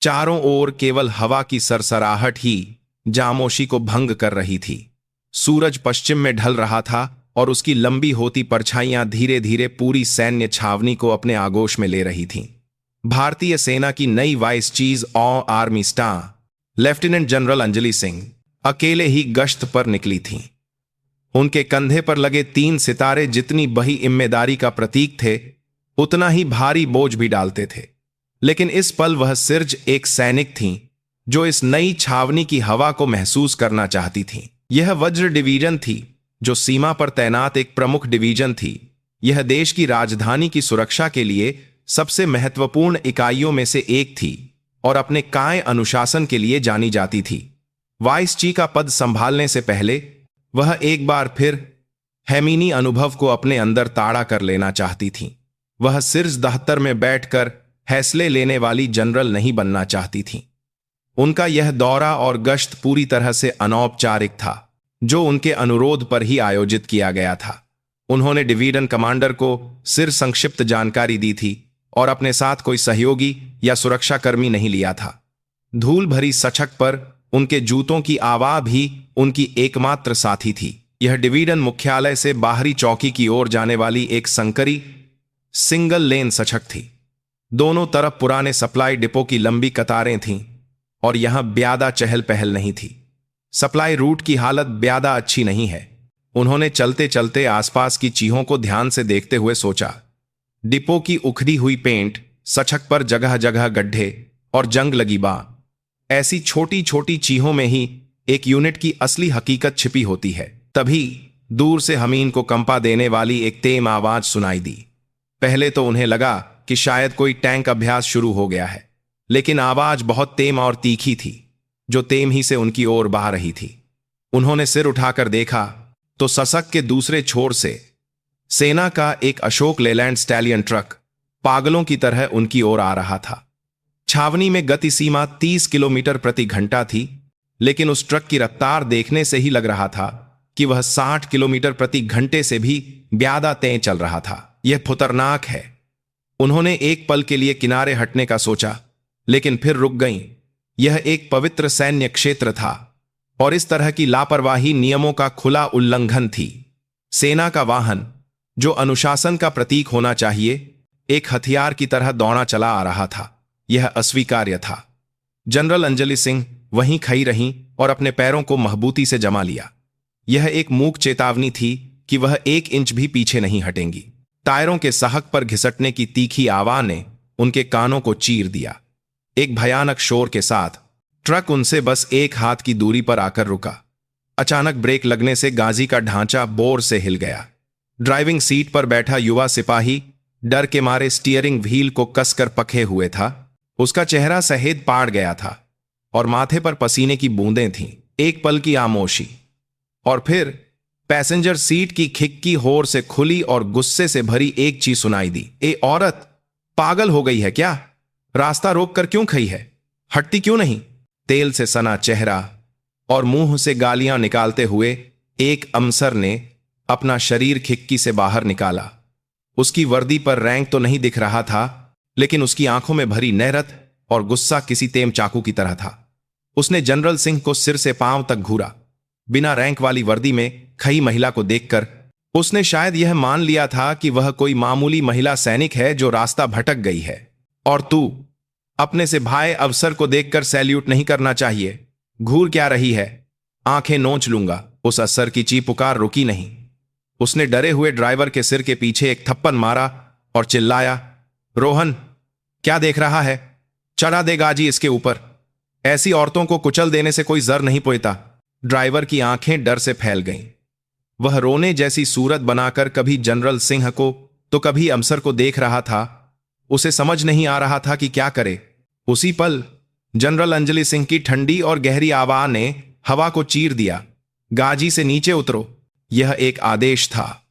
चारों ओर केवल हवा की सरसराहट ही जामोशी को भंग कर रही थी। सूरज पश्चिम में ढल रहा था और उसकी लंबी होती परछाइयां धीरे धीरे पूरी सैन्य छावनी को अपने आगोश में ले रही थीं। भारतीय सेना की नई vice chief of army staff lieutenant general Anjali Singh अकेले ही गश्त पर निकली थीं। उनके कंधे पर लगे 3 सितारे जितनी बड़ी जिम्मेदारी का प्रतीक थे, उतना ही भारी बोझ भी डालते थे। लेकिन इस पल वह सिर्फ एक सैनिक थीं जो इस नई छावनी की हवा को महसूस करना चाहती थीं। यह वज्र डिवीजन थी जो सीमा पर तैनात एक प्रमुख डिवीजन थी। यह देश की राजधानी की सुरक्षा के लिए सबसे महत्वपूर्ण इकाइयों में से एक थी और अपने कायम अनुशासन के लिए जानी जाती थी। वाइस चीफ का पद संभालने से पहले वह एक बार फिर हेमिनी अनुभव को अपने अंदर ताड़ा कर लेना चाहती थीं। वह सिर्फ दफ्तर में बैठकर फैसले लेने वाली जनरल नहीं बनना चाहती थीं। उनका यह दौरा और गश्त पूरी तरह से अनौपचारिक था, जो उनके अनुरोध पर ही आयोजित किया गया था। उन्होंने डिवीजन कमांडर को सिर्फ संक्षिप्त जानकारी दी थी और अपने साथ कोई सहयोगी या सुरक्षाकर्मी नहीं लिया था। धूल भरी सड़क पर उनके जूतों की आवाज भी उनकी एकमात्र साथी थी। यह डिवीजन मुख्यालय से बाहरी चौकी की ओर जाने वाली एक संकरी सिंगल लेन सड़क थी। दोनों तरफ पुराने सप्लाई डिपो की लंबी कतारें थीं और यहां ज्यादा चहल पहल नहीं थी। सप्लाई रूट की हालत ज्यादा अच्छी नहीं है। उन्होंने चलते चलते आसपास की चीजों को ध्यान से देखते हुए सोचा। डिपो की उखड़ी हुई पेंट, सड़क पर जगह जगह गड्ढे और जंग लगी बा। ऐसी छोटी छोटी चीजों में ही एक यूनिट की असली हकीकत छिपी होती है। तभी दूर से जमीन को कंपा देने वाली एक तेज आवाज सुनाई दी। पहले तो उन्हें लगा कि शायद कोई टैंक अभ्यास शुरू हो गया है, लेकिन आवाज बहुत तेज और तीखी थी, जो तेज ही से उनकी ओर बह रही थी। उन्होंने सिर उठाकर देखा तो सड़क के दूसरे छोर से सेना का एक अशोक लेलैंड स्टैलियन ट्रक पागलों की तरह उनकी ओर आ रहा था। छावनी में गति सीमा 30 किलोमीटर प्रति घंटा थी, लेकिन उस ट्रक की रफ्तार देखने से ही लग रहा था कि वह 60 किलोमीटर प्रति घंटे से भी ज्यादा तेज चल रहा था। यह खतरनाक है। उन्होंने एक पल के लिए किनारे हटने का सोचा, लेकिन फिर रुक गईं। यह एक पवित्र सैन्य क्षेत्र था और इस तरह की लापरवाही नियमों का खुला उल्लंघन थी। सेना का वाहन, जो अनुशासन का प्रतीक होना चाहिए, एक हथियार की तरह दौड़ा चला आ रहा था। यह अस्वीकार्य था। जनरल अंजलि सिंह वहीं खड़ी रहीं और अपने पैरों को मजबूती से जमा लिया। यह एक मूक चेतावनी थी कि वह 1 इंच भी पीछे नहीं हटेंगी। टायरों के सहक पर घिसटने की तीखी आवाज ने उनके कानों को चीर दिया। एक भयानक शोर के साथ ट्रक उनसे बस 1 हाथ की दूरी पर आकर रुका। अचानक ब्रेक लगने से गाजी का ढांचा बोर से हिल गया। ड्राइविंग सीट पर बैठा युवा सिपाही डर के मारे स्टीयरिंग व्हील को कसकर पकड़े हुए था। उसका चेहरा सहेद पाड़ गया था और माथे पर पसीने की बूंदें थीं। एक पल की खामोशी और फिर पैसेंजर सीट की खिड़की होर से खुली और गुस्से से भरी एक चीज सुनाई दी। ए औरत, पागल हो गई है क्या? रास्ता रोक कर क्यों खड़ी है? हटती क्यों नहीं? तेल से सना चेहरा और मुंह से गालियां निकालते हुए एक अफसर ने अपना शरीर खिड़की से बाहर निकाला। उसकी वर्दी पर रैंक तो नहीं दिख रहा था, लेकिन उसकी आंखों में भरी नफरत और गुस्सा किसी तेज चाकू की तरह था। उसने जनरल सिंह को सिर से पांव तक घूरा। बिना रैंक वाली वर्दी में खड़ी महिला को देखकर उसने शायद यह मान लिया था कि वह कोई मामूली महिला सैनिक है जो रास्ता भटक गई है। और तू अपने से भाई अफसर को देखकर सैल्यूट नहीं करना चाहिए। घूर क्या रही है? आंखें नोच लूंगा। उस अफसर की चीख पुकार रुकी नहीं। उसने डरे हुए ड्राइवर के सिर के पीछे एक थप्पड़ मारा और चिल्लाया, रोहन, क्या देख रहा है? चढ़ा दे गाजी इसके ऊपर। ऐसी औरतों को कुचल देने से कोई जर नहीं पोता। ड्राइवर की आंखें डर से फैल गईं। वह रोने जैसी सूरत बनाकर कभी जनरल सिंह को तो कभी अफसर को देख रहा था। उसे समझ नहीं आ रहा था कि क्या करे। उसी पल जनरल अंजलि सिंह की ठंडी और गहरी आवाज ने हवा को चीर दिया, गाजी से नीचे उतरो। यह एक आदेश था,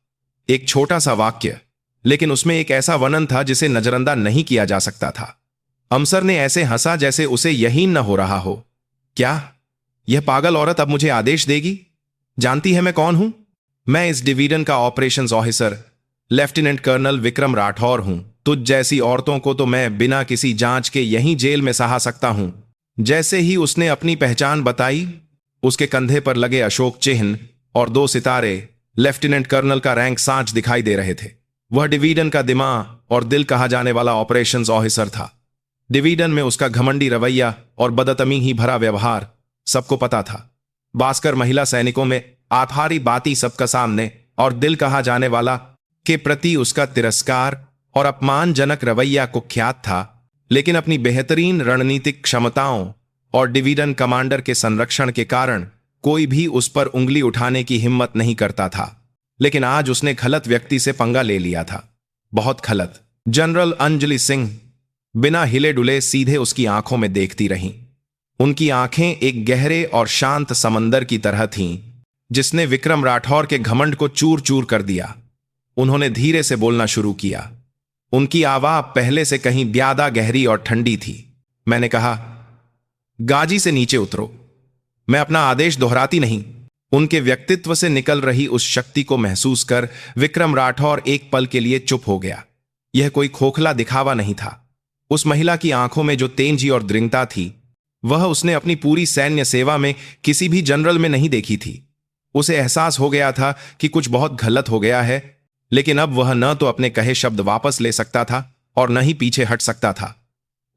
एक छोटा सा वाक्य, लेकिन उसमें एक ऐसा वर्णन था जिसे नजरअंदाज नहीं किया जा सकता था। अफसर ने ऐसे हंसा जैसे उसे यकीन न हो रहा हो। क्या यह पागल औरत अब मुझे आदेश देगी? जानती है मैं कौन हूं? मैं इस डिवीजन का operations officer lieutenant colonel Vikram Rathore हूं। तुझ जैसी औरतों को तो मैं बिना किसी जांच के यहीं जेल में सहा सकता हूं। जैसे ही उसने अपनी पहचान बताई, उसके कंधे पर लगे अशोक चिन्ह और 2 सितारे, लेफ्टिनेंट कर्नल का रैंक साँच दिखाई दे रहे थे। वह डिवीजन का दिमाग और दिल कहा जाने वाला ऑपरेशंस ऑफिसर था। डिवीजन में उसका घमंडी रवैया और बदतमी ही भरा व्यवहार सबको पता था। भास्कर महिला सैनिकों में आधारी बाती सबका सामने और दिल कहा जाने वाला के प्रति उसका तिरस्कार और अपमानजनक रवैया कुख्यात था, लेकिन अपनी बेहतरीन रणनीतिक क्षमताओं और डिवीजन कमांडर के संरक्षण के कारण कोई भी उस पर उंगली उठाने की हिम्मत नहीं करता था। लेकिन आज उसने गलत व्यक्ति से पंगा ले लिया था, बहुत गलत। जनरल अंजलि सिंह बिना हिले डुले सीधे उसकी आंखों में देखती रहीं। उनकी आंखें एक गहरे और शांत समंदर की तरह थीं, जिसने विक्रम राठौर के घमंड को चूर चूर कर दिया। उन्होंने धीरे से बोलना शुरू किया। उनकी आवाज पहले से कहीं ज्यादा गहरी और ठंडी थी। मैंने कहा, गाजी से नीचे उतरो। मैं अपना आदेश दोहराती नहीं। उनके व्यक्तित्व से निकल रही उस शक्ति को महसूस कर विक्रम राठौर एक पल के लिए चुप हो गया। यह कोई खोखला दिखावा नहीं था। उस महिला की आंखों में जो तेजी और दृढ़ता थी, वह उसने अपनी पूरी सैन्य सेवा में किसी भी जनरल में नहीं देखी थी। उसे एहसास हो गया था कि कुछ बहुत गलत हो गया है, लेकिन अब वह न तो अपने कहे शब्द वापस ले सकता था और न ही पीछे हट सकता था।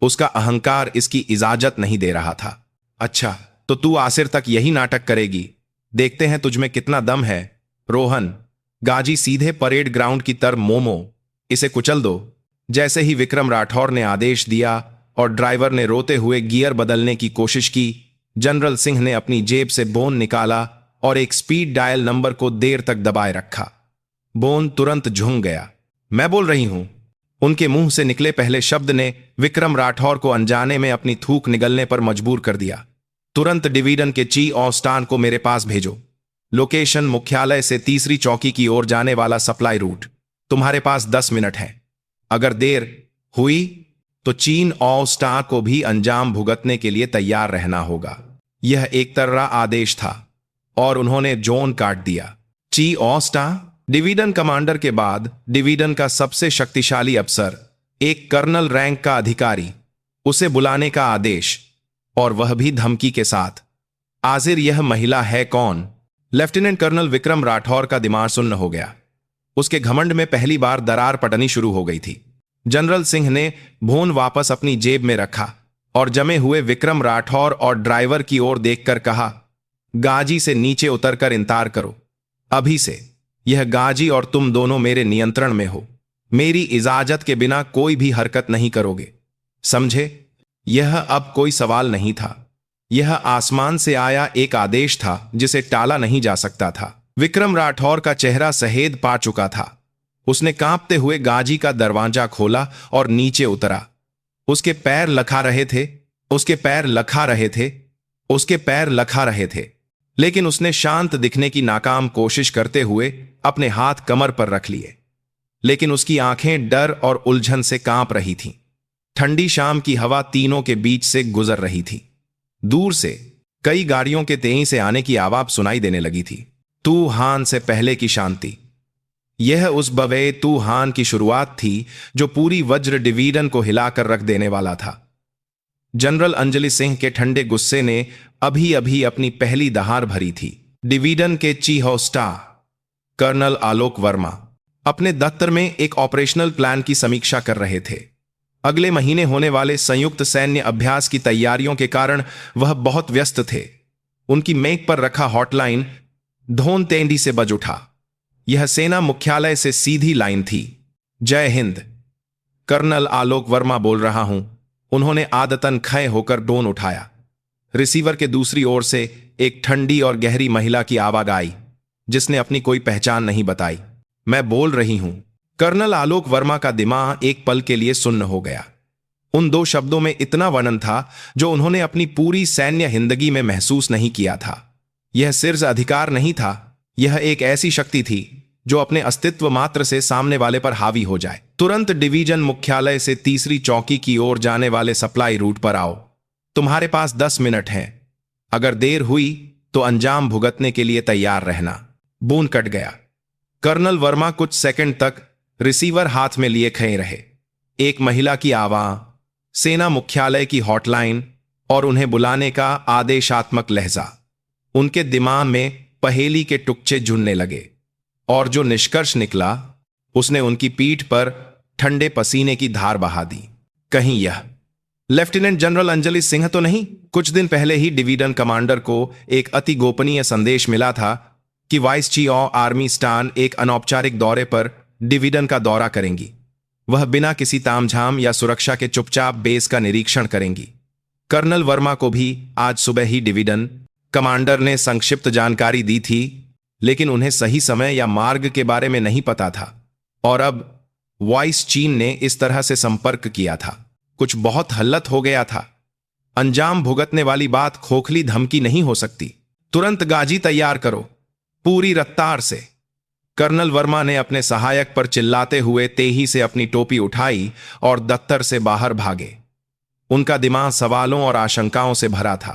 उसका अहंकार इसकी इजाजत नहीं दे रहा था। अच्छा, तो तू आखिर तक यही नाटक करेगी? देखते हैं तुझमें कितना दम है। रोहन, गाजी सीधे परेड ग्राउंड की तरफ मोमो, इसे कुचल दो। जैसे ही विक्रम राठौर ने आदेश दिया और ड्राइवर ने रोते हुए गियर बदलने की कोशिश की, जनरल सिंह ने अपनी जेब से बोन निकाला और एक स्पीड डायल नंबर को देर तक दबाए रखा। बोन तुरंत झुंग गया। मैं बोल रही हूं। उनके मुंह से निकले पहले शब्द ने विक्रम राठौर को अनजाने में अपनी थूक निगलने पर मजबूर कर दिया। तुरंत डिवीजन के चीफ ऑफ स्टाफ को मेरे पास भेजो। लोकेशन मुख्यालय से तीसरी चौकी की ओर जाने वाला सप्लाई रूट। तुम्हारे पास 10 मिनट है। अगर देर हुई तो चीन ऑफ स्टाफ को भी अंजाम भुगतने के लिए तैयार रहना होगा। यह एक तरह आदेश था और उन्होंने जोन काट दिया। Chief of staff, division commander के बाद डिवीजन का सबसे शक्तिशाली अफसर, एक कर्नल रैंक का अधिकारी, उसे बुलाने का आदेश, और वह भी धमकी के साथ। आखिर यह महिला है कौन? लेफ्टिनेंट कर्नल विक्रम राठौर का दिमाग सुन्न हो गया। उसके घमंड में पहली बार दरार पड़नी शुरू हो गई थी। जनरल सिंह ने भोन वापस अपनी जेब में रखा और जमे हुए विक्रम राठौर और ड्राइवर की ओर देखकर कहा, गाजी से नीचे उतरकर इंतजार करो। अभी से यह गाजी और तुम दोनों मेरे नियंत्रण में हो। मेरी इजाजत के बिना कोई भी हरकत नहीं करोगे, समझे? यह अब कोई सवाल नहीं था। यह आसमान से आया एक आदेश था जिसे टाला नहीं जा सकता था। विक्रम राठौर का चेहरा सहेद पा चुका था। उसने कांपते हुए गाजी का दरवाजा खोला और नीचे उतरा। उसके पैर लखा रहे थे, उसके पैर लखा रहे थे, उसके पैर लखा रहे थे। लेकिन उसने शांत दिखने की नाकाम कोशिश करते हुए अपने हाथ कमर पर रख लिए। लेकिन उसकी आंखें डर और उलझन से कांप रही थीं। ठंडी शाम की हवा तीनों के बीच से गुजर रही थी। दूर से कई गाड़ियों के तेजी से आने की आवाज सुनाई देने लगी थी। तूफान से पहले की शांति। यह उस बवे तूफान की शुरुआत थी जो पूरी वज्र डिवीजन को हिलाकर रख देने वाला था। जनरल अंजलि सिंह के ठंडे गुस्से ने अभी अभी अपनी पहली दहाड़ भरी थी। डिवीजन के चीफ ऑफ स्टाफ कर्नल आलोक वर्मा अपने दफ्तर में एक ऑपरेशनल प्लान की समीक्षा कर रहे थे। अगले महीने होने वाले संयुक्त सैन्य अभ्यास की तैयारियों के कारण वह बहुत व्यस्त थे। उनकी मेज पर रखा हॉटलाइन धोन तेंदी से बज उठा। यह सेना मुख्यालय से सीधी लाइन थी। जय हिंद, कर्नल आलोक वर्मा बोल रहा हूं। उन्होंने आदतन खड़े होकर डोन उठाया। रिसीवर के दूसरी ओर से एक ठंडी और गहरी महिला की आवाज आई, जिसने अपनी कोई पहचान नहीं बताई। मैं बोल रही हूं। कर्नल आलोक वर्मा का दिमाग एक पल के लिए सुन्न हो गया। उन 2 शब्दों में इतना वर्णन था जो उन्होंने अपनी पूरी सैन्य जिंदगी में महसूस नहीं किया था। यह सिर्फ अधिकार नहीं था, यह एक ऐसी शक्ति थी जो अपने अस्तित्व मात्र से सामने वाले पर हावी हो जाए। तुरंत डिवीजन मुख्यालय से तीसरी चौकी की ओर जाने वाले सप्लाई रूट पर आओ। तुम्हारे पास 10 मिनट हैं। अगर देर हुई तो अंजाम भुगतने के लिए तैयार रहना। बून कट गया। कर्नल वर्मा कुछ सेकंड तक रिसीवर हाथ में लिए खड़े रहे। एक महिला की आवाज, सेना मुख्यालय की हॉटलाइन और उन्हें बुलाने का आदेशात्मक लहजा। उनके दिमाग में पहेली के टुकड़े झुनने लगे और जो निष्कर्ष निकला उसने उनकी पीठ पर ठंडे पसीने की धार बहा दी। कहीं यह लेफ्टिनेंट जनरल अंजलि सिंह तो नहीं? कुछ दिन पहले ही डिवीजन कमांडर को एक अति गोपनीय संदेश मिला था कि वाइस चीफ ऑफ आर्मी स्टान एक अनौपचारिक दौरे पर डिवीजन का दौरा करेंगी। वह बिना किसी तामझाम या सुरक्षा के चुपचाप बेस का निरीक्षण करेंगी। कर्नल वर्मा को भी आज सुबह ही डिवीजन कमांडर ने संक्षिप्त जानकारी दी थी, लेकिन उन्हें सही समय या मार्ग के बारे में नहीं पता था। और अब वाइस चीन ने इस तरह से संपर्क किया था। कुछ बहुत हल्लत हो गया था। अंजाम भुगतने वाली बात खोखली धमकी नहीं हो सकती। तुरंत गाजी तैयार करो, पूरी रफ्तार से। कर्नल वर्मा ने अपने सहायक पर चिल्लाते हुए तेजी से अपनी टोपी उठाई और दफ्तर से बाहर भागे। उनका दिमाग सवालों और आशंकाओं से भरा था।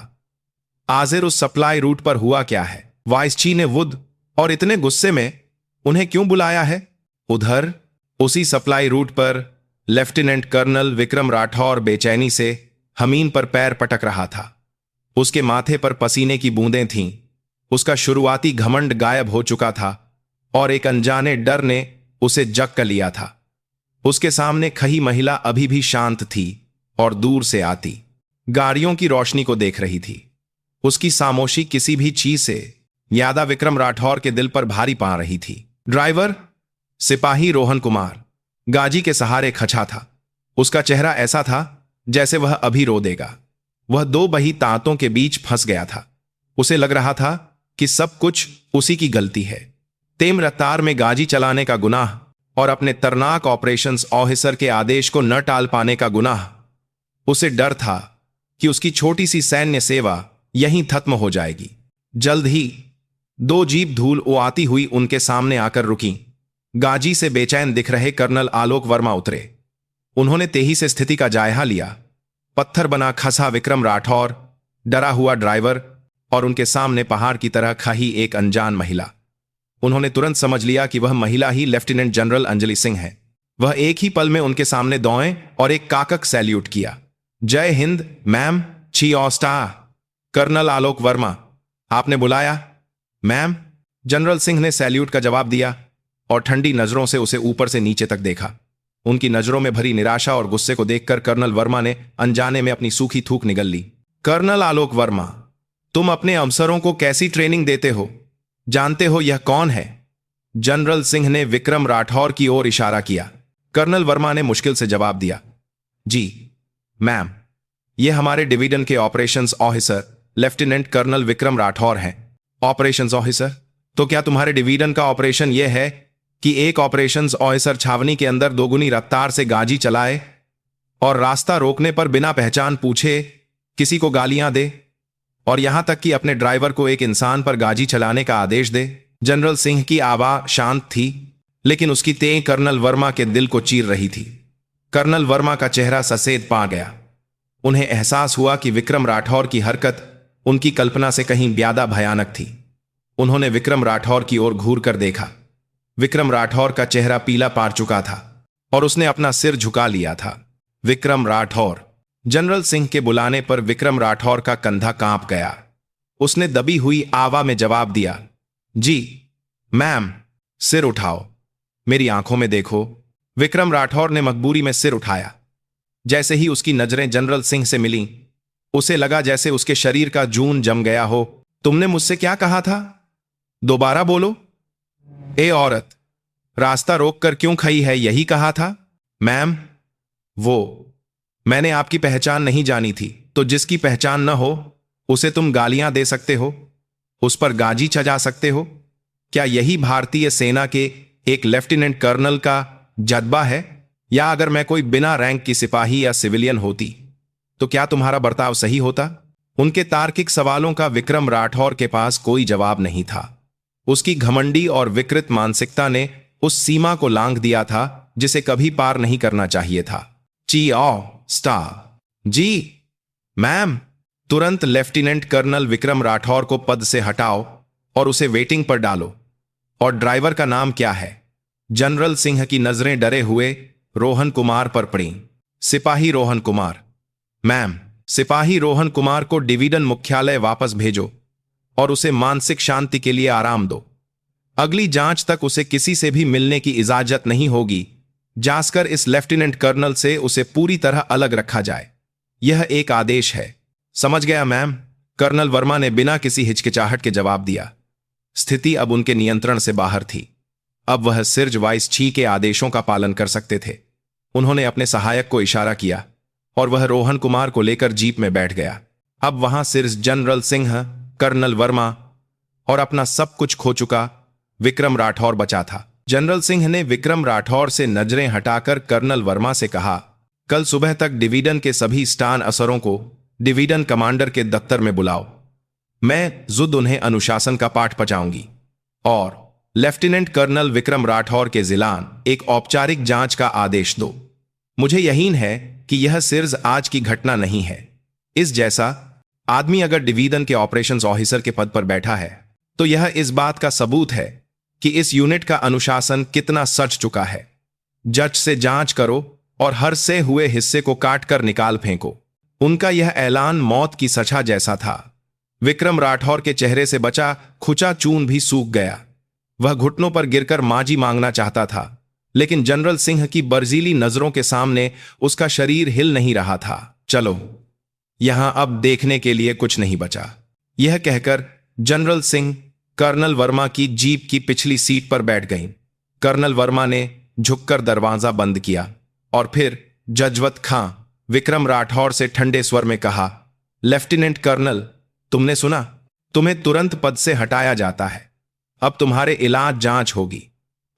आखिर उस सप्लाई रूट पर हुआ क्या है? वाइस ची ने वुड और इतने गुस्से में उन्हें क्यों बुलाया है? उधर उसी सप्लाई रूट पर लेफ्टिनेंट कर्नल विक्रम राठौर बेचैनी से जमीन पर पैर पटक रहा था। उसके माथे पर पसीने की बूंदें थीं। उसका शुरुआती घमंड गायब हो चुका था और एक अनजाने डर ने उसे जकड़ लिया था। उसके सामने खड़ी महिला अभी भी शांत थी और दूर से आती गाड़ियों की रोशनी को देख रही थी। उसकी खामोशी किसी भी चीज से ज्यादा विक्रम राठौर के दिल पर भारी पा रही थी। ड्राइवर सिपाही रोहन कुमार गाजी के सहारे खचा था। उसका चेहरा ऐसा था जैसे वह अभी रो देगा। वह दो बही तांतों के बीच फंस गया था। उसे लग रहा था कि सब कुछ उसी की गलती है। तेज रफ्तार में गाजी चलाने का गुनाह और अपने तरनाक ऑपरेशंस ऑफिसर के आदेश को न टाल पाने का गुनाह। उसे डर था कि उसकी छोटी सी सैन्य सेवा यहीं खत्म हो जाएगी। जल्द ही दो जीप धूल उड़ाती हुई उनके सामने आकर रुकी। गाजी से बेचैन दिख रहे कर्नल आलोक वर्मा उतरे। उन्होंने तेजी से स्थिति का जायजा लिया। पत्थर बना खसा विक्रम राठौर, डरा हुआ ड्राइवर और उनके सामने पहाड़ की तरह खड़ी एक अनजान महिला। उन्होंने तुरंत समझ लिया कि वह महिला ही लेफ्टिनेंट जनरल अंजलि सिंह है। वह एक ही पल में उनके सामने दौड़े और एक काकक सैल्यूट किया। जय हिंद मैम, ची ऑस्टा। कर्नल आलोक वर्मा, आपने बुलाया? मैम, जनरल सिंह ने सैल्यूट का जवाब दिया और ठंडी नजरों से उसे ऊपर से नीचे तक देखा। उनकी नजरों में भरी निराशा और गुस्से को देखकर कर्नल वर्मा ने अनजाने में अपनी सूखी थूक निगल ली। कर्नल आलोक वर्मा, तुम अपने अफसरों को कैसी ट्रेनिंग देते हो? जानते हो यह कौन है? जनरल सिंह ने विक्रम राठौर की ओर इशारा किया। कर्नल वर्मा ने मुश्किल से जवाब दिया, जी मैम, यह हमारे डिवीजन के operations officer lieutenant colonel Vikram Rathore हैं। Operations officer? तो क्या तुम्हारे डिवीजन का ऑपरेशन यह है कि एक ऑपरेशंस ऑफिसर छावनी के अंदर दोगुनी रफ्तार से गाजी चलाए और रास्ता रोकने पर बिना पहचान पूछे किसी को गालियां दे और यहां तक कि अपने ड्राइवर को एक इंसान पर गाजी चलाने का आदेश दे? जनरल सिंह की आवाज शांत थी, लेकिन उसकी तेज कर्नल वर्मा के दिल को चीर रही थी। कर्नल वर्मा का चेहरा सफेद पा गया। उन्हें एहसास हुआ कि विक्रम राठौर की हरकत उनकी कल्पना से कहीं ज्यादा भयानक थी। उन्होंने विक्रम राठौर की ओर घूर कर देखा। विक्रम राठौर का चेहरा पीला पार चुका था और उसने अपना सिर झुका लिया था। विक्रम राठौर। जनरल सिंह के बुलाने पर विक्रम राठौर का कंधा कांप गया। उसने दबी हुई आवाज में जवाब दिया, जी मैम। सिर उठाओ, मेरी आंखों में देखो। विक्रम राठौर ने मजबूरी में सिर उठाया। जैसे ही उसकी नजरें जनरल सिंह से मिलीं, उसे लगा जैसे उसके शरीर का जून जम गया हो। तुमने मुझसे क्या कहा था? दोबारा बोलो। ए औरत, रास्ता रोककर क्यों खड़ी है, यही कहा था? मैम, मैंने आपकी पहचान नहीं जानी थी। तो जिसकी पहचान न हो उसे तुम गालियां दे सकते हो, उस पर गाजी चला सकते हो? क्या यही भारतीय सेना के एक लेफ्टिनेंट कर्नल का जज्बा है? या अगर मैं कोई बिना रैंक की सिपाही या सिविलियन होती तो क्या तुम्हारा बर्ताव सही होता? उनके तार्किक सवालों का विक्रम राठौर के पास कोई जवाब नहीं था। उसकी घमंडी और विकृत मानसिकता ने उस सीमा को लांघ दिया था जिसे कभी पार नहीं करना चाहिए था। ची ऑ स्टार। जी मैम। तुरंत लेफ्टिनेंट कर्नल विक्रम राठौर को पद से हटाओ और उसे वेटिंग पर डालो। और ड्राइवर का नाम क्या है? जनरल सिंह की नजरें डरे हुए रोहन कुमार पर पड़ी। सिपाही रोहन कुमार, मैम, सिपाही रोहन कुमार को डिवीजन मुख्यालय वापस भेजो और उसे मानसिक शांति के लिए आराम दो। अगली जांच तक उसे किसी से भी मिलने की इजाजत नहीं होगी। जांचकर इस लेफ्टिनेंट कर्नल से उसे पूरी तरह अलग रखा जाए। यह एक आदेश है। समझ गया मैम, कर्नल वर्मा ने बिना किसी हिचकिचाहट के जवाब दिया। स्थिति अब उनके नियंत्रण से बाहर थी। अब वह सिर्ज वाइस छी के आदेशों का पालन कर सकते थे। उन्होंने अपने सहायक को इशारा किया और वह रोहन कुमार को लेकर जीप में बैठ गया। अब वहां सिर्फ जनरल सिंह, कर्नल वर्मा और अपना सब कुछ खो चुका विक्रम राठौर बचा था। जनरल सिंह ने विक्रम राठौर से नजरें हटाकर कर्नल वर्मा से कहा, कल सुबह तक डिवीजन के सभी स्टान अफसरों को डिवीजन कमांडर के दफ्तर में बुलाओ। मैं जुद उन्हें अनुशासन का पाठ पचाऊंगी और लेफ्टिनेंट कर्नल विक्रम राठौर के जिलान एक औपचारिक जांच का आदेश दो। मुझे यकीन है कि यह सिर्फ आज की घटना नहीं है। इस जैसा आदमी अगर डिवीजन के ऑपरेशंस ऑफिसर के पद पर बैठा है तो यह इस बात का सबूत है कि इस यूनिट का अनुशासन कितना सच चुका है। जज से जांच करो और हर से हुए हिस्से को काट कर निकाल फेंको। उनका यह ऐलान मौत की सजा जैसा था। विक्रम राठौर के चेहरे से बचा खुचा चून भी सूख गया। वह घुटनों पर गिरकर माजी मांगना चाहता था, लेकिन जनरल सिंह की बर्जीली नजरों के सामने उसका शरीर हिल नहीं रहा था। चलो, यहां अब देखने के लिए कुछ नहीं बचा। यह कहकर जनरल सिंह कर्नल वर्मा की जीप की पिछली सीट पर बैठ गईं। कर्नल वर्मा ने झुककर दरवाजा बंद किया और फिर जजवत खां विक्रम राठौर से ठंडे स्वर में कहा, लेफ्टिनेंट कर्नल, तुमने सुना? तुम्हें तुरंत पद से हटाया जाता है। अब तुम्हारे इलाज जांच होगी।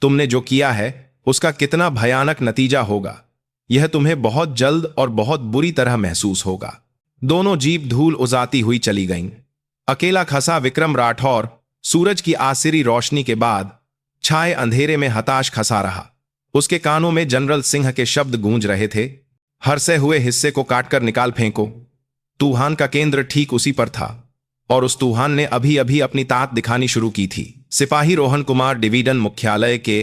तुमने जो किया है उसका कितना भयानक नतीजा होगा, यह तुम्हें बहुत जल्द और बहुत बुरी तरह महसूस होगा। दोनों जीप धूल उजाती हुई चली गईं। अकेला खसा विक्रम राठौर सूरज की आसिरी रोशनी के बाद छाए अंधेरे में हताश खसा रहा। उसके कानों में जनरल सिंह के शब्द गूंज रहे थे, हर से हुए हिस्से को काटकर निकाल फेंको। तूफान का केंद्र ठीक उसी पर था और उस तूफान ने अभी अभी अपनी ताकत दिखानी शुरू की थी। सिपाही रोहन कुमार डिवीजन मुख्यालय के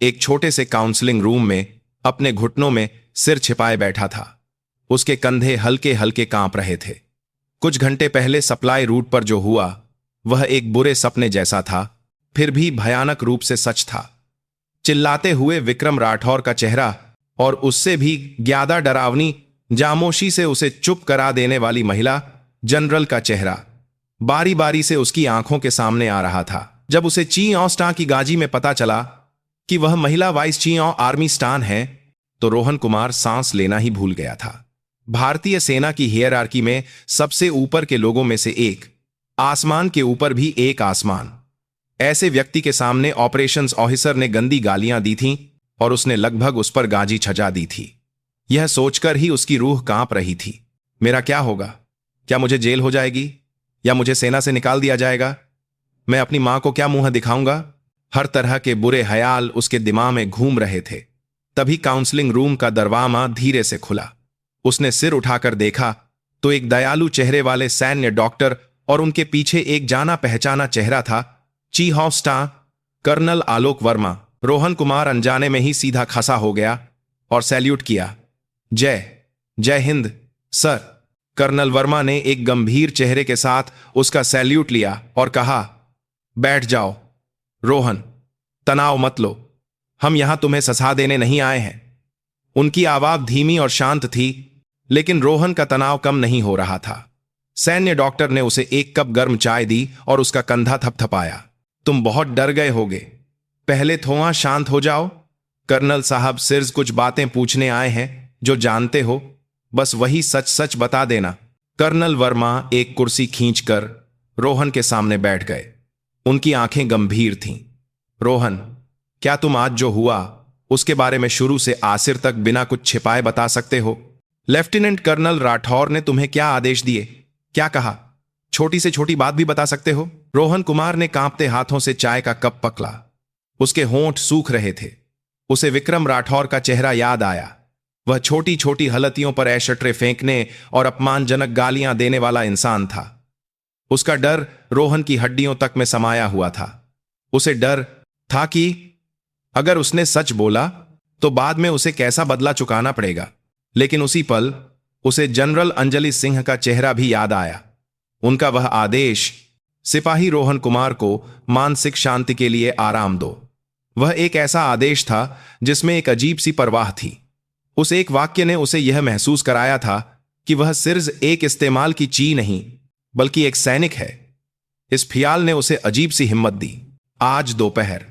एक छोटे से काउंसलिंग रूम में अपने घुटनों में सिर छिपाए बैठा था। उसके कंधे हल्के हल्के कांप रहे थे। कुछ घंटे पहले सप्लाई रूट पर जो हुआ वह एक बुरे सपने जैसा था, फिर भी भयानक रूप से सच था। चिल्लाते हुए विक्रम राठौर का चेहरा और उससे भी ज्यादा डरावनी जामोशी से उसे चुप करा देने वाली महिला जनरल का चेहरा बारी बारी से उसकी आंखों के सामने आ रहा था। जब उसे चीओ स्टां की गाजी में पता चला कि वह महिला वाइस चीओ आर्मी स्टान है तो रोहन कुमार सांस लेना ही भूल गया था। भारतीय सेना की हियरार्की में सबसे ऊपर के लोगों में से एक, आसमान के ऊपर भी एक आसमान। ऐसे व्यक्ति के सामने ऑपरेशंस ऑफिसर ने गंदी गालियां दी थीं और उसने लगभग उस पर गाजी छजा दी थी। यह सोचकर ही उसकी रूह कांप रही थी। मेरा क्या होगा? क्या मुझे जेल हो जाएगी या मुझे सेना से निकाल दिया जाएगा? मैं अपनी मां को क्या मुंह दिखाऊंगा? हर तरह के बुरे ख्याल उसके दिमाग में घूम रहे थे। तभी काउंसलिंग रूम का दरवाजा धीरे से खुला। उसने सिर उठाकर देखा तो एक दयालु चेहरे वाले सैन्य डॉक्टर और उनके पीछे एक जाना पहचाना चेहरा था, चीफ ऑफ स्टाफ कर्नल आलोक वर्मा। रोहन कुमार अनजाने में ही सीधा खसा हो गया और सैल्यूट किया। जय हिंद सर। कर्नल वर्मा ने एक गंभीर चेहरे के साथ उसका सैल्यूट लिया और कहा, बैठ जाओ रोहन, तनाव मत लो, हम यहां तुम्हें सजा देने नहीं आए हैं। उनकी आवाज धीमी और शांत थी, लेकिन रोहन का तनाव कम नहीं हो रहा था। सैन्य डॉक्टर ने उसे एक कप गर्म चाय दी और उसका कंधा थपथपाया। तुम बहुत डर गए होगे, पहले थोड़ा शांत हो जाओ। कर्नल साहब सिर्फ कुछ बातें पूछने आए हैं, जो जानते हो बस वही सच सच बता देना। कर्नल वर्मा एक कुर्सी खींचकर रोहन के सामने बैठ गए। उनकी आंखें गंभीर थीं। रोहन, क्या तुम आज जो हुआ उसके बारे में शुरू से आखिर तक बिना कुछ छिपाए बता सकते हो? लेफ्टिनेंट कर्नल राठौर ने तुम्हें क्या आदेश दिए, क्या कहा? छोटी से छोटी बात भी बता सकते हो? रोहन कुमार ने कांपते हाथों से चाय का कप पकड़ा। उसके होंठ सूख रहे थे। उसे विक्रम राठौर का चेहरा याद आया। वह छोटी छोटी हलतियों पर ऐशट्रे फेंकने और अपमानजनक गालियां देने वाला इंसान था। उसका डर रोहन की हड्डियों तक में समाया हुआ था। उसे डर था कि अगर उसने सच बोला तो बाद में उसे कैसा बदला चुकाना पड़ेगा। लेकिन उसी पल उसे जनरल अंजलि सिंह का चेहरा भी याद आया। उनका वह आदेश, सिपाही रोहन कुमार को मानसिक शांति के लिए आराम दो। वह एक ऐसा आदेश था जिसमें एक अजीब सी परवाह थी। उस एक वाक्य ने उसे यह महसूस कराया था कि वह सिर्फ एक इस्तेमाल की चीज नहीं, बल्कि एक सैनिक है। इस ख्याल ने उसे अजीब सी हिम्मत दी। आज दोपहर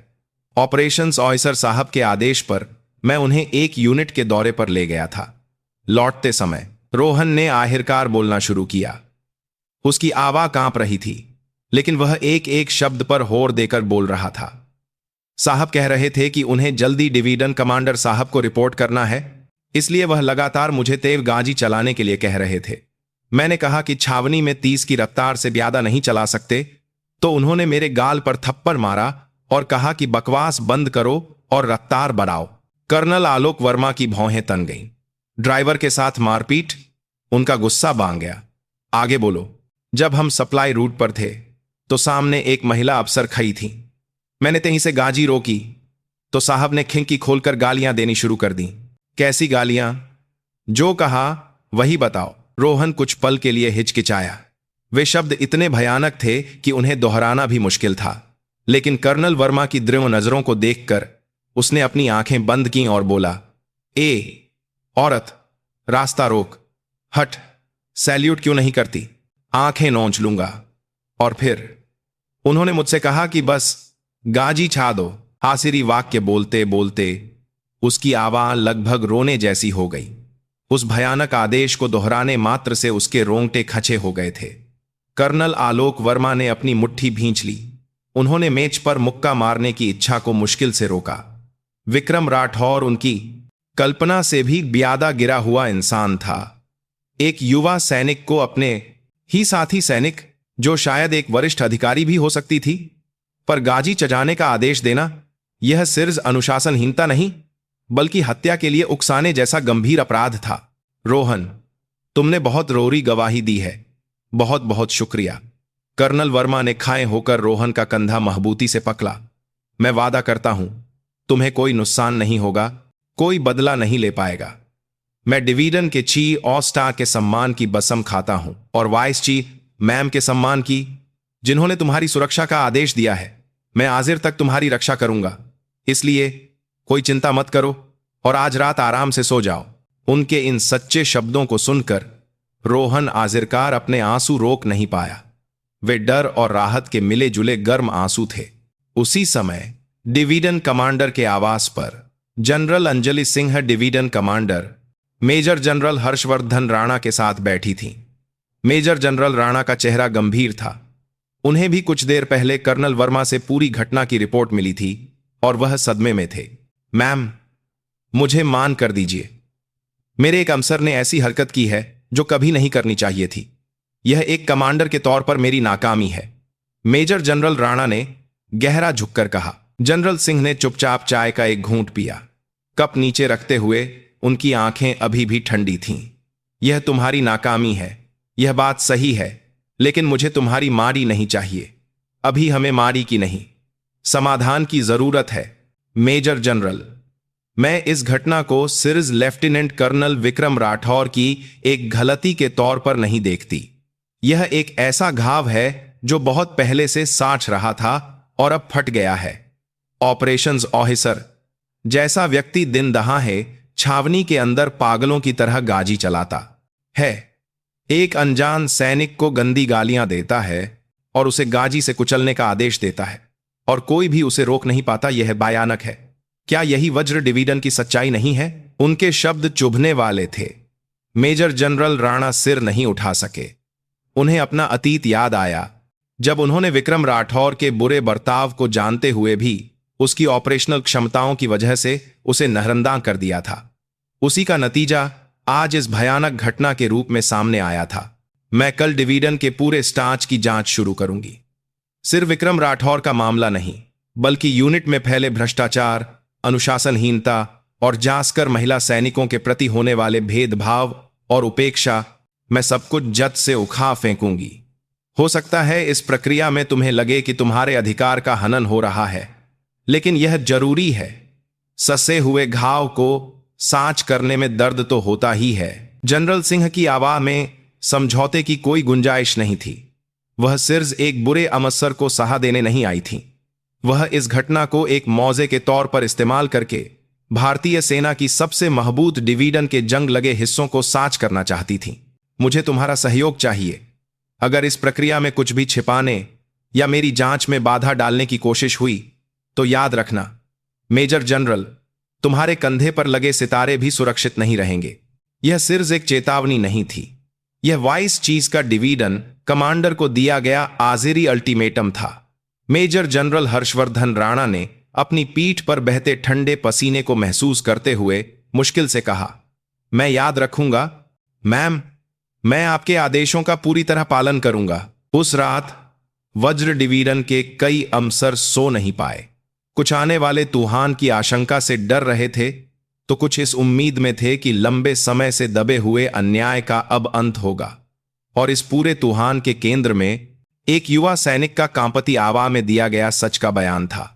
ऑपरेशंस ऑफिसर साहब के आदेश पर मैं उन्हें एक यूनिट के दौरे पर ले गया था। लौटते समय रोहन ने आखिरकार बोलना शुरू किया। उसकी आवाज कांप रही थी, लेकिन वह एक एक शब्द पर होर देकर बोल रहा था। साहब कह रहे थे कि उन्हें जल्दी डिवीजन कमांडर साहब को रिपोर्ट करना है, इसलिए वह लगातार मुझे तेज गाजी चलाने के लिए कह रहे थे। मैंने कहा कि छावनी में 30 की रफ्तार से ज्यादा नहीं चला सकते, तो उन्होंने मेरे गाल पर थप्पड़ मारा और कहा कि बकवास बंद करो और रफ्तार बढ़ाओ। कर्नल आलोक वर्मा की भौहें तन गईं। ड्राइवर के साथ मारपीट, उनका गुस्सा बांध गया। आगे बोलो। जब हम सप्लाई रूट पर थे तो सामने एक महिला अफसर खड़ी थी। मैंने तेही से गाजी रोकी तो साहब ने खिड़की खोलकर गालियां देनी शुरू कर दी। कैसी गालियां? जो कहा वही बताओ। रोहन कुछ पल के लिए हिचकिचाया। वे शब्द इतने भयानक थे कि उन्हें दोहराना भी मुश्किल था, लेकिन कर्नल वर्मा की दृढ़ नजरों को देखकर उसने अपनी आंखें बंद की और बोला, ए औरत, रास्ता रोक, हट, सैल्यूट क्यों नहीं करती? आंखें नोच लूंगा। और फिर उन्होंने मुझसे कहा कि बस गाजी छा दो। आखिरी वाक्य बोलते बोलते उसकी आवाज लगभग रोने जैसी हो गई। उस भयानक आदेश को दोहराने मात्र से उसके रोंगटे खचे हो गए थे। कर्नल आलोक वर्मा ने अपनी मुट्ठी भींच ली। उन्होंने मेज पर मुक्का मारने की इच्छा को मुश्किल से रोका। विक्रम राठौर उनकी कल्पना से भी ज्यादा गिरा हुआ इंसान था। एक युवा सैनिक को अपने ही साथी सैनिक, जो शायद एक वरिष्ठ अधिकारी भी हो सकती थी, पर गाजी चजाने का आदेश देना, यह सिर्फ अनुशासनहीनता नहीं, बल्कि हत्या के लिए उकसाने जैसा गंभीर अपराध था। रोहन, तुमने बहुत रोरी गवाही दी है। बहुत बहुत शुक्रिया। कर्नल वर्मा ने खाए होकर रोहन का कंधा महबूती से पकड़ा। मैं वादा करता हूं, तुम्हें कोई नुकसान नहीं होगा, कोई बदला नहीं ले पाएगा। मैं डिवीजन के चीफ ऑफ स्टाफ के सम्मान की कसम खाता हूं, और वाइस चीफ मैम के सम्मान की, जिन्होंने तुम्हारी सुरक्षा का आदेश दिया है। मैं आखिर तक तुम्हारी रक्षा करूंगा, इसलिए कोई चिंता मत करो और आज रात आराम से सो जाओ। उनके इन सच्चे शब्दों को सुनकर रोहन आखिरकार अपने आंसू रोक नहीं पाया। वे डर और राहत के मिले जुले गर्म आंसू थे। उसी समय डिवीजन कमांडर के आवास पर general Anjali Singh, division commander major general Harshvardhan Rana के साथ बैठी थी। मेजर जनरल राणा का चेहरा गंभीर था। उन्हें भी कुछ देर पहले कर्नल वर्मा से पूरी घटना की रिपोर्ट मिली थी और वह सदमे में थे। मैम, मुझे मान कर दीजिए। मेरे एक अफसर ने ऐसी हरकत की है जो कभी नहीं करनी चाहिए थी। यह एक कमांडर के तौर पर मेरी नाकामी है। मेजर जनरल राणा ने गहरा झुककर कहा। जनरल सिंह ने चुपचाप चाय का एक घूंट पिया। कप नीचे रखते हुए उनकी आंखें अभी भी ठंडी थीं। यह तुम्हारी नाकामी है, यह बात सही है, लेकिन मुझे तुम्हारी मारी नहीं चाहिए। अभी हमें मारी की नहीं, समाधान की जरूरत है। मेजर जनरल, मैं इस घटना को सिर्फ लेफ्टिनेंट कर्नल विक्रम राठौर की एक गलती के तौर पर नहीं देखती। यह एक ऐसा घाव है जो बहुत पहले से साँच रहा था और अब फट गया है। ऑपरेशंस ऑफिसर जैसा व्यक्ति दिन दहाड़े छावनी के अंदर पागलों की तरह गाजी चलाता है, एक अनजान सैनिक को गंदी गालियां देता है और उसे गाजी से कुचलने का आदेश देता है, और कोई भी उसे रोक नहीं पाता। यह भयानक है। क्या यही वज्र डिवीजन की सच्चाई नहीं है? उनके शब्द चुभने वाले थे। मेजर जनरल राणा सिर नहीं उठा सके। उन्हें अपना अतीत याद आया, जब उन्होंने विक्रम राठौर के बुरे बर्ताव को जानते हुए भी उसकी ऑपरेशनल क्षमताओं की वजह से उसे नजरअंदाज कर दिया था। उसी का नतीजा आज इस भयानक घटना के रूप में सामने आया था। मैं कल डिवीजन के पूरे स्टाफ की जांच शुरू करूंगी। सिर्फ विक्रम राठौर का मामला नहीं, बल्कि यूनिट में फैले भ्रष्टाचार, अनुशासनहीनता और जांचकर महिला सैनिकों के प्रति होने वाले भेदभाव और उपेक्षा, मैं सब कुछ जद से उखाड़ फेंकूंगी। हो सकता है इस प्रक्रिया में तुम्हें लगे कि तुम्हारे अधिकार का हनन हो रहा है, लेकिन यह जरूरी है, ससे हुए घाव को सांच करने में दर्द तो होता ही है। जनरल सिंह की आवाज में समझौते की कोई गुंजाइश नहीं थी। वह सिर्फ एक बुरे अमसर को सहा देने नहीं आई थी। वह इस घटना को एक मौजे के तौर पर इस्तेमाल करके भारतीय सेना की सबसे महबूत डिवीजन के जंग लगे हिस्सों को साच करना चाहती थी। मुझे तुम्हारा सहयोग चाहिए। अगर इस प्रक्रिया में कुछ भी छिपाने या मेरी जांच में बाधा डालने की कोशिश हुई तो याद रखना मेजर जनरल, तुम्हारे कंधे पर लगे सितारे भी सुरक्षित नहीं रहेंगे। यह सिर्फ एक चेतावनी नहीं थी, यह वाइस चीज का डिवीजन कमांडर को दिया गया आखिरी अल्टीमेटम था। मेजर जनरल हर्षवर्धन राणा ने अपनी पीठ पर बहते ठंडे पसीने को महसूस करते हुए मुश्किल से कहा, मैं याद रखूंगा मैम, मैं आपके आदेशों का पूरी तरह पालन करूंगा। उस रात वज्र डिवीजन के कई अफसर सो नहीं पाए। कुछ आने वाले तूफान की आशंका से डर रहे थे तो कुछ इस उम्मीद में थे कि लंबे समय से दबे हुए अन्याय का अब अंत होगा। और इस पूरे तूफान के केंद्र में एक युवा सैनिक का कांपती आवाज में दिया गया सच का बयान था।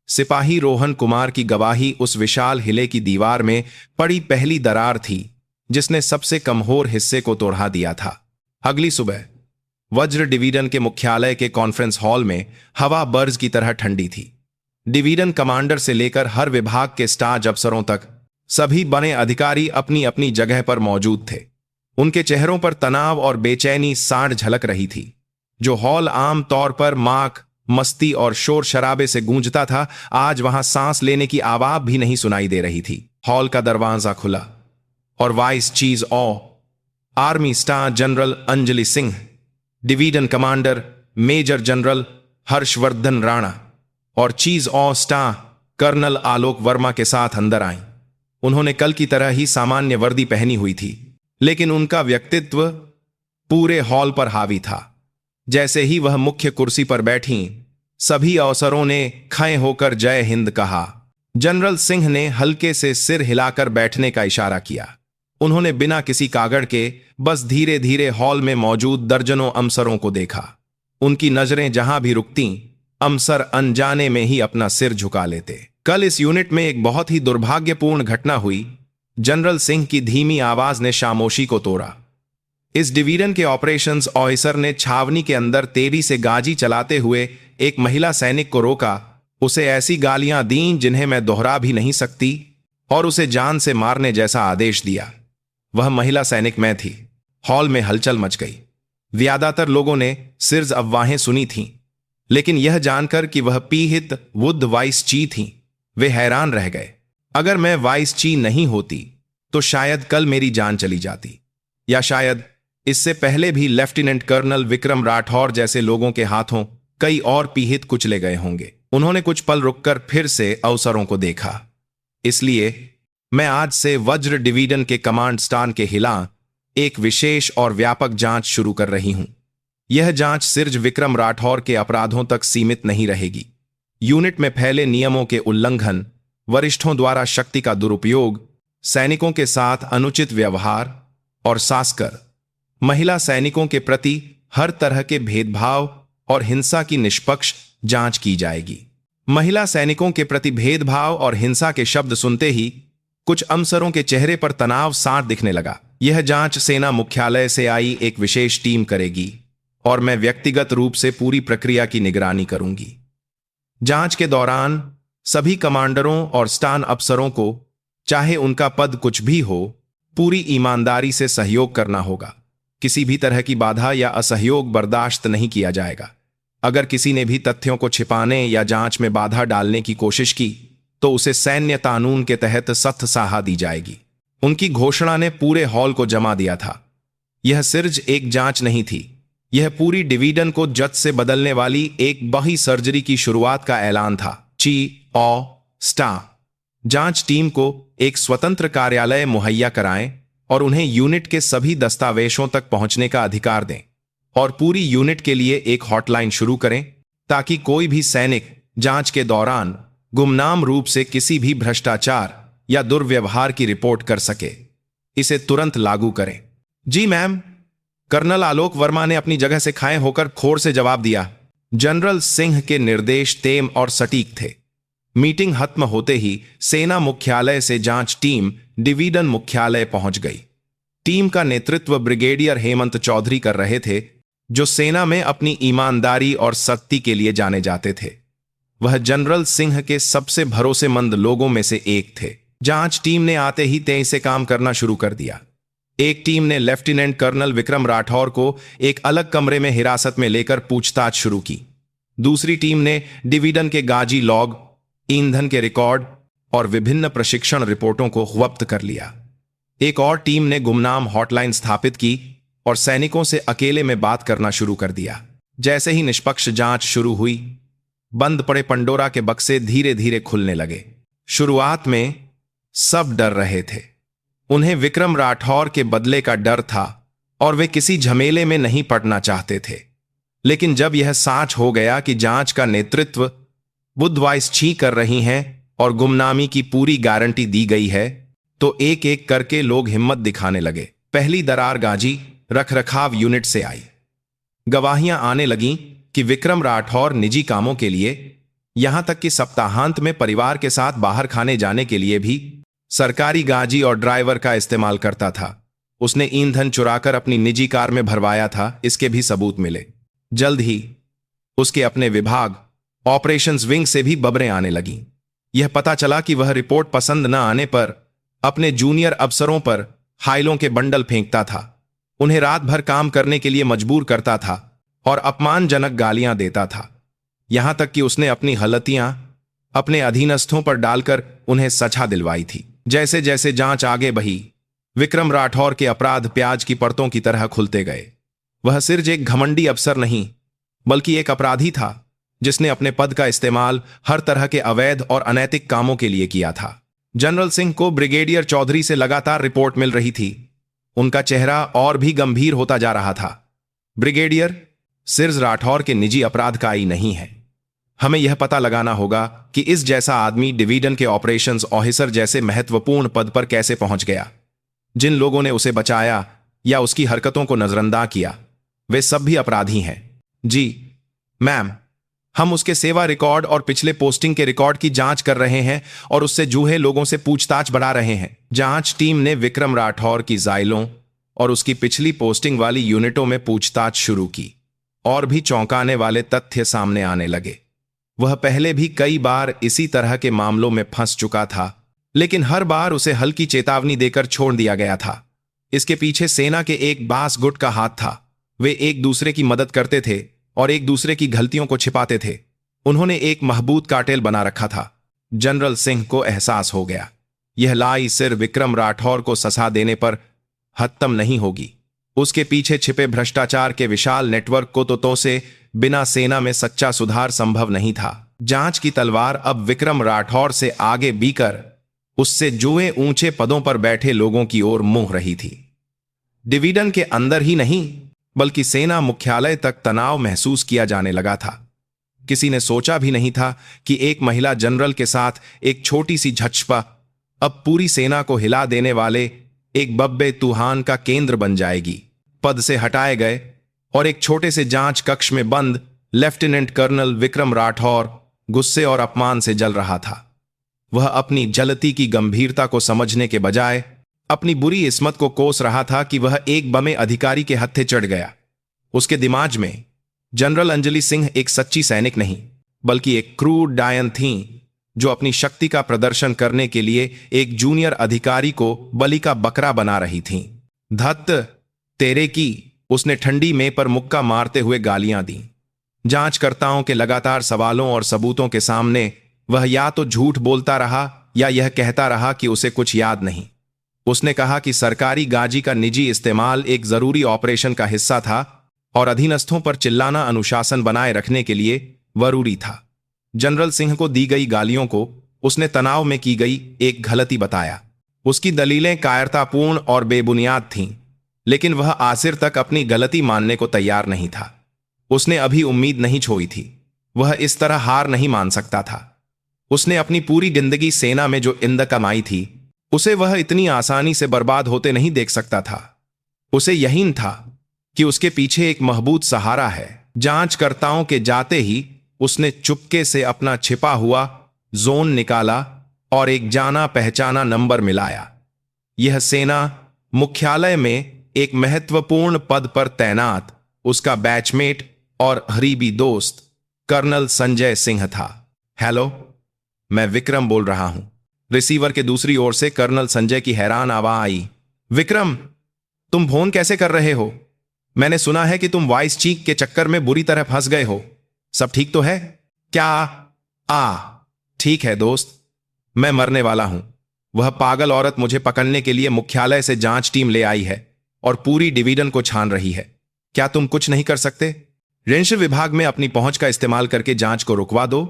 सिपाही रोहन कुमार की गवाही उस विशाल हिले की दीवार में पड़ी पहली दरार थी जिसने सबसे कमजोर हिस्से को तोड़ा दिया था। अगली सुबह वज्र डिवीजन के मुख्यालय के कॉन्फ्रेंस हॉल में हवा बर्ज की तरह ठंडी थी। डिवीजन कमांडर से लेकर हर विभाग के स्टाफ अफसरों तक सभी बड़े अधिकारी अपनी अपनी जगह पर मौजूद थे। उनके चेहरों पर तनाव और बेचैनी साड़ झलक रही थी। जो हॉल आम तौर पर माक, मस्ती और शोर शराबे से गूंजता था, आज वहां सांस लेने की आवाज भी नहीं सुनाई दे रही थी। हॉल का दरवाजा खुला और vice chief army staff general Anjali Singh, division commander major general Harshvardhan Rana और चीज स्टार कर्नल आलोक वर्मा के साथ अंदर आए। उन्होंने कल की तरह ही सामान्य वर्दी पहनी हुई थी, लेकिन उनका व्यक्तित्व पूरे हॉल पर हावी था। जैसे ही वह मुख्य कुर्सी पर बैठी, सभी अफसरों ने खड़े होकर जय हिंद कहा। जनरल सिंह ने हल्के से सिर हिलाकर बैठने का इशारा किया। उन्होंने बिना किसी कागड़ के बस धीरे धीरे हॉल में मौजूद दर्जनों अफसरों को देखा। उनकी नजरें जहां भी रुकती, अफसर अनजाने में ही अपना सिर झुका लेते। कल इस यूनिट में एक बहुत ही दुर्भाग्यपूर्ण घटना हुई। जनरल सिंह की धीमी आवाज ने खामोशी को तोड़ा। इस डिवीजन के ऑपरेशंस ऑफिसर ने छावनी के अंदर तेजी से गाजी चलाते हुए एक महिला सैनिक को रोका, उसे ऐसी गालियां दी जिन्हें मैं दोहरा भी नहीं सकती, और उसे जान से मारने जैसा आदेश दिया। वह महिला सैनिक मैं थी। हॉल में हलचल मच गई। ज्यादातर लोगों ने सिर्फ अफवाहें सुनी थीं, लेकिन यह जानकर कि वह पीहित वुड वाइस ची थी, वे हैरान रह गए। अगर मैं वाइस ची नहीं होती तो शायद कल मेरी जान चली जाती, या शायद इससे पहले भी लेफ्टिनेंट कर्नल विक्रम राठौर जैसे लोगों के हाथों कई और पीहित कुचले गए होंगे। उन्होंने कुछ पल रुककर फिर से अफसरों को देखा। इसलिए मैं आज से वज्र डिवीजन के कमांड स्थान के हिला एक विशेष और व्यापक जांच शुरू कर रही हूं। यह जांच सिर्फ विक्रम राठौर के अपराधों तक सीमित नहीं रहेगी। यूनिट में फैले नियमों के उल्लंघन, वरिष्ठों द्वारा शक्ति का दुरुपयोग, सैनिकों के साथ अनुचित व्यवहार और खासकर महिला सैनिकों के प्रति हर तरह के भेदभाव और हिंसा की निष्पक्ष जांच की जाएगी। महिला सैनिकों के प्रति भेदभाव और हिंसा के शब्द सुनते ही कुछ अफसरों के चेहरे पर तनाव साफ दिखने लगा। यह जांच सेना मुख्यालय से आई एक विशेष टीम करेगी और मैं व्यक्तिगत रूप से पूरी प्रक्रिया की निगरानी करूंगी। जांच के दौरान सभी कमांडरों और स्टान अफसरों को, चाहे उनका पद कुछ भी हो, पूरी ईमानदारी से सहयोग करना होगा। किसी भी तरह की बाधा या असहयोग बर्दाश्त नहीं किया जाएगा। अगर किसी ने भी तथ्यों को छिपाने या जांच में बाधा डालने की कोशिश की तो उसे सैन्य कानून के तहत सख्त सजा दी जाएगी। उनकी घोषणा ने पूरे हॉल को जमा दिया था। यह सिर्फ एक जांच नहीं थी, यह पूरी डिवीजन को जद से बदलने वाली एक बड़ी सर्जरी की शुरुआत का ऐलान था। स्टाफ जांच टीम को एक स्वतंत्र कार्यालय मुहैया कराएं और उन्हें यूनिट के सभी दस्तावेजों तक पहुंचने का अधिकार दें, और पूरी यूनिट के लिए एक हॉटलाइन शुरू करें ताकि कोई भी सैनिक जांच के दौरान गुमनाम रूप से किसी भी भ्रष्टाचार या दुर्व्यवहार की रिपोर्ट कर सके। इसे तुरंत लागू करें। जी मैम, कर्नल आलोक वर्मा ने अपनी जगह से खड़े होकर खोर से जवाब दिया। जनरल सिंह के निर्देश तेम और सटीक थे। मीटिंग खत्म होते ही सेना मुख्यालय से जांच टीम डिवीजन मुख्यालय पहुंच गई। टीम का नेतृत्व ब्रिगेडियर हेमंत चौधरी कर रहे थे, जो सेना में अपनी ईमानदारी और सख्ती के लिए जाने जाते थे। वह जनरल सिंह के सबसे भरोसेमंद लोगों में से एक थे। जांच टीम ने आते ही तेजी से काम करना शुरू कर दिया। एक टीम ने लेफ्टिनेंट कर्नल विक्रम राठौर को एक अलग कमरे में हिरासत में लेकर पूछताछ शुरू की। दूसरी टीम ने डिवीजन के गाजी लॉग, ईंधन के रिकॉर्ड और विभिन्न प्रशिक्षण रिपोर्टों को ज़ब्त कर लिया। एक और टीम ने गुमनाम हॉटलाइन स्थापित की और सैनिकों से अकेले में बात करना शुरू कर दिया। जैसे ही निष्पक्ष जांच शुरू हुई, बंद पड़े पंडोरा के बक्से धीरे धीरे खुलने लगे। शुरुआत में सब डर रहे थे। उन्हें विक्रम राठौर के बदले का डर था और वे किसी झमेले में नहीं पड़ना चाहते थे। लेकिन जब यह सच हो गया कि जांच का नेतृत्व बुद्धवाइस छी कर रही हैं और गुमनामी की पूरी गारंटी दी गई है, तो एक एक करके लोग हिम्मत दिखाने लगे। पहली दरार गाजी रखरखाव यूनिट से आई। गवाहियां आने लगीं कि विक्रम राठौर निजी कामों के लिए, यहां तक कि सप्ताहांत में परिवार के साथ बाहर खाने जाने के लिए भी सरकारी गाजी और ड्राइवर का इस्तेमाल करता था। उसने ईंधन चुराकर अपनी निजी कार में भरवाया था, इसके भी सबूत मिले। जल्द ही उसके अपने विभाग ऑपरेशंस विंग से भी खबरें आने लगीं। यह पता चला कि वह रिपोर्ट पसंद न आने पर अपने जूनियर अफसरों पर फाइलों के बंडल फेंकता था, उन्हें रात भर काम करने के लिए मजबूर करता था और अपमानजनक गालियां देता था। यहां तक कि उसने अपनी गलतियां अपने अधीनस्थों पर डालकर उन्हें सजा दिलवाई थी। जैसे जैसे जांच आगे बढ़ी, विक्रम राठौर के अपराध प्याज की परतों की तरह खुलते गए। वह सिर्फ एक घमंडी अफसर नहीं, बल्कि एक अपराधी था जिसने अपने पद का इस्तेमाल हर तरह के अवैध और अनैतिक कामों के लिए किया था। जनरल सिंह को ब्रिगेडियर चौधरी से लगातार रिपोर्ट मिल रही थी। उनका चेहरा और भी गंभीर होता जा रहा था। ब्रिगेडियर, सिर्फ राठौर के निजी अपराध का ही नहीं है। हमें यह पता लगाना होगा कि इस जैसा आदमी डिवीजन के ऑपरेशंस ऑफिसर जैसे महत्वपूर्ण पद पर कैसे पहुंच गया। जिन लोगों ने उसे बचाया या उसकी हरकतों को नजरअंदाज किया, वे सब भी अपराधी हैं। जी मैम, हम उसके सेवा रिकॉर्ड और पिछले पोस्टिंग के रिकॉर्ड की जांच कर रहे हैं और उससे जुड़े लोगों से पूछताछ बढ़ा रहे हैं। जांच टीम ने विक्रम राठौर की जाइलों और उसकी पिछली पोस्टिंग वाली यूनिटों में पूछताछ शुरू की और भी चौंकाने वाले तथ्य सामने आने लगे। वह पहले भी कई बार इसी तरह के मामलों में फंस चुका था, लेकिन हर बार उसे हल्की चेतावनी देकर छोड़ दिया गया था। इसके पीछे सेना के एक बास गुट का हाथ था। वे एक दूसरे की मदद करते थे और एक दूसरे की गलतियों को छिपाते थे। उन्होंने एक महबूत कार्टेल बना रखा था। जनरल सिंह को एहसास हो गया, यह लाई सिर्फ विक्रम राठौर को सजा देने पर खत्म नहीं होगी। उसके पीछे छिपे भ्रष्टाचार के विशाल नेटवर्क को तो से बिना सेना में सच्चा सुधार संभव नहीं था। जांच की तलवार अब विक्रम राठौर से आगे बीकर उससे जुए ऊंचे पदों पर बैठे लोगों की ओर मुंह रही थी। डिवीजन के अंदर ही नहीं, बल्कि सेना मुख्यालय तक तनाव महसूस किया जाने लगा था। किसी ने सोचा भी नहीं था कि एक महिला जनरल के साथ एक छोटी सी झचपा अब पूरी सेना को हिला देने वाले एक बब्बे तूफान का केंद्र बन जाएगी। पद से हटाए गए और एक छोटे से जांच कक्ष में बंद लेफ्टिनेंट कर्नल विक्रम राठौर गुस्से और अपमान से जल रहा था। वह अपनी जलती की गंभीरता को समझने के बजाय अपनी बुरी किस्मत को कोस रहा था कि वह एक बमे अधिकारी के हत्थे चढ़ गया। उसके दिमाग में जनरल अंजलि सिंह एक सच्ची सैनिक नहीं, बल्कि एक क्रूर डायन थी जो अपनी शक्ति का प्रदर्शन करने के लिए एक जूनियर अधिकारी को बलि का बकरा बना रही थी। धत तेरे की, उसने ठंडी में पर मुक्का मारते हुए गालियां दी। जांचकर्ताओं के लगातार सवालों और सबूतों के सामने वह या तो झूठ बोलता रहा या यह कहता रहा कि उसे कुछ याद नहीं। उसने कहा कि सरकारी गाजी का निजी इस्तेमाल एक जरूरी ऑपरेशन का हिस्सा था और अधीनस्थों पर चिल्लाना अनुशासन बनाए रखने के लिए जरूरी था। जनरल सिंह को दी गई गालियों को उसने तनाव में की गई एक गलती बताया। उसकी दलीलें कायरतापूर्ण और बेबुनियाद थीं, लेकिन वह आखिर तक अपनी गलती मानने को तैयार नहीं था। उसने अभी उम्मीद नहीं छोड़ी थी। वह इस तरह हार नहीं मान सकता था। उसने अपनी पूरी जिंदगी सेना में जो इंद कमाई थी, उसे वह इतनी आसानी से बर्बाद होते नहीं देख सकता था। उसे यकीन था कि उसके पीछे एक महबूब सहारा है। जांचकर्ताओं के जाते ही उसने चुपके से अपना छिपा हुआ जोन निकाला और एक जाना पहचाना नंबर मिलाया। यह सेना मुख्यालय में एक महत्वपूर्ण पद पर तैनात उसका बैचमेट और करीबी दोस्त कर्नल संजय सिंह था। हेलो, मैं विक्रम बोल रहा हूं। रिसीवर के दूसरी ओर से कर्नल संजय की हैरान आवाज आई। विक्रम, तुम फोन कैसे कर रहे हो? मैंने सुना है कि तुम वॉइस चीक के चक्कर में बुरी तरह फंस गए हो। सब ठीक तो है क्या? ठीक है दोस्त, मैं मरने वाला हूं। वह पागल औरत मुझे पकड़ने के लिए मुख्यालय से जांच टीम ले आई है और पूरी डिवीजन को छान रही है। क्या तुम कुछ नहीं कर सकते? रेंज विभाग में अपनी पहुंच का इस्तेमाल करके जांच को रुकवा दो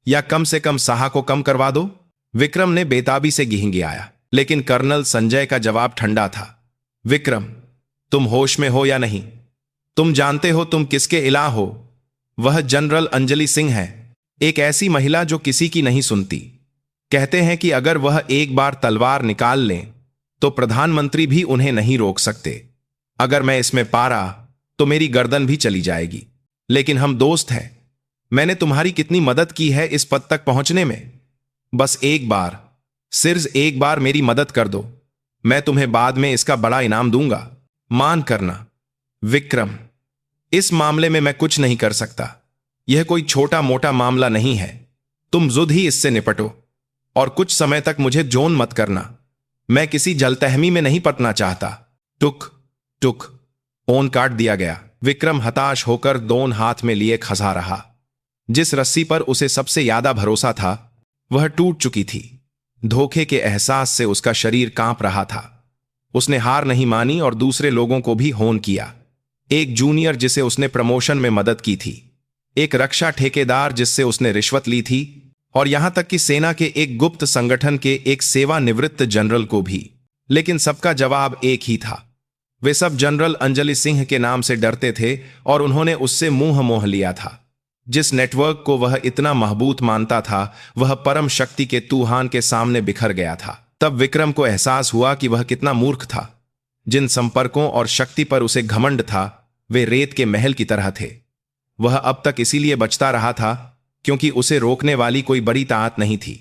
या कम से कम साहा को कम करवा दो। विक्रम ने बेताबी से गिहिंगियाया, लेकिन कर्नल संजय का जवाब ठंडा था। विक्रम, तुम होश में हो या नहीं? तुम जानते हो तुम किसके इलाह हो? वह जनरल अंजलि सिंह है, एक ऐसी महिला जो किसी की नहीं सुनती। कहते हैं कि अगर वह एक बार तलवार निकाल लें तो प्रधानमंत्री भी उन्हें नहीं रोक सकते। अगर मैं इसमें पारा तो मेरी गर्दन भी चली जाएगी। लेकिन हम दोस्त हैं। मैंने तुम्हारी कितनी मदद की है इस पद तक पहुंचने में। बस एक बार, सिर्फ एक बार मेरी मदद कर दो। मैं तुम्हें बाद में इसका बड़ा इनाम दूंगा, मान करना। विक्रम, इस मामले में मैं कुछ नहीं कर सकता। यह कोई छोटा मोटा मामला नहीं है। तुम जुद ही इससे निपटो और कुछ समय तक मुझे जोन मत करना। मैं किसी जलतहमी में नहीं पड़ना चाहता। टुक टुक, फोन काट दिया गया। विक्रम हताश होकर दोनों हाथ में लिए खसा रहा। जिस रस्सी पर उसे सबसे ज्यादा भरोसा था वह टूट चुकी थी। धोखे के एहसास से उसका शरीर कांप रहा था। उसने हार नहीं मानी और दूसरे लोगों को भी होन किया। एक जूनियर जिसे उसने प्रमोशन में मदद की थी, एक रक्षा ठेकेदार जिससे उसने रिश्वत ली थी, और यहां तक कि सेना के एक गुप्त संगठन के एक सेवानिवृत्त जनरल को भी। लेकिन सबका जवाब एक ही था। वे सब जनरल अंजलि सिंह के नाम से डरते थे और उन्होंने उससे मुंह मोह लिया था। जिस नेटवर्क को वह इतना महबूत मानता था वह परम शक्ति के तूफान के सामने बिखर गया था। तब विक्रम को एहसास हुआ कि वह कितना मूर्ख था। जिन संपर्कों और शक्ति पर उसे घमंड था वे रेत के महल की तरह थे। वह अब तक इसीलिए बचता रहा था क्योंकि उसे रोकने वाली कोई बड़ी ताकत नहीं थी।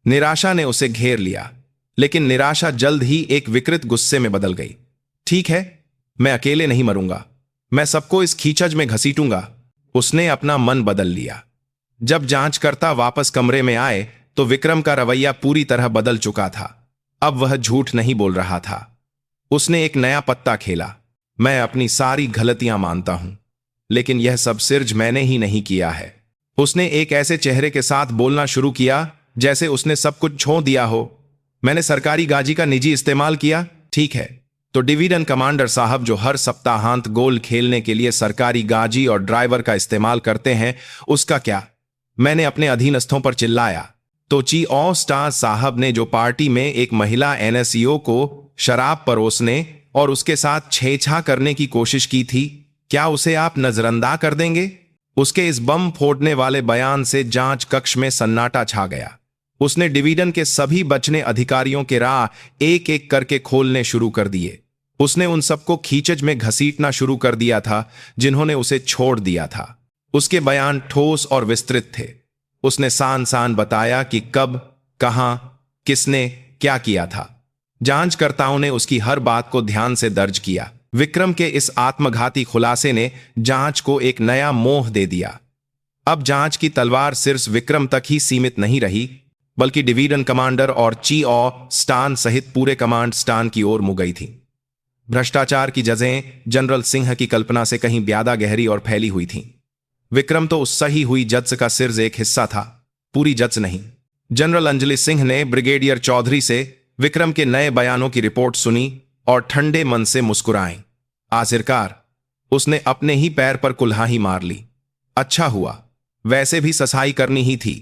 निराशा ने उसे घेर लिया, लेकिन निराशा जल्द ही एक विकृत गुस्से में बदल गई। ठीक है, मैं अकेले नहीं मरूंगा, मैं सबको इस खींचज में घसीटूंगा। उसने अपना मन बदल लिया। जब जांचकर्ता वापस कमरे में आए तो विक्रम का रवैया पूरी तरह बदल चुका था। अब वह झूठ नहीं बोल रहा था। उसने एक नया पत्ता खेला। मैं अपनी सारी गलतियां मानता हूं, लेकिन यह सब सिर्फ मैंने ही नहीं किया है। उसने एक ऐसे चेहरे के साथ बोलना शुरू किया जैसे उसने सब कुछ छोड़ दिया हो। मैंने सरकारी गाजी का निजी इस्तेमाल किया, ठीक है, तो डिवीजन कमांडर साहब जो हर सप्ताहांत गोल खेलने के लिए सरकारी गाजी और ड्राइवर का इस्तेमाल करते हैं, उसका क्या? मैंने अपने अधीनस्थों पर चिल्लाया। तो ची ओ स्टार साहब ने जो पार्टी में एक महिला एनएसईओ को शराब परोसने और उसके साथ छेड़छाड़ करने की कोशिश की थी, क्या उसे आप नजरअंदाज कर देंगे? उसके इस बम फोड़ने वाले बयान से जांच कक्ष में सन्नाटा छा गया। उसने डिवीजन के सभी बचने अधिकारियों के राह एक एक करके खोलने शुरू कर दिए। उसने उन सबको खींचज में घसीटना शुरू कर दिया था जिन्होंने उसे छोड़ दिया था। उसके बयान ठोस और विस्तृत थे। उसने सान सान बताया कि कब, कहां, किसने क्या किया था। जांचकर्ताओं ने उसकी हर बात को ध्यान से दर्ज किया। विक्रम के इस आत्मघाती खुलासे ने जांच को एक नया मोह दे दिया। अब जांच की तलवार सिर्फ विक्रम तक ही सीमित नहीं रही, बल्कि डिवीजन कमांडर और ची ओ स्टान सहित पूरे कमांड स्टान की ओर मुड़ गई थी। भ्रष्टाचार की जजें जनरल सिंह की कल्पना से कहीं ज्यादा गहरी और फैली हुई थीं। विक्रम तो उस सही हुई जज का सिर्फ एक हिस्सा था, पूरी जज नहीं। जनरल अंजलि सिंह ने ब्रिगेडियर चौधरी से विक्रम के नए बयानों की रिपोर्ट सुनी और ठंडे मन से मुस्कुराए। आखिरकार उसने अपने ही पैर पर कुल्हाड़ी मार ली। अच्छा हुआ, वैसे भी ससाई करनी ही थी,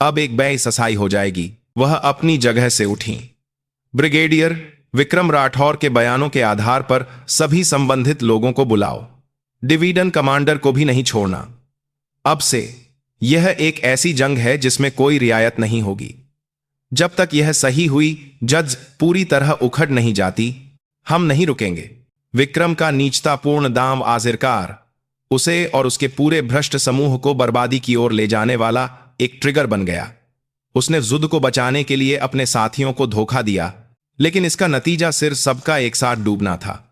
अब एक बेई ससाई हो जाएगी। वह अपनी जगह से उठी। ब्रिगेडियर विक्रम राठौर के बयानों के आधार पर सभी संबंधित लोगों को बुलाओ। डिवीजन कमांडर को भी नहीं छोड़ना। अब से यह एक ऐसी जंग है जिसमें कोई रियायत नहीं होगी। जब तक यह सही हुई जज पूरी तरह उखड़ नहीं जाती, हम नहीं रुकेंगे। विक्रम का नीचतापूर्ण दाम आखिरकार उसे और उसके पूरे भ्रष्ट समूह को बर्बादी की ओर ले जाने वाला एक ट्रिगर बन गया। उसने जुद को बचाने के लिए अपने साथियों को धोखा दिया, लेकिन इसका नतीजा सिर सबका एक साथ डूबना था।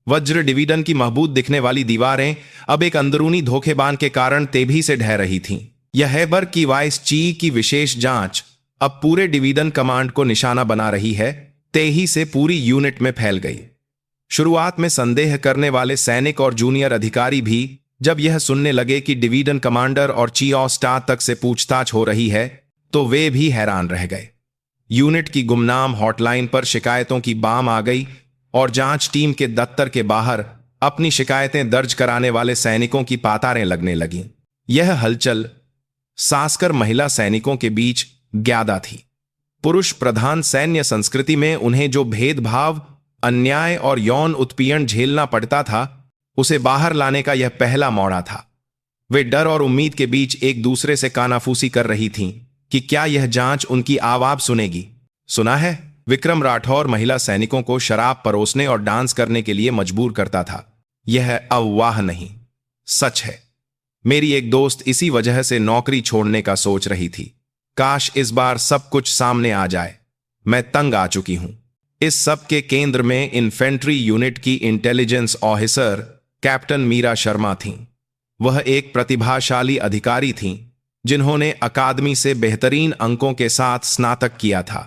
वज्र डिवीजन की महबूब दिखने वाली दीवारें अब एक अंदरूनी धोखेबान के कारण तेजी से ढह रही थीं। यह हैबर की वाइस ची की विशेष जांच अब पूरे डिवीजन कमांड को निशाना बना रही है, तेजी से पूरी यूनिट में फैल गई। शुरुआत में संदेह करने वाले सैनिक और जूनियर अधिकारी भी जब यह सुनने लगे कि डिवीजन कमांडर और चीफ ऑफ स्टाफ तक से पूछताछ हो रही है, तो वे भी हैरान रह गए। यूनिट की गुमनाम हॉटलाइन पर शिकायतों की बाम आ गई और जांच टीम के दफ्तर के बाहर अपनी शिकायतें दर्ज कराने वाले सैनिकों की पातारें लगने लगीं। यह हलचल खासकर महिला सैनिकों के बीच ज्यादा थी। पुरुष प्रधान सैन्य संस्कृति में उन्हें जो भेदभाव, अन्याय और यौन उत्पीड़न झेलना पड़ता था, उसे बाहर लाने का यह पहला मौका था। वे डर और उम्मीद के बीच एक दूसरे से कानाफूसी कर रही थीं कि क्या यह जांच उनकी आवाज सुनेगी। सुना है, विक्रम राठौर महिला सैनिकों को शराब परोसने और डांस करने के लिए मजबूर करता था। यह अफवाह नहीं, सच है। मेरी एक दोस्त इसी वजह से नौकरी छोड़ने का सोच रही थी। काश इस बार सब कुछ सामने आ जाए। मैं तंग आ चुकी हूं। इस सब के केंद्र में इन्फेंट्री यूनिट की intelligence officer captain Meera Sharma थीं। वह एक प्रतिभाशाली अधिकारी थीं जिन्होंने अकादमी से बेहतरीन अंकों के साथ स्नातक किया था,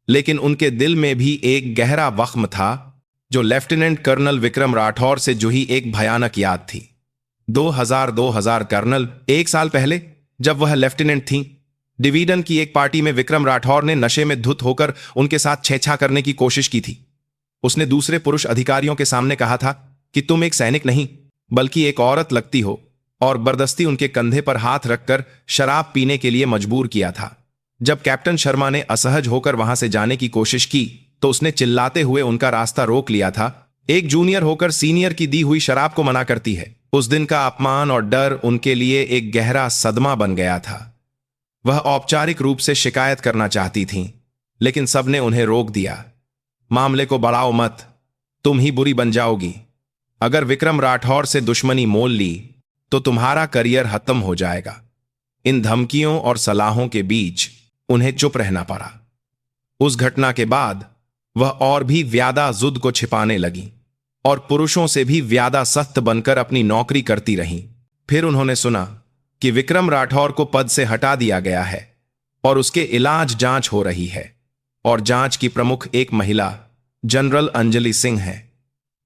लेकिन उनके दिल में भी एक गहरा वख्म था जो लेफ्टिनेंट कर्नल विक्रम राठौर से जुड़ी एक भयानक याद थी। 2000 कर्नल, एक साल पहले जब वह लेफ्टिनेंट थीं, डिवीजन की एक पार्टी में विक्रम राठौर ने नशे में धुत होकर उनके साथ छेड़छाड़ करने की कोशिश की थी। उसने दूसरे पुरुष अधिकारियों के सामने कहा था कि तुम एक सैनिक नहीं बल्कि एक औरत लगती हो, और बर्दस्ती उनके कंधे पर हाथ रखकर शराब पीने के लिए मजबूर किया था। जब कैप्टन शर्मा ने असहज होकर वहां से जाने की कोशिश की तो उसने चिल्लाते हुए उनका रास्ता रोक लिया था। एक जूनियर होकर सीनियर की दी हुई शराब को मना करती है। उस दिन का अपमान और डर उनके लिए एक गहरा सदमा बन गया था। वह औपचारिक रूप से शिकायत करना चाहती थीं, लेकिन सबने उन्हें रोक दिया। मामले को बढ़ाओ मत, तुम ही बुरी बन जाओगी। अगर विक्रम राठौर से दुश्मनी मोल ली तो तुम्हारा करियर खत्म हो जाएगा। इन धमकियों और सलाहों के बीच उन्हें चुप रहना पड़ा। उस घटना के बाद वह और भी ज्यादा जुद को छिपाने लगी और पुरुषों से भी ज्यादा सख्त बनकर अपनी नौकरी करती रहीं। फिर उन्होंने सुना कि विक्रम राठौर को पद से हटा दिया गया है और उसके इलाज जांच हो रही है, और जांच की प्रमुख एक महिला जनरल अंजलि सिंह है।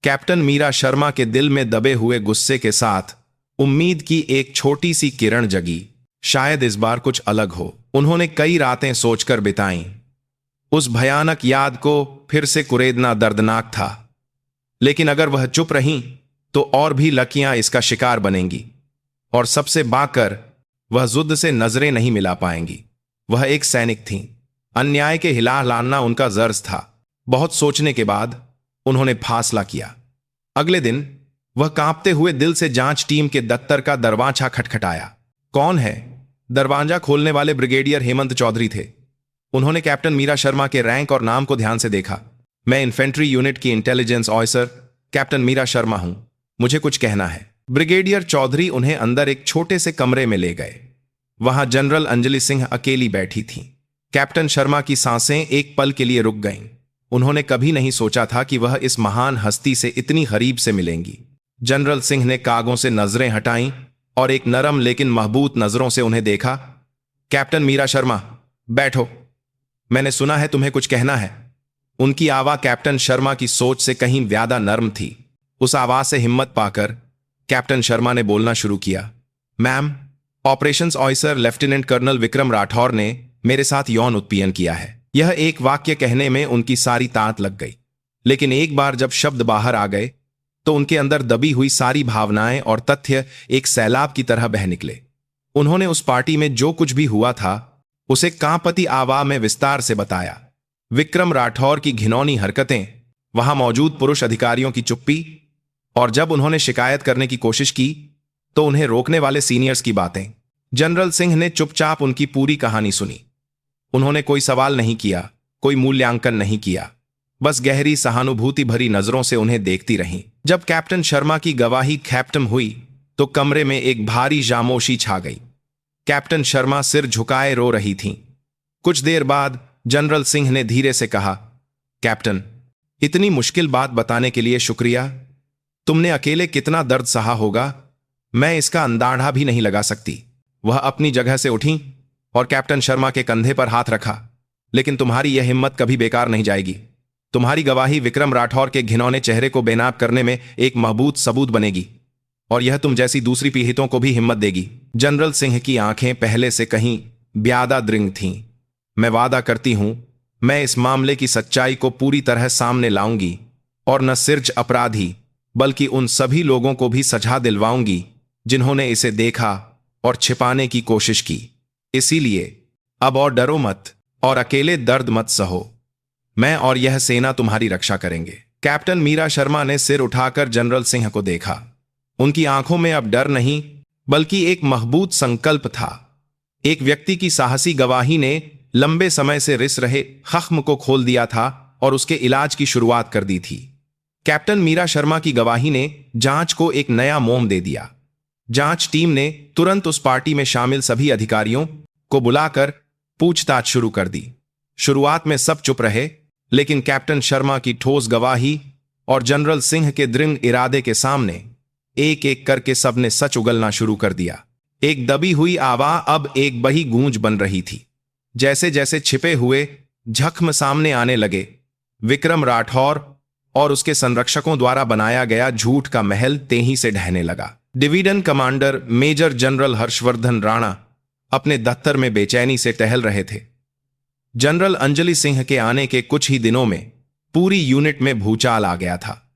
कैप्टन मीरा शर्मा के दिल में दबे हुए गुस्से के साथ उम्मीद की एक छोटी सी किरण जगी। शायद इस बार कुछ अलग हो। उन्होंने कई रातें सोचकर बिताईं। उस भयानक याद को फिर से कुरेदना दर्दनाक था, लेकिन अगर वह चुप रहीं तो और भी लड़कियां इसका शिकार बनेंगी, और सबसे बाकर वह जुद से नजरें नहीं मिला पाएंगी। वह एक सैनिक थीं। अन्याय के हिला लाना उनका जर्ज था। बहुत सोचने के बाद उन्होंने फैसला किया। अगले दिन वह कांपते हुए दिल से जांच टीम के दफ्तर का दरवाजा खटखटाया। कौन है? दरवाजा खोलने वाले ब्रिगेडियर हेमंत चौधरी थे। उन्होंने कैप्टन मीरा शर्मा के रैंक और नाम को ध्यान से देखा। मैं इन्फेंट्री यूनिट की intelligence officer captain Meera Sharma हूं, मुझे कुछ कहना है। ब्रिगेडियर चौधरी उन्हें अंदर एक छोटे से कमरे में ले गए। वहां जनरल अंजलि सिंह अकेली बैठी थीं। कैप्टन शर्मा की सांसें एक पल के लिए रुक गईं। उन्होंने कभी नहीं सोचा था कि वह इस महान हस्ती से इतनी करीब से मिलेंगी। जनरल सिंह ने कागों से नजरें हटाईं और एक नरम लेकिन महबूत नजरों से उन्हें देखा। कैप्टन मीरा शर्मा, बैठो। मैंने सुना है तुम्हें कुछ कहना है। उनकी आवाज कैप्टन शर्मा की सोच से कहीं ज्यादा नर्म थी। उस आवाज से हिम्मत पाकर कैप्टन शर्मा ने बोलना शुरू किया। Ma'am, operations officer lieutenant colonel Vikram Rathore ने मेरे साथ यौन उत्पीड़न किया है। यह एक वाक्य कहने में उनकी सारी ताकत लग गई, लेकिन एक बार जब शब्द बाहर आ गए तो उनके अंदर दबी हुई सारी भावनाएं और तथ्य एक सैलाब की तरह बह निकले। उन्होंने उस पार्टी में जो कुछ भी हुआ था उसे कांपती आवाज में विस्तार से बताया। विक्रम राठौर की घिनौनी हरकतें, वहां मौजूद पुरुष अधिकारियों की चुप्पी, और जब उन्होंने शिकायत करने की कोशिश की तो उन्हें रोकने वाले सीनियर्स की बातें। जनरल सिंह ने चुपचाप उनकी पूरी कहानी सुनी। उन्होंने कोई सवाल नहीं किया, कोई मूल्यांकन नहीं किया, बस गहरी सहानुभूति भरी नजरों से उन्हें देखती रहीं। जब कैप्टन शर्मा की गवाही खत्म हुई तो कमरे में एक भारी खामोशी छा गई। कैप्टन शर्मा सिर झुकाए रो रही थीं। कुछ देर बाद जनरल सिंह ने धीरे से कहा, कैप्टन, इतनी मुश्किल बात बताने के लिए शुक्रिया। तुमने अकेले कितना दर्द सहा होगा, मैं इसका अंदाजा भी नहीं लगा सकती। वह अपनी जगह से उठी और कैप्टन शर्मा के कंधे पर हाथ रखा। लेकिन तुम्हारी यह हिम्मत कभी बेकार नहीं जाएगी। तुम्हारी गवाही विक्रम राठौर के घिनौने चेहरे को बेनकाब करने में एक मजबूत सबूत बनेगी, और यह तुम जैसी दूसरी पीड़ितों को भी हिम्मत देगी। जनरल सिंह की आंखें पहले से कहीं ज्यादा दृढ़ थीं। मैं वादा करती हूं, मैं इस मामले की सच्चाई को पूरी तरह सामने लाऊंगी, और न सिर्फ अपराधी बल्कि उन सभी लोगों को भी सजा दिलवाऊंगी जिन्होंने इसे देखा और छिपाने की कोशिश की। इसीलिए अब और डरो मत और अकेले दर्द मत सहो। मैं और यह सेना तुम्हारी रक्षा करेंगे। कैप्टन मीरा शर्मा ने सिर उठाकर जनरल सिंह को देखा। उनकी आंखों में अब डर नहीं बल्कि एक मजबूत संकल्प था। एक व्यक्ति की साहसी गवाही ने लंबे समय से रिस रहे जख्म को खोल दिया था और उसके इलाज की शुरुआत कर दी थी। कैप्टन मीरा शर्मा की गवाही ने जांच को एक नया मोड़ दे दिया। जांच टीम ने तुरंत उस पार्टी में शामिल सभी अधिकारियों को बुलाकर पूछताछ शुरू कर दी। शुरुआत में सब चुप रहे, लेकिन कैप्टन शर्मा की ठोस गवाही और जनरल सिंह के दृढ़ इरादे के सामने एक एक करके सबने सच उगलना शुरू कर दिया। एक दबी हुई आवाज अब एक बही गूंज बन रही थी। जैसे जैसे छिपे हुए जख्म सामने आने लगे, विक्रम राठौर और उसके संरक्षकों द्वारा बनाया गया झूठ का महल तेजी से ढहने लगा। Division commander major general Harshvardhan Rana अपने दफ्तर में बेचैनी से टहल रहे थे। जनरल अंजलि सिंह के आने के कुछ ही दिनों में पूरी यूनिट में भूचाल आ गया था।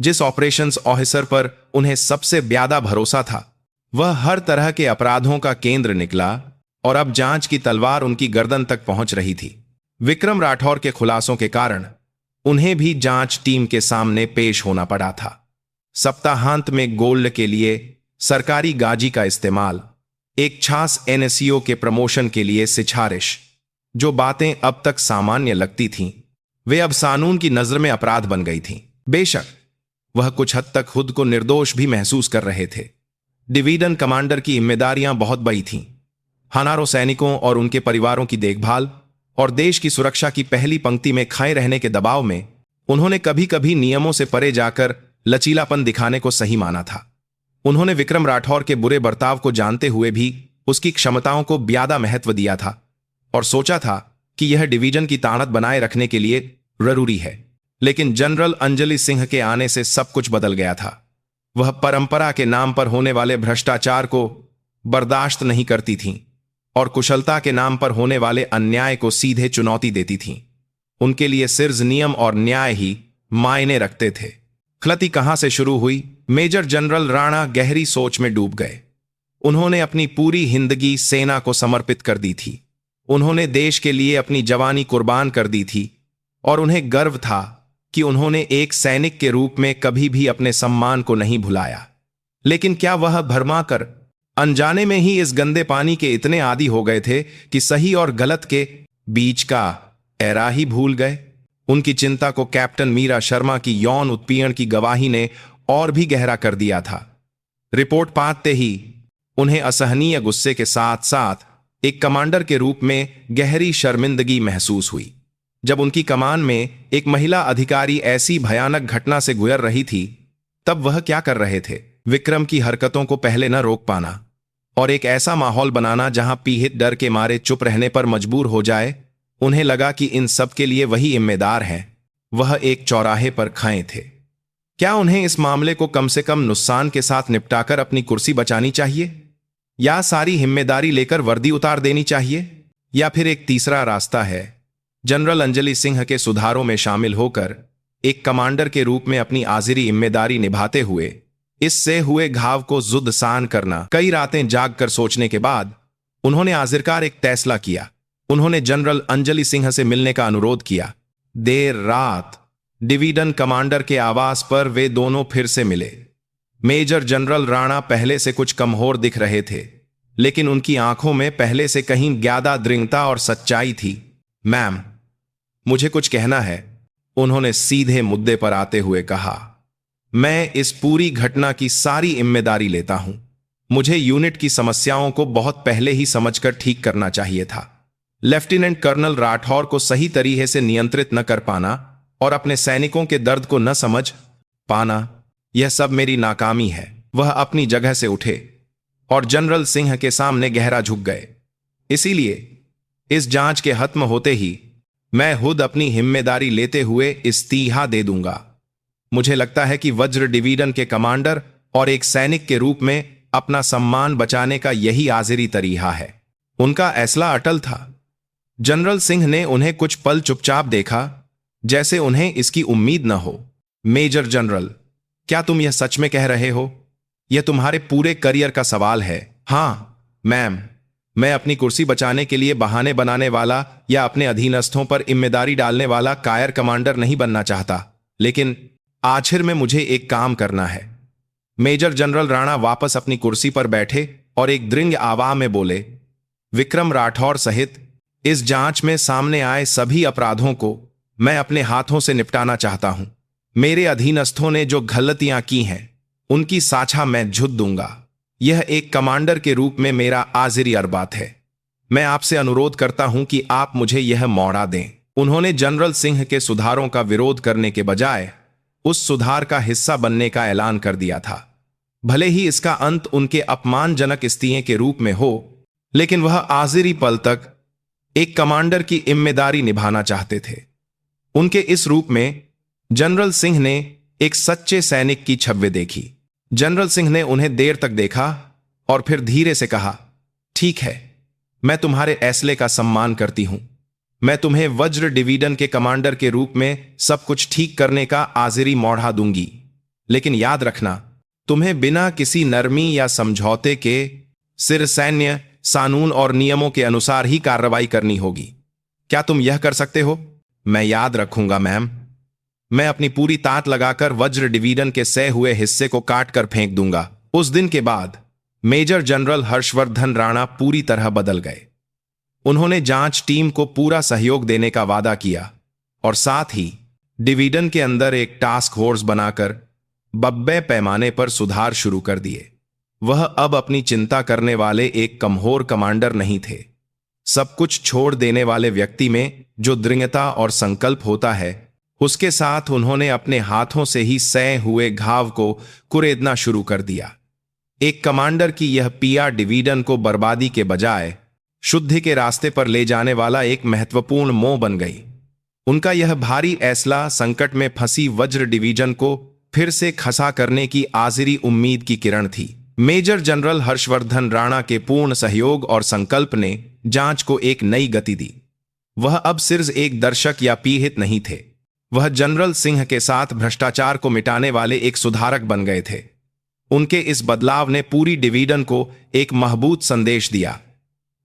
जिस ऑपरेशंस ऑफिसर पर उन्हें सबसे ज्यादा भरोसा था, वह हर तरह के अपराधों का केंद्र निकला और अब जांच की तलवार उनकी गर्दन तक पहुंच रही थी। विक्रम राठौर के खुलासों के कारण उन्हें भी जांच टीम के सामने पेश होना पड़ा था। सप्ताहांत में गोल्ड के लिए सरकारी गाजी का इस्तेमाल, एक छास एनएसईओ के प्रमोशन के लिए सिफारिश, जो बातें अब तक सामान्य लगती थीं, वे अब कानून की नजर में अपराध बन गई थीं। बेशक वह कुछ हद तक खुद को निर्दोष भी महसूस कर रहे थे। डिवीजन कमांडर की जिम्मेदारियां बहुत बड़ी थीं। हजारों सैनिकों और उनके परिवारों की देखभाल और देश की सुरक्षा की पहली पंक्ति में खड़े रहने के दबाव में उन्होंने कभी कभी नियमों से परे जाकर लचीलापन दिखाने को सही माना था। उन्होंने विक्रम राठौर के बुरे बर्ताव को जानते हुए भी उसकी क्षमताओं को ज्यादा महत्व दिया था और सोचा था कि यह डिवीजन की ताकत बनाए रखने के लिए जरूरी है। लेकिन जनरल अंजलि सिंह के आने से सब कुछ बदल गया था। वह परंपरा के नाम पर होने वाले भ्रष्टाचार को बर्दाश्त नहीं करती थीं और कुशलता के नाम पर होने वाले अन्याय को सीधे चुनौती देती थीं। उनके लिए सिर्फ नियम और न्याय ही मायने रखते थे। गलती कहां से शुरू हुई? मेजर जनरल राणा गहरी सोच में डूब गए। उन्होंने अपनी पूरी जिंदगी सेना को समर्पित कर दी थी। उन्होंने देश के लिए अपनी जवानी कुर्बान कर दी थी और उन्हें गर्व था कि उन्होंने एक सैनिक के रूप में कभी भी अपने सम्मान को नहीं भुलाया। लेकिन क्या वह भरमा कर अनजाने में ही इस गंदे पानी के इतने आदी हो गए थे कि सही और गलत के बीच का एरा ही भूल गए? उनकी चिंता को कैप्टन मीरा शर्मा की यौन उत्पीड़न की गवाही ने और भी गहरा कर दिया था। रिपोर्ट पाते ही उन्हें असहनीय गुस्से के साथ साथ एक कमांडर के रूप में गहरी शर्मिंदगी महसूस हुई। जब उनकी कमान में एक महिला अधिकारी ऐसी भयानक घटना से गुजर रही थी, तब वह क्या कर रहे थे? विक्रम की हरकतों को पहले न रोक पाना और एक ऐसा माहौल बनाना जहां पीड़ित डर के मारे चुप रहने पर मजबूर हो जाए। उन्हें लगा कि इन सब के लिए वही जिम्मेदार हैं। वह एक चौराहे पर खड़े थे। क्या उन्हें इस मामले को कम से कम नुकसान के साथ निपटाकर अपनी कुर्सी बचानी चाहिए, या सारी जिम्मेदारी लेकर वर्दी उतार देनी चाहिए, या फिर एक तीसरा रास्ता है, जनरल अंजलि सिंह के सुधारों में शामिल होकर एक कमांडर के रूप में अपनी आजिरी जिम्मेदारी निभाते हुए इससे हुए घाव को जुद्सान करना? कई रातें जागकर सोचने के बाद उन्होंने आखिरकार एक फैसला किया। उन्होंने जनरल अंजलि सिंह से मिलने का अनुरोध किया। देर रात डिवीजन कमांडर के आवास पर वे दोनों फिर से मिले। मेजर जनरल राणा पहले से कुछ कमजोर दिख रहे थे, लेकिन उनकी आंखों में पहले से कहीं ज्यादा दृढ़ता और सच्चाई थी। मैम, मुझे कुछ कहना है, उन्होंने सीधे मुद्दे पर आते हुए कहा। मैं इस पूरी घटना की सारी जिम्मेदारी लेता हूं। मुझे यूनिट की समस्याओं को बहुत पहले ही समझकर ठीक करना चाहिए था। लेफ्टिनेंट कर्नल राठौर को सही तरीके से नियंत्रित न कर पाना और अपने सैनिकों के दर्द को न समझ पाना, यह सब मेरी नाकामी है। वह अपनी जगह से उठे और जनरल सिंह के सामने गहरा झुक गए। इसीलिए इस जांच के खत्म होते ही मैं खुद अपनी जिम्मेदारी लेते हुए इस्तीहा दे दूंगा। मुझे लगता है कि वज्र डिवीजन के कमांडर और एक सैनिक के रूप में अपना सम्मान बचाने का यही आखिरी तरीका है। उनका फैसला अटल था। जनरल सिंह ने उन्हें कुछ पल चुपचाप देखा, जैसे उन्हें इसकी उम्मीद न हो। मेजर जनरल, क्या तुम यह सच में कह रहे हो? यह तुम्हारे पूरे करियर का सवाल है। हाँ मैम, मैं अपनी कुर्सी बचाने के लिए बहाने बनाने वाला या अपने अधीनस्थों पर जिम्मेदारी डालने वाला कायर कमांडर नहीं बनना चाहता, लेकिन आखिर में मुझे एक काम करना है। मेजर जनरल राणा वापस अपनी कुर्सी पर बैठे और एक दृढ़ आवाज में बोले, विक्रम राठौर सहित इस जांच में सामने आए सभी अपराधों को मैं अपने हाथों से निपटाना चाहता हूं। मेरे अधीनस्थों ने जो गलतियां की हैं, उनकी साझा मैं झुद दूंगा। यह एक कमांडर के रूप में मेरा आखिरी अरबात है। मैं आपसे अनुरोध करता हूं कि आप मुझे यह मौका दें। उन्होंने जनरल सिंह के सुधारों का विरोध करने के बजाय उस सुधार का हिस्सा बनने का ऐलान कर दिया था। भले ही इसका अंत उनके अपमानजनक इस्तीफे के रूप में हो, लेकिन वह आखिरी पल तक एक कमांडर की जिम्मेदारी निभाना चाहते थे। उनके इस रूप में जनरल सिंह ने एक सच्चे सैनिक की छवि देखी। जनरल सिंह ने उन्हें देर तक देखा और फिर धीरे से कहा, ठीक है, मैं तुम्हारे फैसले का सम्मान करती हूं। मैं तुम्हें वज्र डिवीजन के कमांडर के रूप में सब कुछ ठीक करने का आखिरी मौका दूंगी, लेकिन याद रखना, तुम्हें बिना किसी नरमी या समझौते के सिर्फ सैन्य कानून और नियमों के अनुसार ही कार्रवाई करनी होगी। क्या तुम यह कर सकते हो? मैं याद रखूंगा मैम। मैं अपनी पूरी ताकत लगाकर वज्र डिवीजन के सहे हुए हिस्से को काट कर फेंक दूंगा। उस दिन के बाद मेजर जनरल हर्षवर्धन राणा पूरी तरह बदल गए। उन्होंने जांच टीम को पूरा सहयोग देने का वादा किया और साथ ही डिवीजन के अंदर एक टास्क फोर्स बनाकर बड़े पैमाने पर सुधार शुरू कर दिए। वह अब अपनी चिंता करने वाले एक कमजोर कमांडर नहीं थे। सब कुछ छोड़ देने वाले व्यक्ति में जो दृढ़ता और संकल्प होता है, उसके साथ उन्होंने अपने हाथों से ही सहे हुए घाव को कुरेदना शुरू कर दिया। एक कमांडर की यह पीआर डिवीजन को बर्बादी के बजाय शुद्धि के रास्ते पर ले जाने वाला एक महत्वपूर्ण मोड़ बन गई। उनका यह भारी फैसला संकट में फंसी वज्र डिवीजन को फिर से खसा करने की आखिरी उम्मीद की किरण थी। मेजर जनरल हर्षवर्धन राणा के पूर्ण सहयोग और संकल्प ने जांच को एक नई गति दी। वह अब सिर्फ एक दर्शक या पीड़ित नहीं थे, वह जनरल सिंह के साथ भ्रष्टाचार को मिटाने वाले एक सुधारक बन गए थे। उनके इस बदलाव ने पूरी डिवीजन को एक मजबूत संदेश दिया।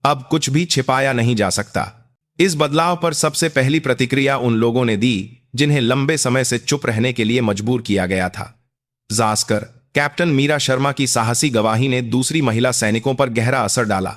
अब कुछ भी छिपाया नहीं जा सकता। इस बदलाव पर सबसे पहली प्रतिक्रिया उन लोगों ने दी जिन्हें लंबे समय से चुप रहने के लिए मजबूर किया गया था। जास्कर कैप्टन मीरा शर्मा की साहसी गवाही ने दूसरी महिला सैनिकों पर गहरा असर डाला।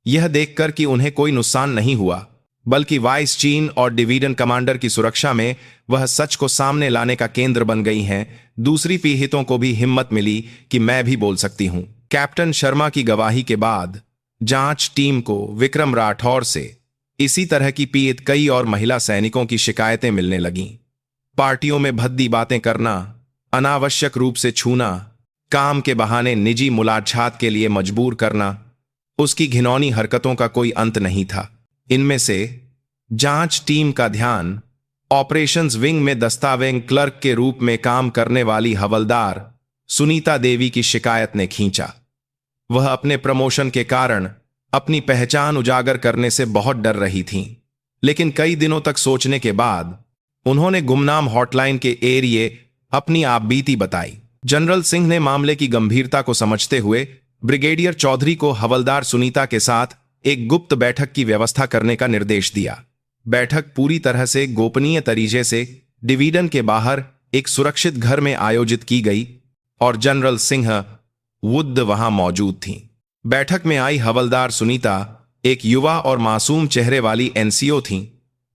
यह देखकर कि उन्हें कोई नुकसान नहीं हुआ, बल्कि वाइस चीन और डिवीजन कमांडर की सुरक्षा में वह सच को सामने लाने का केंद्र बन गई हैं, दूसरी पीड़ितों को भी हिम्मत मिली कि मैं भी बोल सकती हूं। कैप्टन शर्मा की गवाही के बाद जांच टीम को विक्रम राठौर से इसी तरह की पीड़ित कई और महिला सैनिकों की शिकायतें मिलने लगीं। पार्टियों में भद्दी बातें करना, अनावश्यक रूप से छूना, काम के बहाने निजी मुलाकात के लिए मजबूर करना, उसकी घिनौनी हरकतों का कोई अंत नहीं था। इनमें से जांच टीम का ध्यान ऑपरेशंस विंग में दस्तावेज क्लर्क के रूप में काम करने वाली हवलदार सुनीता देवी की शिकायत ने खींचा। वह अपने प्रमोशन के कारण अपनी पहचान उजागर करने से बहुत डर रही थीं, लेकिन कई दिनों तक सोचने के बाद उन्होंने गुमनाम हॉटलाइन के एरिए अपनी आपबीती बताई। जनरल सिंह ने मामले की गंभीरता को समझते हुए ब्रिगेडियर चौधरी को हवलदार सुनीता के साथ एक गुप्त बैठक की व्यवस्था करने का निर्देश दिया। बैठक पूरी तरह से गोपनीय तरीके से डिवीजन के बाहर एक सुरक्षित घर में आयोजित की गई और जनरल सिंह वुड वहां मौजूद थीं। बैठक में आई हवलदार सुनीता एक युवा और मासूम चेहरे वाली एनसीओ थीं।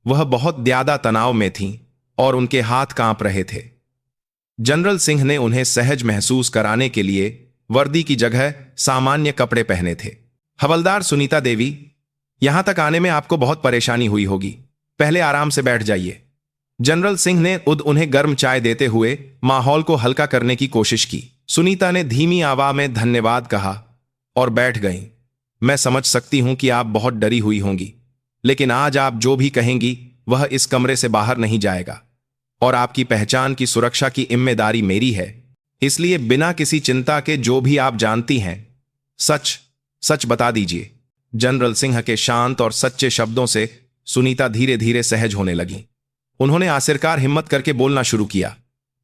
वह बहुत ज्यादा तनाव में थीं और उनके हाथ कांप रहे थे। जनरल सिंह ने उन्हें सहज महसूस कराने के लिए वर्दी की जगह सामान्य कपड़े पहने थे। हवलदार सुनीता देवी, यहां तक आने में आपको बहुत परेशानी हुई होगी। पहले आराम से बैठ जाइए। जनरल सिंह ने उन्हें गर्म चाय देते हुए माहौल को हल्का करने की कोशिश की। सुनीता ने धीमी आवाज में धन्यवाद कहा और बैठ गई। मैं समझ सकती हूं कि आप बहुत डरी हुई होंगी, लेकिन आज आप जो भी कहेंगी वह इस कमरे से बाहर नहीं जाएगा और आपकी पहचान की सुरक्षा की जिम्मेदारी मेरी है। इसलिए बिना किसी चिंता के जो भी आप जानती हैं सच सच बता दीजिए। जनरल सिंह के शांत और सच्चे शब्दों से सुनीता धीरे धीरे सहज होने लगी। उन्होंने आखिरकार हिम्मत करके बोलना शुरू किया।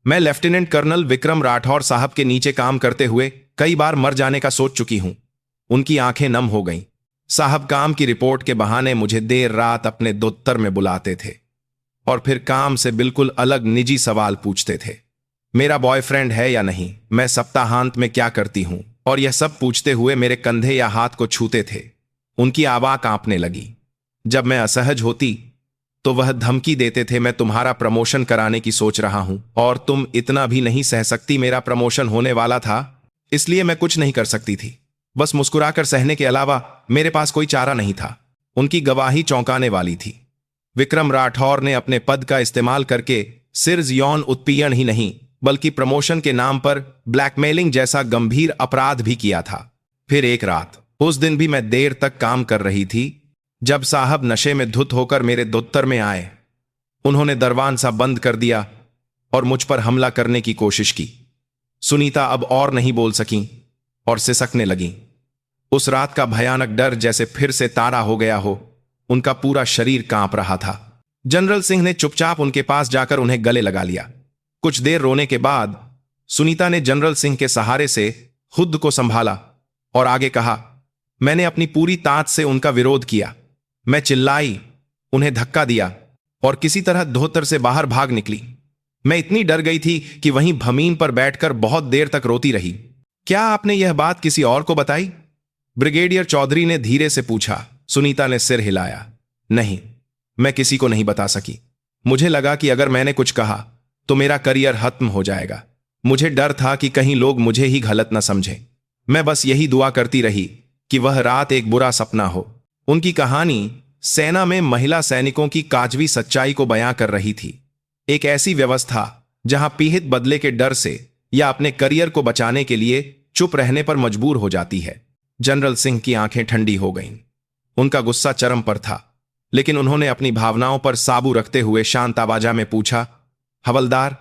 मैं लेफ्टिनेंट कर्नल विक्रम राठौर साहब के नीचे काम करते हुए कई बार मर जाने का सोच चुकी हूं। उनकी आंखें नम हो गईं। साहब काम की रिपोर्ट के बहाने मुझे देर रात अपने दफ्तर में बुलाते थे और फिर काम से बिल्कुल अलग निजी सवाल पूछते थे। मेरा बॉयफ्रेंड है या नहीं, मैं सप्ताहांत में क्या करती हूं, और यह सब पूछते हुए मेरे कंधे या हाथ को छूते थे। उनकी आवाज कांपने लगी। जब मैं असहज होती तो वह धमकी देते थे, मैं तुम्हारा प्रमोशन कराने की सोच रहा हूं और तुम इतना भी नहीं सह सकती। मेरा प्रमोशन होने वाला था, इसलिए मैं कुछ नहीं कर सकती थी। बस मुस्कुराकर सहने के अलावा मेरे पास कोई चारा नहीं था। उनकी गवाही चौंकाने वाली थी। विक्रम राठौर ने अपने पद का इस्तेमाल करके सिर्फ यौन उत्पीड़न ही नहीं बल्कि प्रमोशन के नाम पर ब्लैकमेलिंग जैसा गंभीर अपराध भी किया था। फिर एक रात, उस दिन भी मैं देर तक काम कर रही थी, जब साहब नशे में धुत होकर मेरे दफ्तर में आए। उन्होंने दरवाजा बंद कर दिया और मुझ पर हमला करने की कोशिश की। सुनीता अब और नहीं बोल सकी और सिसकने लगी। उस रात का भयानक डर जैसे फिर से तारा हो गया हो। उनका पूरा शरीर कांप रहा था। जनरल सिंह ने चुपचाप उनके पास जाकर उन्हें गले लगा लिया। कुछ देर रोने के बाद सुनीता ने जनरल सिंह के सहारे से खुद को संभाला और आगे कहा, मैंने अपनी पूरी ताकत से उनका विरोध किया। मैं चिल्लाई, उन्हें धक्का दिया और किसी तरह दफ्तर से बाहर भाग निकली। मैं इतनी डर गई थी कि वहीं भमीन पर बैठकर बहुत देर तक रोती रही। क्या आपने यह बात किसी और को बताई? ब्रिगेडियर चौधरी ने धीरे से पूछा। सुनीता ने सिर हिलाया। नहीं, मैं किसी को नहीं बता सकी। मुझे लगा कि अगर मैंने कुछ कहा तो मेरा करियर खत्म हो जाएगा। मुझे डर था कि कहीं लोग मुझे ही गलत न समझें। मैं बस यही दुआ करती रही कि वह रात एक बुरा सपना हो। उनकी कहानी सेना में महिला सैनिकों की काजवी सच्चाई को बयां कर रही थी। एक ऐसी व्यवस्था जहां पीड़ित बदले के डर से या अपने करियर को बचाने के लिए चुप रहने पर मजबूर हो जाती है। जनरल सिंह की आंखें ठंडी हो गईं। उनका गुस्सा चरम पर था, लेकिन उन्होंने अपनी भावनाओं पर काबू रखते हुए शांत आवाज में पूछा, हवलदार,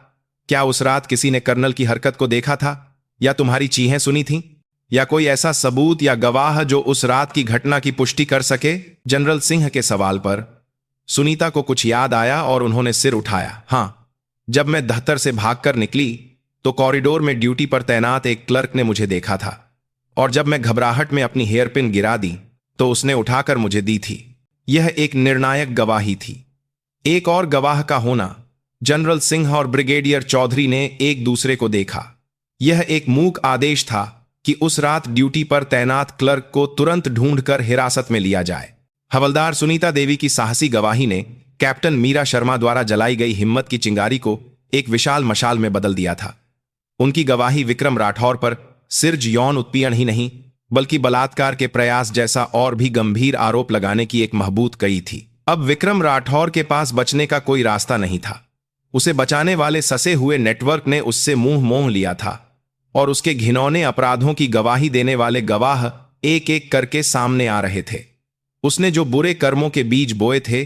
क्या उस रात किसी ने कर्नल की हरकत को देखा था या तुम्हारी चीखें सुनी थीं? या कोई ऐसा सबूत या गवाह जो उस रात की घटना की पुष्टि कर सके? जनरल सिंह के सवाल पर सुनीता को कुछ याद आया और उन्होंने सिर उठाया। हां, जब मैं दफ्तर से भागकर निकली तो कॉरिडोर में ड्यूटी पर तैनात एक क्लर्क ने मुझे देखा था और जब मैं घबराहट में अपनी हेयरपिन गिरा दी तो उसने उठाकर मुझे दी थी। यह एक निर्णायक गवाही थी। एक और गवाह का होना। जनरल सिंह और ब्रिगेडियर चौधरी ने एक दूसरे को देखा। यह एक मूक आदेश था कि उस रात ड्यूटी पर तैनात क्लर्क को तुरंत ढूंढकर हिरासत में लिया जाए। हवलदार सुनीता देवी की साहसी गवाही ने कैप्टन मीरा शर्मा द्वारा जलाई गई हिम्मत की चिंगारी को एक विशाल मशाल में बदल दिया था। उनकी गवाही विक्रम राठौर पर सिर्फ यौन उत्पीड़न ही नहीं बल्कि बलात्कार के प्रयास जैसा और भी गंभीर आरोप लगाने की एक महबूत कई थी। अब विक्रम राठौर के पास बचने का कोई रास्ता नहीं था। उसे बचाने वाले ससे हुए नेटवर्क ने उससे मुंह मोह लिया था और उसके घिनौने अपराधों की गवाही देने वाले गवाह एक एक करके सामने आ रहे थे। उसने जो बुरे कर्मों के बीज बोए थे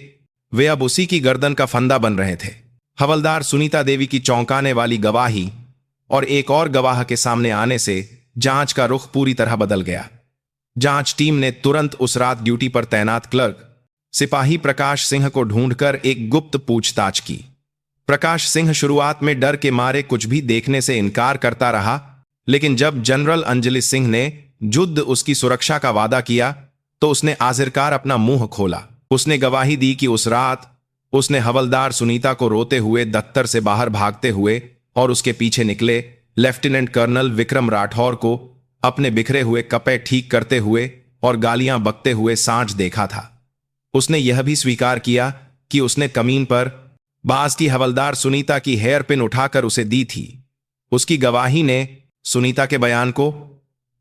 वे अब उसी की गर्दन का फंदा बन रहे थे। हवलदार सुनीता देवी की चौंकाने वाली गवाही और एक और गवाह के सामने आने से जांच का रुख पूरी तरह बदल गया। जांच टीम ने तुरंत उस रात ड्यूटी पर तैनात क्लर्क सिपाही प्रकाश सिंह को ढूंढकर एक गुप्त पूछताछ की। प्रकाश सिंह शुरुआत में डर के मारे कुछ भी देखने से इनकार करता रहा, लेकिन जब जनरल अंजलि सिंह ने युद्ध उसकी सुरक्षा का वादा किया तो उसने आखिरकार अपना मुंह खोला। उसने गवाही दी कि उस रात उसने हवलदार सुनीता को रोते हुए दफ्तर से बाहर भागते हुए और उसके पीछे निकले लेफ्टिनेंट कर्नल विक्रम राठौर को अपने बिखरे हुए कपड़े ठीक करते हुए और गालियां बकते हुए सांझ देखा था। उसने यह भी स्वीकार किया कि उसने कमीन पर बाज की हवलदार सुनीता की हेयर पिन उठाकर उसे दी थी। उसकी गवाही ने सुनीता के बयान को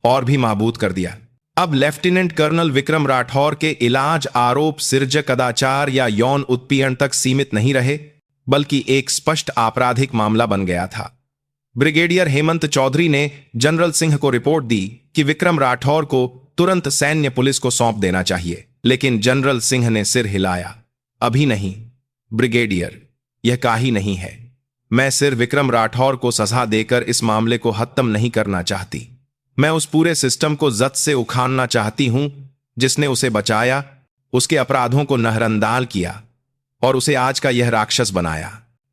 और भी मजबूत कर दिया। अब लेफ्टिनेंट कर्नल विक्रम राठौर के इलाज आरोप सिर्ज कदाचार या यौन उत्पीड़न तक सीमित नहीं रहे, बल्कि एक स्पष्ट आपराधिक मामला बन गया था। ब्रिगेडियर हेमंत चौधरी ने जनरल सिंह को रिपोर्ट दी कि विक्रम राठौर को तुरंत सैन्य पुलिस को सौंप देना चाहिए, लेकिन जनरल सिंह ने सिर हिलाया। अभी नहीं ब्रिगेडियर, यह काहि नहीं है। मैं सिर्फ विक्रम राठौर को सजा देकर इस मामले को खत्म नहीं करना चाहती। मैं उस पूरे सिस्टम को जद से उखाड़ना चाहती हूं जिसने उसे बचाया, उसके अपराधों को नजरअंदाज किया और उसे आज का यह राक्षस बनाया।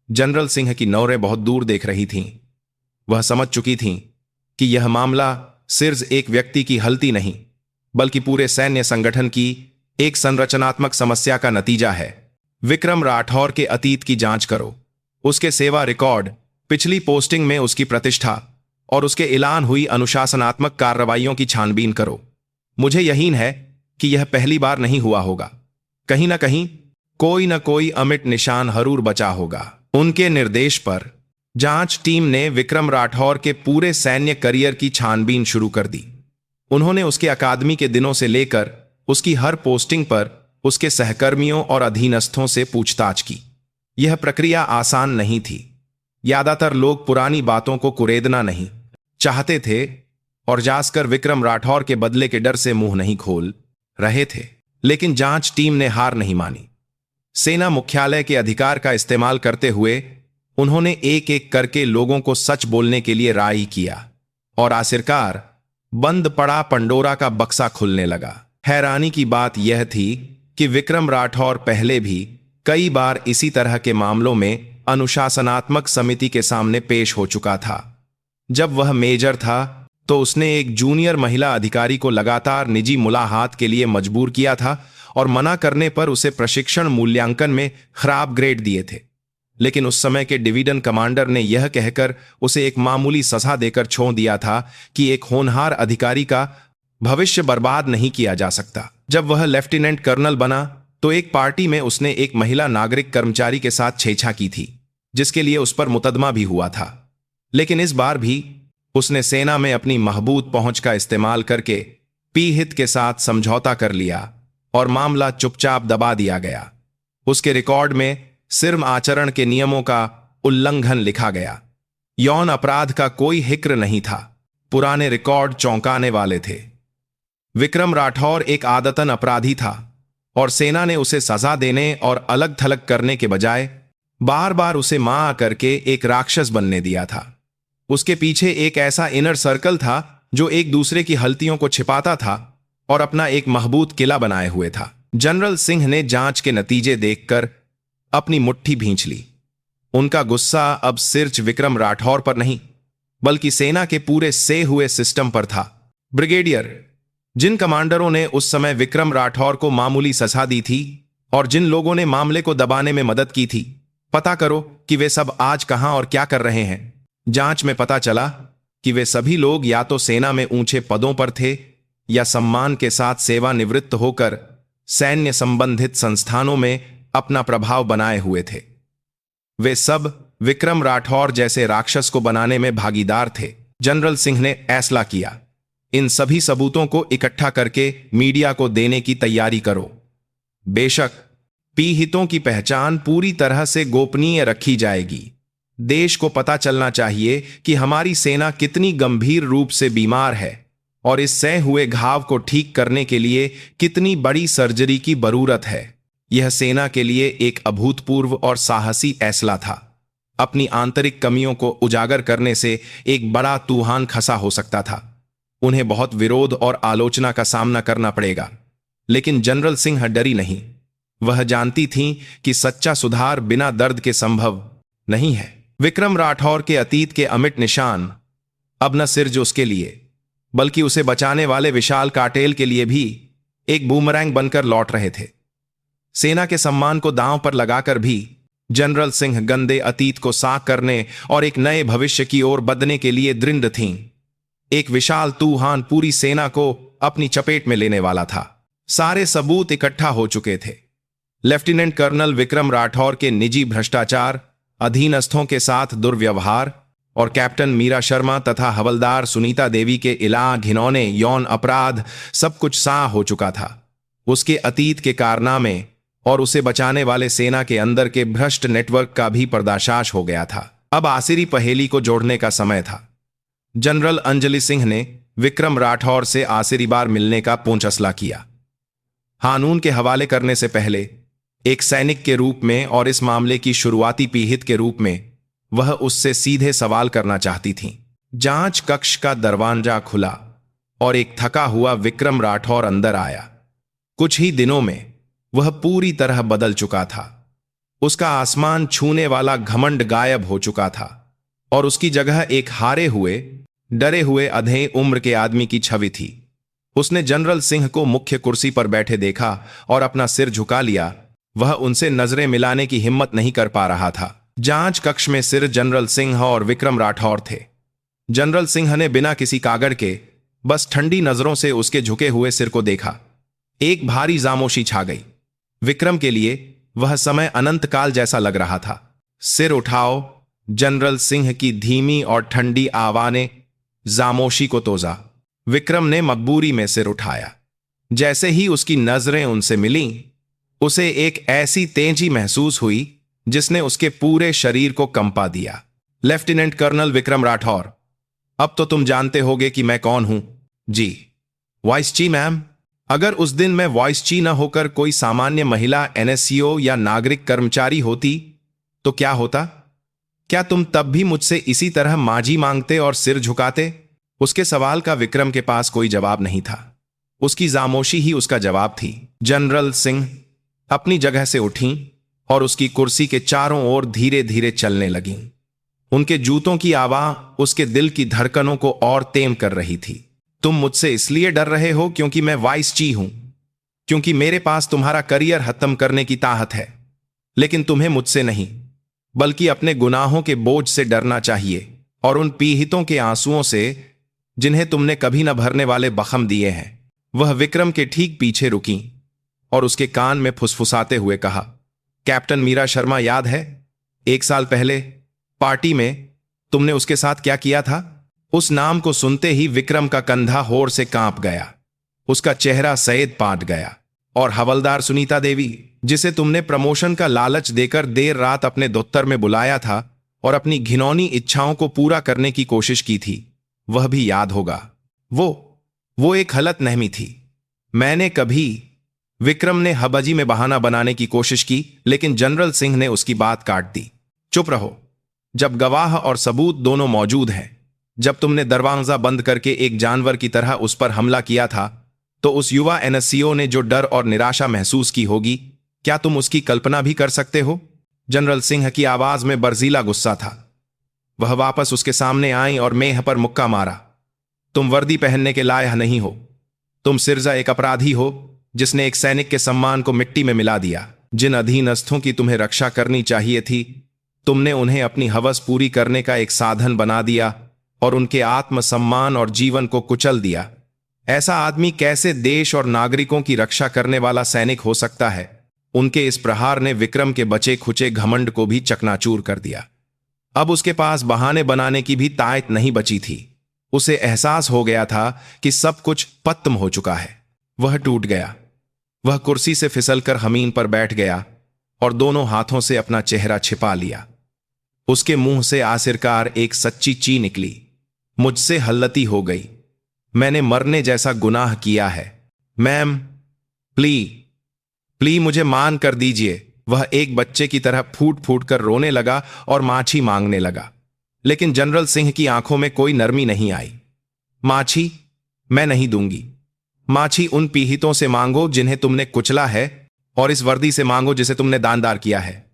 जनरल सिंह की नौरें बहुत दूर देख रही थीं। वह समझ चुकी थीं कि यह मामला सिर्फ एक व्यक्ति की गलती नहीं, बल्कि पूरे सैन्य संगठन की एक संरचनात्मक समस्या का नतीजा है। विक्रम राठौर के अतीत की जांच करो, उसके सेवा रिकॉर्ड, पिछली पोस्टिंग में उसकी प्रतिष्ठा और उसके ऐलान हुई अनुशासनात्मक कार्रवाइयों की छानबीन करो। मुझे यकीन है कि यह पहली बार नहीं हुआ होगा। कहीं ना कहीं कोई न कोई अमिट निशान जरूर बचा होगा। उनके निर्देश पर जांच टीम ने विक्रम राठौर के पूरे सैन्य करियर की छानबीन शुरू कर दी। उन्होंने उसके अकादमी के दिनों से लेकर उसकी हर पोस्टिंग पर उसके सहकर्मियों और अधीनस्थों से पूछताछ की। यह प्रक्रिया आसान नहीं थी। ज्यादातर लोग पुरानी बातों को कुरेदना नहीं चाहते थे और जासकर विक्रम राठौर के बदले के डर से मुंह नहीं खोल रहे थे, लेकिन जांच टीम ने हार नहीं मानी। सेना मुख्यालय के अधिकार का इस्तेमाल करते हुए उन्होंने एक एक करके लोगों को सच बोलने के लिए राय किया और आखिरकार बंद पड़ा पंडोरा का बक्सा खुलने लगा। हैरानी की बात यह थी कि विक्रम राठौर पहले भी कई बार इसी तरह के मामलों में अनुशासनात्मक समिति के सामने पेश हो चुका था। जब वह मेजर था तो उसने एक जूनियर महिला अधिकारी को लगातार निजी मुलाकात के लिए मजबूर किया था और मना करने पर उसे प्रशिक्षण मूल्यांकन में खराब ग्रेड दिए थे। लेकिन उस समय के डिवीजन कमांडर ने यह कहकर उसे एक मामूली सजा देकर छोड़ दिया था कि एक होनहार अधिकारी का भविष्य बर्बाद नहीं किया जा सकता। जब वह लेफ्टिनेंट कर्नल बना तो एक पार्टी में उसने एक महिला नागरिक कर्मचारी के साथ छेड़छाड़ की थी, जिसके लिए उस पर मुकदमा भी हुआ था। लेकिन इस बार भी उसने सेना में अपनी महबूत पहुंच का इस्तेमाल करके पीड़ित के साथ समझौता कर लिया और मामला चुपचाप दबा दिया गया। उसके रिकॉर्ड में सिर्फ आचरण के नियमों का उल्लंघन लिखा गया। यौन अपराध का कोई जिक्र नहीं था। पुराने रिकॉर्ड चौंकाने वाले थे। विक्रम राठौर एक आदतन अपराधी था और सेना ने उसे सजा देने और अलग थलग करने के बजाय बार बार उसे मां करके एक राक्षस बनने दिया था। उसके पीछे एक ऐसा इनर सर्कल था जो एक दूसरे की गलतियों को छिपाता था और अपना एक महबूत किला बनाए हुए था। जनरल सिंह ने जांच के नतीजे देखकर अपनी मुट्ठी भींच ली। उनका गुस्सा अब सिर्फ विक्रम राठौर पर नहीं, बल्कि सेना के पूरे से हुए सिस्टम पर था। ब्रिगेडियर, जिन कमांडरों ने उस समय विक्रम राठौर को मामूली सजा दी थी और जिन लोगों ने मामले को दबाने में मदद की थी, पता करो कि वे सब आज कहां और क्या कर रहे हैं। जांच में पता चला कि वे सभी लोग या तो सेना में ऊंचे पदों पर थे या सम्मान के साथ सेवानिवृत्त होकर सैन्य संबंधित संस्थानों में अपना प्रभाव बनाए हुए थे। वे सब विक्रम राठौर जैसे राक्षस को बनाने में भागीदार थे। जनरल सिंह ने फैसला किया, इन सभी सबूतों को इकट्ठा करके मीडिया को देने की तैयारी करो। बेशक पीड़ितों की पहचान पूरी तरह से गोपनीय रखी जाएगी। देश को पता चलना चाहिए कि हमारी सेना कितनी गंभीर रूप से बीमार है और इस सहे हुए घाव को ठीक करने के लिए कितनी बड़ी सर्जरी की जरूरत है। यह सेना के लिए एक अभूतपूर्व और साहसी फैसला था। अपनी आंतरिक कमियों को उजागर करने से एक बड़ा तूफान खसा हो सकता था। उन्हें बहुत विरोध और आलोचना का सामना करना पड़ेगा, लेकिन जनरल सिंह डरी नहीं। वह जानती थीं कि सच्चा सुधार बिना दर्द के संभव नहीं है। विक्रम राठौर के अतीत के अमिट निशान अब न सिर्फ उसके लिए, बल्कि उसे बचाने वाले विशाल काटेल के लिए भी एक बूमरैंग बनकर लौट रहे थे। सेना के सम्मान को दांव पर लगाकर भी जनरल सिंह गंदे अतीत को साफ करने और एक नए भविष्य की ओर बढ़ने के लिए दृढ़ थीं। एक विशाल तूफान पूरी सेना को अपनी चपेट में लेने वाला था। सारे सबूत इकट्ठा हो चुके थे। लेफ्टिनेंट कर्नल विक्रम राठौर के निजी भ्रष्टाचार, अधीनस्थों के साथ दुर्व्यवहार और कैप्टन मीरा शर्मा तथा हवलदार सुनीता देवी के इलाह, घिनौने, यौन अपराध सब कुछ साफ हो चुका था। उसके अतीत के कारनामे और उसे बचाने वाले सेना के अंदर के भ्रष्ट नेटवर्क का भी पर्दाफाश हो गया था। अब आसिरी पहेली को जोड़ने का समय था। जनरल अंजलि सिंह ने विक्रम राठौर से आखिरी बार मिलने का पूंछसला किया। कानून के हवाले करने से पहले एक सैनिक के रूप में और इस मामले की शुरुआती पीड़ित के रूप में वह उससे सीधे सवाल करना चाहती थी। जांच कक्ष का दरवाजा खुला और एक थका हुआ विक्रम राठौर अंदर आया। कुछ ही दिनों में वह पूरी तरह बदल चुका था। उसका आसमान छूने वाला घमंड गायब हो चुका था और उसकी जगह एक हारे हुए, डरे हुए आधे उम्र के आदमी की छवि थी। उसने जनरल सिंह को मुख्य कुर्सी पर बैठे देखा और अपना सिर झुका लिया। वह उनसे नजरें मिलाने की हिम्मत नहीं कर पा रहा था। जांच कक्ष में सिर्फ जनरल सिंह और विक्रम राठौर थे। जनरल सिंह ने बिना किसी कागड़ के बस ठंडी नजरों से उसके झुके हुए सिर को देखा। एक भारी खामोशी छा गई। विक्रम के लिए वह समय अनंत काल जैसा लग रहा था। सिर उठाओ, जनरल सिंह की धीमी और ठंडी आवाज ने खामोशी को तोड़ा। विक्रम ने मजबूरी में सिर उठाया। जैसे ही उसकी नजरें उनसे मिलीं, उसे एक ऐसी तेजी महसूस हुई जिसने उसके पूरे शरीर को कंपा दिया। लेफ्टिनेंट कर्नल विक्रम राठौर, अब तो तुम जानते होगे कि मैं कौन हूं। जी वाइस ची मैम। अगर उस दिन मैं वॉइस ची न होकर कोई सामान्य महिला एनएससीओ या नागरिक कर्मचारी होती तो क्या होता? क्या तुम तब भी मुझसे इसी तरह माजी मांगते और सिर झुकाते? उसके सवाल का विक्रम के पास कोई जवाब नहीं था। उसकी खामोशी ही उसका जवाब थी। जनरल सिंह अपनी जगह से उठीं और उसकी कुर्सी के चारों ओर धीरे धीरे चलने लगीं। उनके जूतों की आवाज उसके दिल की धड़कनों को और तेज कर रही थी। तुम मुझसे इसलिए डर रहे हो क्योंकि मैं वाइस ची हूं, क्योंकि मेरे पास तुम्हारा करियर खत्म करने की ताकत है। लेकिन तुम्हें मुझसे नहीं, बल्कि अपने गुनाहों के बोझ से डरना चाहिए और उन पीड़ितों के आंसुओं से जिन्हें तुमने कभी न भरने वाले जख्म दिए हैं। वह विक्रम के ठीक पीछे रुकी और उसके कान में फुसफुसाते हुए कहा, कैप्टन मीरा शर्मा याद है? 1 साल पहले पार्टी में तुमने उसके साथ क्या किया था? उस नाम को सुनते ही विक्रम का कंधा होर से कांप गया। उसका चेहरा सैद पाट गया। और हवलदार सुनीता देवी, जिसे तुमने प्रमोशन का लालच देकर देर रात अपने दफ्तर में बुलाया था और अपनी घिनौनी इच्छाओं को पूरा करने की कोशिश की थी, वह भी याद होगा। वो एक हलत नहमी थी। मैंने कभी विक्रम ने हबजी में बहाना बनाने की कोशिश की, लेकिन जनरल सिंह ने उसकी बात काट दी। चुप रहो। जब गवाह और सबूत दोनों मौजूद हैं, जब तुमने दरवाजा बंद करके एक जानवर की तरह उस पर हमला किया था, तो उस युवा एनएससीओ ने जो डर और निराशा महसूस की होगी, क्या तुम उसकी कल्पना भी कर सकते हो? जनरल सिंह की आवाज में बर्जीला गुस्सा था। वह वापस उसके सामने आई और मेह पर मुक्का मारा। तुम वर्दी पहनने के लायक नहीं हो। तुम सिर्जा एक अपराधी हो जिसने एक सैनिक के सम्मान को मिट्टी में मिला दिया। जिन अधीनस्थों की तुम्हें रक्षा करनी चाहिए थी, तुमने उन्हें अपनी हवस पूरी करने का एक साधन बना दिया और उनके आत्मसम्मान और जीवन को कुचल दिया। ऐसा आदमी कैसे देश और नागरिकों की रक्षा करने वाला सैनिक हो सकता है? उनके इस प्रहार ने विक्रम के बचे खुचे घमंड को भी चकनाचूर कर दिया। अब उसके पास बहाने बनाने की भी ताकत नहीं बची थी। उसे एहसास हो गया था कि सब कुछ खत्म हो चुका है। वह टूट गया। वह कुर्सी से फिसलकर जमीन पर बैठ गया और दोनों हाथों से अपना चेहरा छिपा लिया। उसके मुंह से आखिरकार एक सच्ची ची निकली। मुझसे हल्लती हो गई। मैंने मरने जैसा गुनाह किया है। मैम, प्लीज मुझे मान कर दीजिए। वह एक बच्चे की तरह फूट फूट कर रोने लगा और माछी मांगने लगा, लेकिन जनरल सिंह की आंखों में कोई नरमी नहीं आई। माछी मैं नहीं दूंगी। माछी उन पीड़ितों से मांगो जिन्हें तुमने कुचला है, और इस वर्दी से मांगो जिसे तुमने दानदार किया है,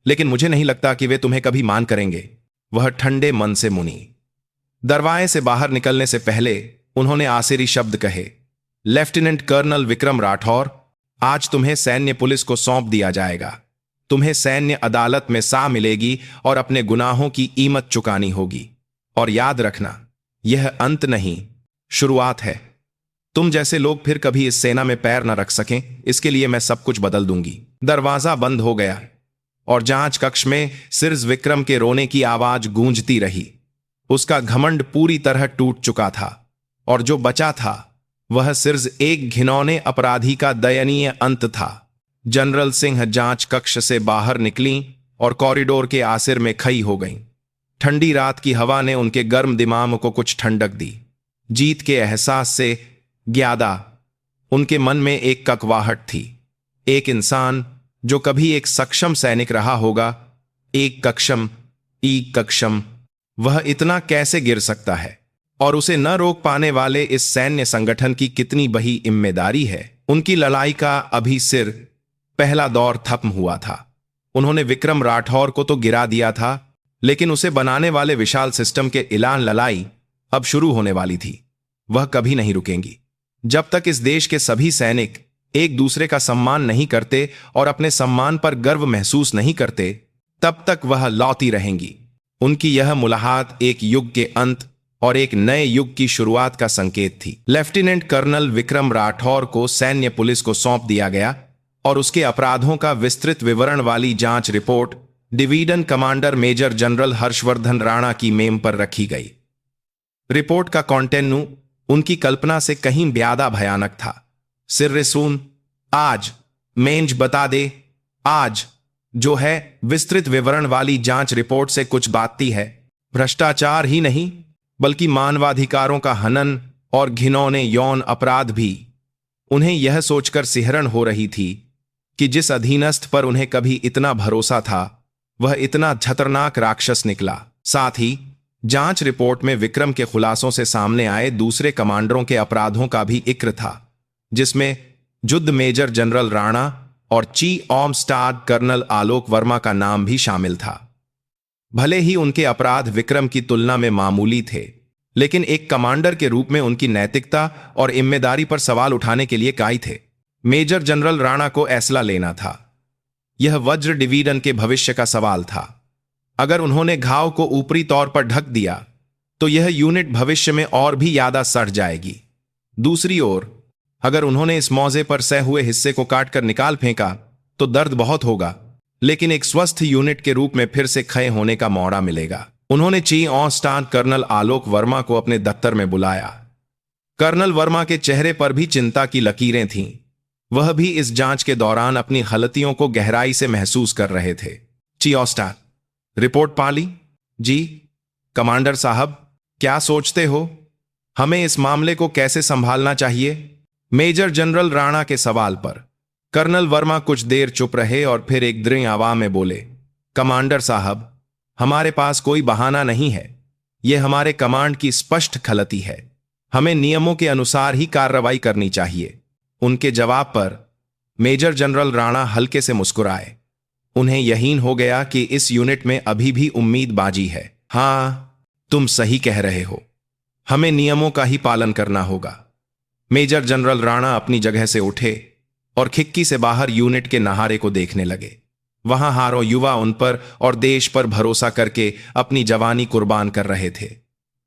लेकिन मुझे नहीं लगता कि वे तुम्हें कभी मान करेंगे। वह ठंडे मन से मुनी। दरवाजे से बाहर निकलने से पहले उन्होंने आखिरी शब्द कहे, लेफ्टिनेंट कर्नल विक्रम राठौर, आज तुम्हें सैन्य पुलिस को सौंप दिया जाएगा। तुम्हें सैन्य अदालत में सा मिलेगी और अपने गुनाहों की कीमत चुकानी होगी। और याद रखना, यह अंत नहीं, शुरुआत है। तुम जैसे लोग फिर कभी इस सेना में पैर न रख सकें, इसके लिए मैं सब कुछ बदल दूंगी। दरवाजा बंद हो गया और जांच कक्ष में सिर्फ विक्रम के रोने की आवाज गूंजती रही। उसका घमंड पूरी तरह टूट चुका था और जो बचा था वह सिर्फ एक घिनौने अपराधी का दयनीय अंत था। जनरल सिंह जांच कक्ष से बाहर निकली और कॉरिडोर के आसिर में खई हो गईं। ठंडी रात की हवा ने उनके गर्म दिमाग को कुछ ठंडक दी। जीत के एहसास से ज्यादा उनके मन में एक ककवाहट थी। एक इंसान जो कभी एक सक्षम सैनिक रहा होगा, एक कक्षम, वह इतना कैसे गिर सकता है? और उसे न रोक पाने वाले इस सैन्य संगठन की कितनी बड़ी जिम्मेदारी है। उनकी लड़ाई का अभी सिर पहला दौर खत्म हुआ था। उन्होंने विक्रम राठौर को तो गिरा दिया था, लेकिन उसे बनाने वाले विशाल सिस्टम के ऐलान लड़ाई अब शुरू होने वाली थी। वह कभी नहीं रुकेंगी। जब तक इस देश के सभी सैनिक एक दूसरे का सम्मान नहीं करते और अपने सम्मान पर गर्व महसूस नहीं करते, तब तक वह लौटी रहेंगी। उनकी यह मुलाकात एक युग के अंत और एक नए युग की शुरुआत का संकेत थी। लेफ्टिनेंट कर्नल विक्रम राठौर को सैन्य पुलिस को सौंप दिया गया और उसके अपराधों का विस्तृत विवरण वाली जांच report division commander major general Harshvardhan Rana की मेम पर रखी गई। रिपोर्ट का कॉन्टेन्यू उनकी कल्पना से कहीं ज्यादा भयानक था। सिर्रे सुन, आज मेंज बता दे, आज जो है विस्तृत विवरण वाली जांच रिपोर्ट से कुछ बातती है। भ्रष्टाचार ही नहीं बल्कि मानवाधिकारों का हनन और घिनौने यौन अपराध भी। उन्हें यह सोचकर सिहरन हो रही थी कि जिस अधीनस्थ पर उन्हें कभी इतना भरोसा था वह इतना खतरनाक राक्षस निकला। साथ ही जांच रिपोर्ट में विक्रम के खुलासों से सामने आए दूसरे कमांडरों के अपराधों का भी जिक्र था, जिसमें युद्ध मेजर जनरल राणा और चीफ ऑफ स्टाफ कर्नल आलोक वर्मा का नाम भी शामिल था। भले ही उनके अपराध विक्रम की तुलना में मामूली थे, लेकिन एक कमांडर के रूप में उनकी नैतिकता और जिम्मेदारी पर सवाल उठाने के लिए काई थे। मेजर जनरल राणा को फैसला लेना था। यह वज्र डिवीजन के भविष्य का सवाल था। अगर उन्होंने घाव को ऊपरी तौर पर ढक दिया तो यह यूनिट भविष्य में और भी ज्यादा सड़ जाएगी। दूसरी ओर अगर उन्होंने इस मौजे पर सह हुए हिस्से को काटकर निकाल फेंका तो दर्द बहुत होगा, लेकिन एक स्वस्थ यूनिट के रूप में फिर से क्षय होने का मौका मिलेगा। उन्होंने चीफ ऑफ स्टाफ कर्नल आलोक वर्मा को अपने दफ्तर में बुलाया। कर्नल वर्मा के चेहरे पर भी चिंता की लकीरें थीं। वह भी इस जांच के दौरान अपनी गलतियों को गहराई से महसूस कर रहे थे। चीफ ऑफ स्टाफ, रिपोर्ट पा ली? जी कमांडर साहब, क्या सोचते हो हमें इस मामले को कैसे संभालना चाहिए? मेजर जनरल राणा के सवाल पर कर्नल वर्मा कुछ देर चुप रहे और फिर एक दृढ़ आवाज में बोले, कमांडर साहब, हमारे पास कोई बहाना नहीं है। यह हमारे कमांड की स्पष्ट गलती है। हमें नियमों के अनुसार ही कार्रवाई करनी चाहिए। उनके जवाब पर मेजर जनरल राणा हल्के से मुस्कुराए। उन्हें यकीन हो गया कि इस यूनिट में अभी भी उम्मीद बाजी है। हाँ, तुम सही कह रहे हो। हमें नियमों का ही पालन करना होगा। मेजर जनरल राणा अपनी जगह से उठे और खिड़की से बाहर यूनिट के नहारे को देखने लगे। वहां हारों युवा उन पर और देश पर भरोसा करके अपनी जवानी कुर्बान कर रहे थे।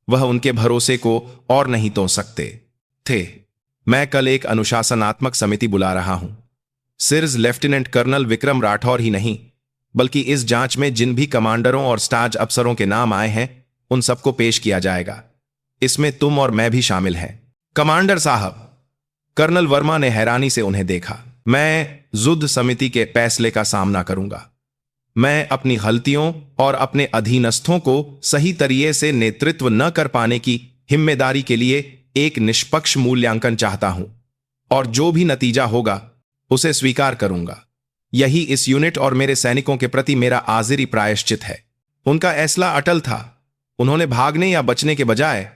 वह उनके भरोसे को और नहीं तोड़ सकते थे। मैं कल एक अनुशासनात्मक समिति बुला रहा हूं। सिर्फ लेफ्टिनेंट कर्नल विक्रम राठौर ही नहीं, बल्कि इस जांच में जिन भी कमांडरों और स्टाफ अफसरों के नाम आए हैं उन सबको पेश किया जाएगा। इसमें तुम और मैं भी शामिल हैं। कमांडर साहब, कर्नल वर्मा ने हैरानी से उन्हें देखा। मैं युद्ध समिति के फैसले का सामना करूंगा। मैं अपनी गलतियों और अपने अधीनस्थों को सही तरीके से नेतृत्व न कर पाने की जिम्मेदारी के लिए एक निष्पक्ष मूल्यांकन चाहता हूं और जो भी नतीजा होगा उसे स्वीकार करूंगा। यही इस यूनिट और मेरे सैनिकों के प्रति मेरा आजिरी प्रायश्चित है। उनका फैसला अटल था। उन्होंने भागने या बचने के बजाय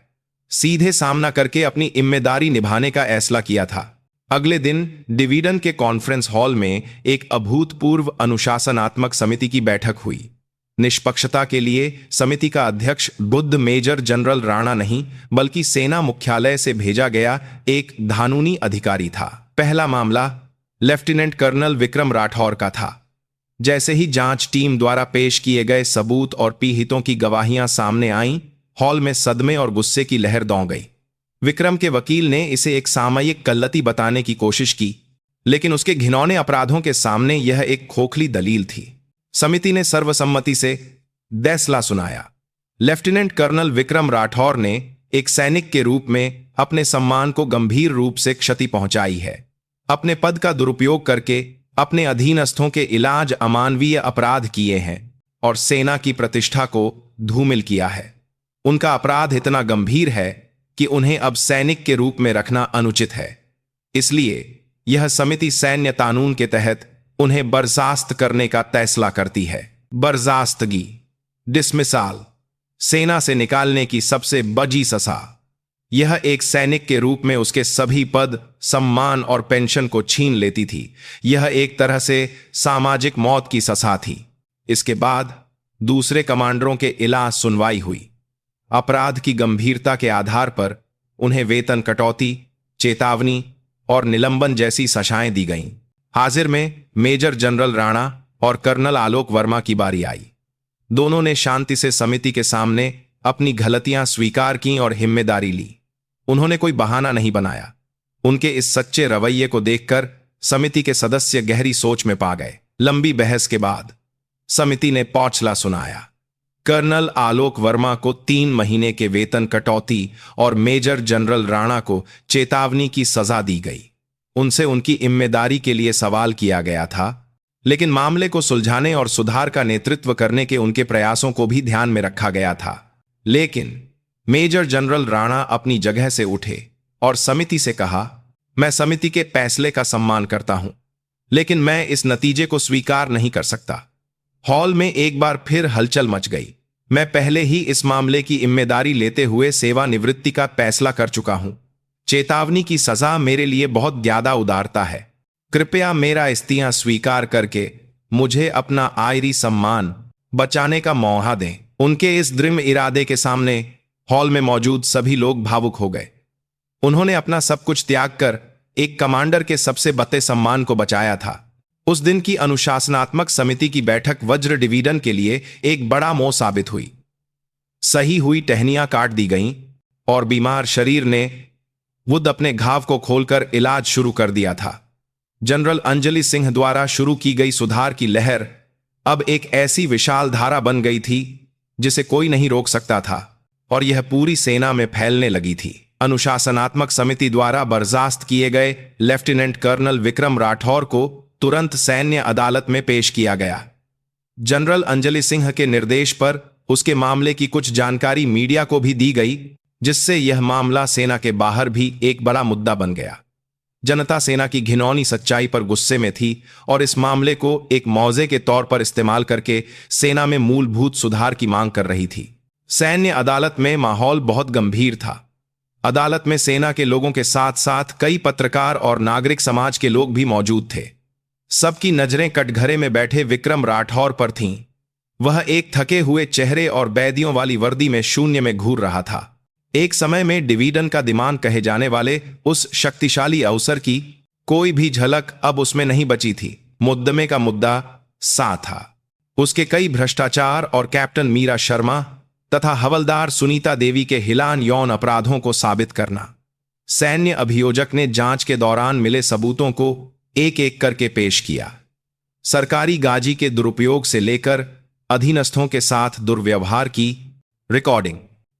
सीधे सामना करके अपनी जिम्मेदारी निभाने का फैसला किया था। अगले दिन डिवीजन के कॉन्फ्रेंस हॉल में एक अभूतपूर्व अनुशासनात्मक समिति की बैठक हुई। निष्पक्षता के लिए समिति का अध्यक्ष बुद्ध मेजर जनरल राणा नहीं, बल्कि सेना मुख्यालय से भेजा गया एक कानूनी अधिकारी था। पहला मामला लेफ्टिनेंट कर्नल विक्रम राठौर का था। जैसे ही जांच टीम द्वारा पेश किए गए सबूत और पीड़ितों की गवाहियां सामने आईं, हॉल में सदमे और गुस्से की लहर दौड़ गई। विक्रम के वकील ने इसे एक सामयिक गलती बताने की कोशिश की, लेकिन उसके घिनौने अपराधों के सामने यह एक खोखली दलील थी। समिति ने सर्वसम्मति से फैसला सुनाया। लेफ्टिनेंट कर्नल विक्रम राठौर ने एक सैनिक के रूप में अपने सम्मान को गंभीर रूप से क्षति पहुंचाई है। अपने पद का दुरुपयोग करके अपने अधीनस्थों के इलाज अमानवीय अपराध किए हैं और सेना की प्रतिष्ठा को धूमिल किया है। उनका अपराध इतना गंभीर है कि उन्हें अब सैनिक के रूप में रखना अनुचित है। इसलिए यह समिति सैन्य कानून के तहत उन्हें बर्खास्त करने का फैसला करती है। बर्खास्तगी, डिसमिसाल, सेना से निकालने की सबसे बड़ी सजा। यह एक सैनिक के रूप में उसके सभी पद, सम्मान और पेंशन को छीन लेती थी। यह एक तरह से सामाजिक मौत की सजा थी। इसके बाद दूसरे कमांडरों के इलाज सुनवाई हुई। अपराध की गंभीरता के आधार पर उन्हें वेतन कटौती, चेतावनी और निलंबन जैसी सजाएं दी गईं। हाजिर में मेजर जनरल राणा और कर्नल आलोक वर्मा की बारी आई। दोनों ने शांति से समिति के सामने अपनी गलतियां स्वीकार की और जिम्मेदारी ली। उन्होंने कोई बहाना नहीं बनाया। उनके इस सच्चे रवैये को देखकर समिति के सदस्य गहरी सोच में पा गए। लंबी बहस के बाद समिति ने फैसला सुनाया। कर्नल आलोक वर्मा को 3 महीने के वेतन कटौती और मेजर जनरल राणा को चेतावनी की सजा दी गई। उनसे उनकी जिम्मेदारी के लिए सवाल किया गया था, लेकिन मामले को सुलझाने और सुधार का नेतृत्व करने के उनके प्रयासों को भी ध्यान में रखा गया था। लेकिन मेजर जनरल राणा अपनी जगह से उठे और समिति से कहा, मैं समिति के फैसले का सम्मान करता हूं, लेकिन मैं इस नतीजे को स्वीकार नहीं कर सकता। हॉल में एक बार फिर हलचल मच गई। मैं पहले ही इस मामले की जिम्मेदारी लेते हुए सेवानिवृत्ति का फैसला कर चुका हूं। चेतावनी की सजा मेरे लिए बहुत ज्यादा उदारता है। कृपया मेरा इस्तीफा स्वीकार करके मुझे अपना आयरी सम्मान बचाने का मौका दें। उनके इस दृढ़ इरादे के सामने हॉल में मौजूद सभी लोग भावुक हो गए। उन्होंने अपना सब कुछ त्याग कर एक कमांडर के सबसे बड़े सम्मान को बचाया था। उस दिन की अनुशासनात्मक समिति की बैठक वज्र डिवीजन के लिए एक बड़ा मोड़ साबित हुई। सही हुई टहनियां काट दी गईं और बीमार शरीर ने वुड अपने घाव को खोलकर इलाज शुरू कर दिया था। जनरल अंजलि सिंह द्वारा शुरू की गई सुधार की लहर अब एक ऐसी विशाल धारा बन गई थी जिसे कोई नहीं रोक सकता था और यह पूरी सेना में फैलने लगी थी। अनुशासनात्मक समिति द्वारा बर्खास्त किए गए लेफ्टिनेंट कर्नल विक्रम राठौर को तुरंत सैन्य अदालत में पेश किया गया। जनरल अंजलि सिंह के निर्देश पर उसके मामले की कुछ जानकारी मीडिया को भी दी गई, जिससे यह मामला सेना के बाहर भी एक बड़ा मुद्दा बन गया। जनता सेना की घिनौनी सच्चाई पर गुस्से में थी और इस मामले को एक मौजे के तौर पर इस्तेमाल करके सेना में मूलभूत सुधार की मांग कर रही थी। सैन्य अदालत में माहौल बहुत गंभीर था। अदालत में सेना के लोगों के साथ साथ कई पत्रकार और नागरिक समाज के लोग भी मौजूद थे। सबकी नजरें कटघरे में बैठे विक्रम राठौर पर थीं। वह एक थके हुए चेहरे और बैदियों वाली वर्दी में शून्य में घूर रहा था। एक समय में डिवीजन का दिमाग कहे जाने वाले उस शक्तिशाली अवसर की कोई भी झलक अब उसमें नहीं बची थी। मुद्दमे का मुद्दा सा था उसके कई भ्रष्टाचार और कैप्टन मीरा शर्मा तथा हवलदार सुनीता देवी के हिलान यौन अपराधों को साबित करना। सैन्य अभियोजक ने जांच के दौरान मिले सबूतों को एक एक करके पेश किया। सरकारी गाजी के दुरुपयोग से लेकर अधीनस्थों के साथ दुर्व्यवहार की रिकॉर्डिंग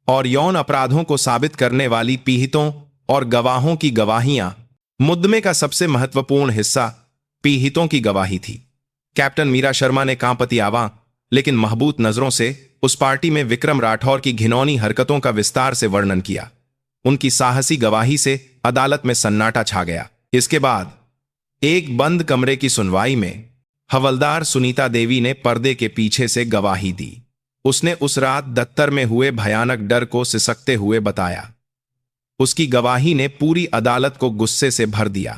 और यौन अपराधों को साबित करने वाली पीड़ितों और गवाहों की गवाहियां। मुद्दमे का सबसे महत्वपूर्ण हिस्सा पीड़ितों की गवाही थी। कैप्टन मीरा शर्मा ने कांपती आवाज लेकिन महबूत नजरों से उस पार्टी में विक्रम राठौर की घिनौनी हरकतों का विस्तार से वर्णन किया। उनकी साहसी गवाही से अदालत में सन्नाटा छा गया। इसके बाद एक बंद कमरे की सुनवाई में हवलदार सुनीता देवी ने पर्दे के पीछे से गवाही दी। उसने उस रात दफ्तर में हुए भयानक डर को सिसकते हुए बताया। उसकी गवाही ने पूरी अदालत को गुस्से से भर दिया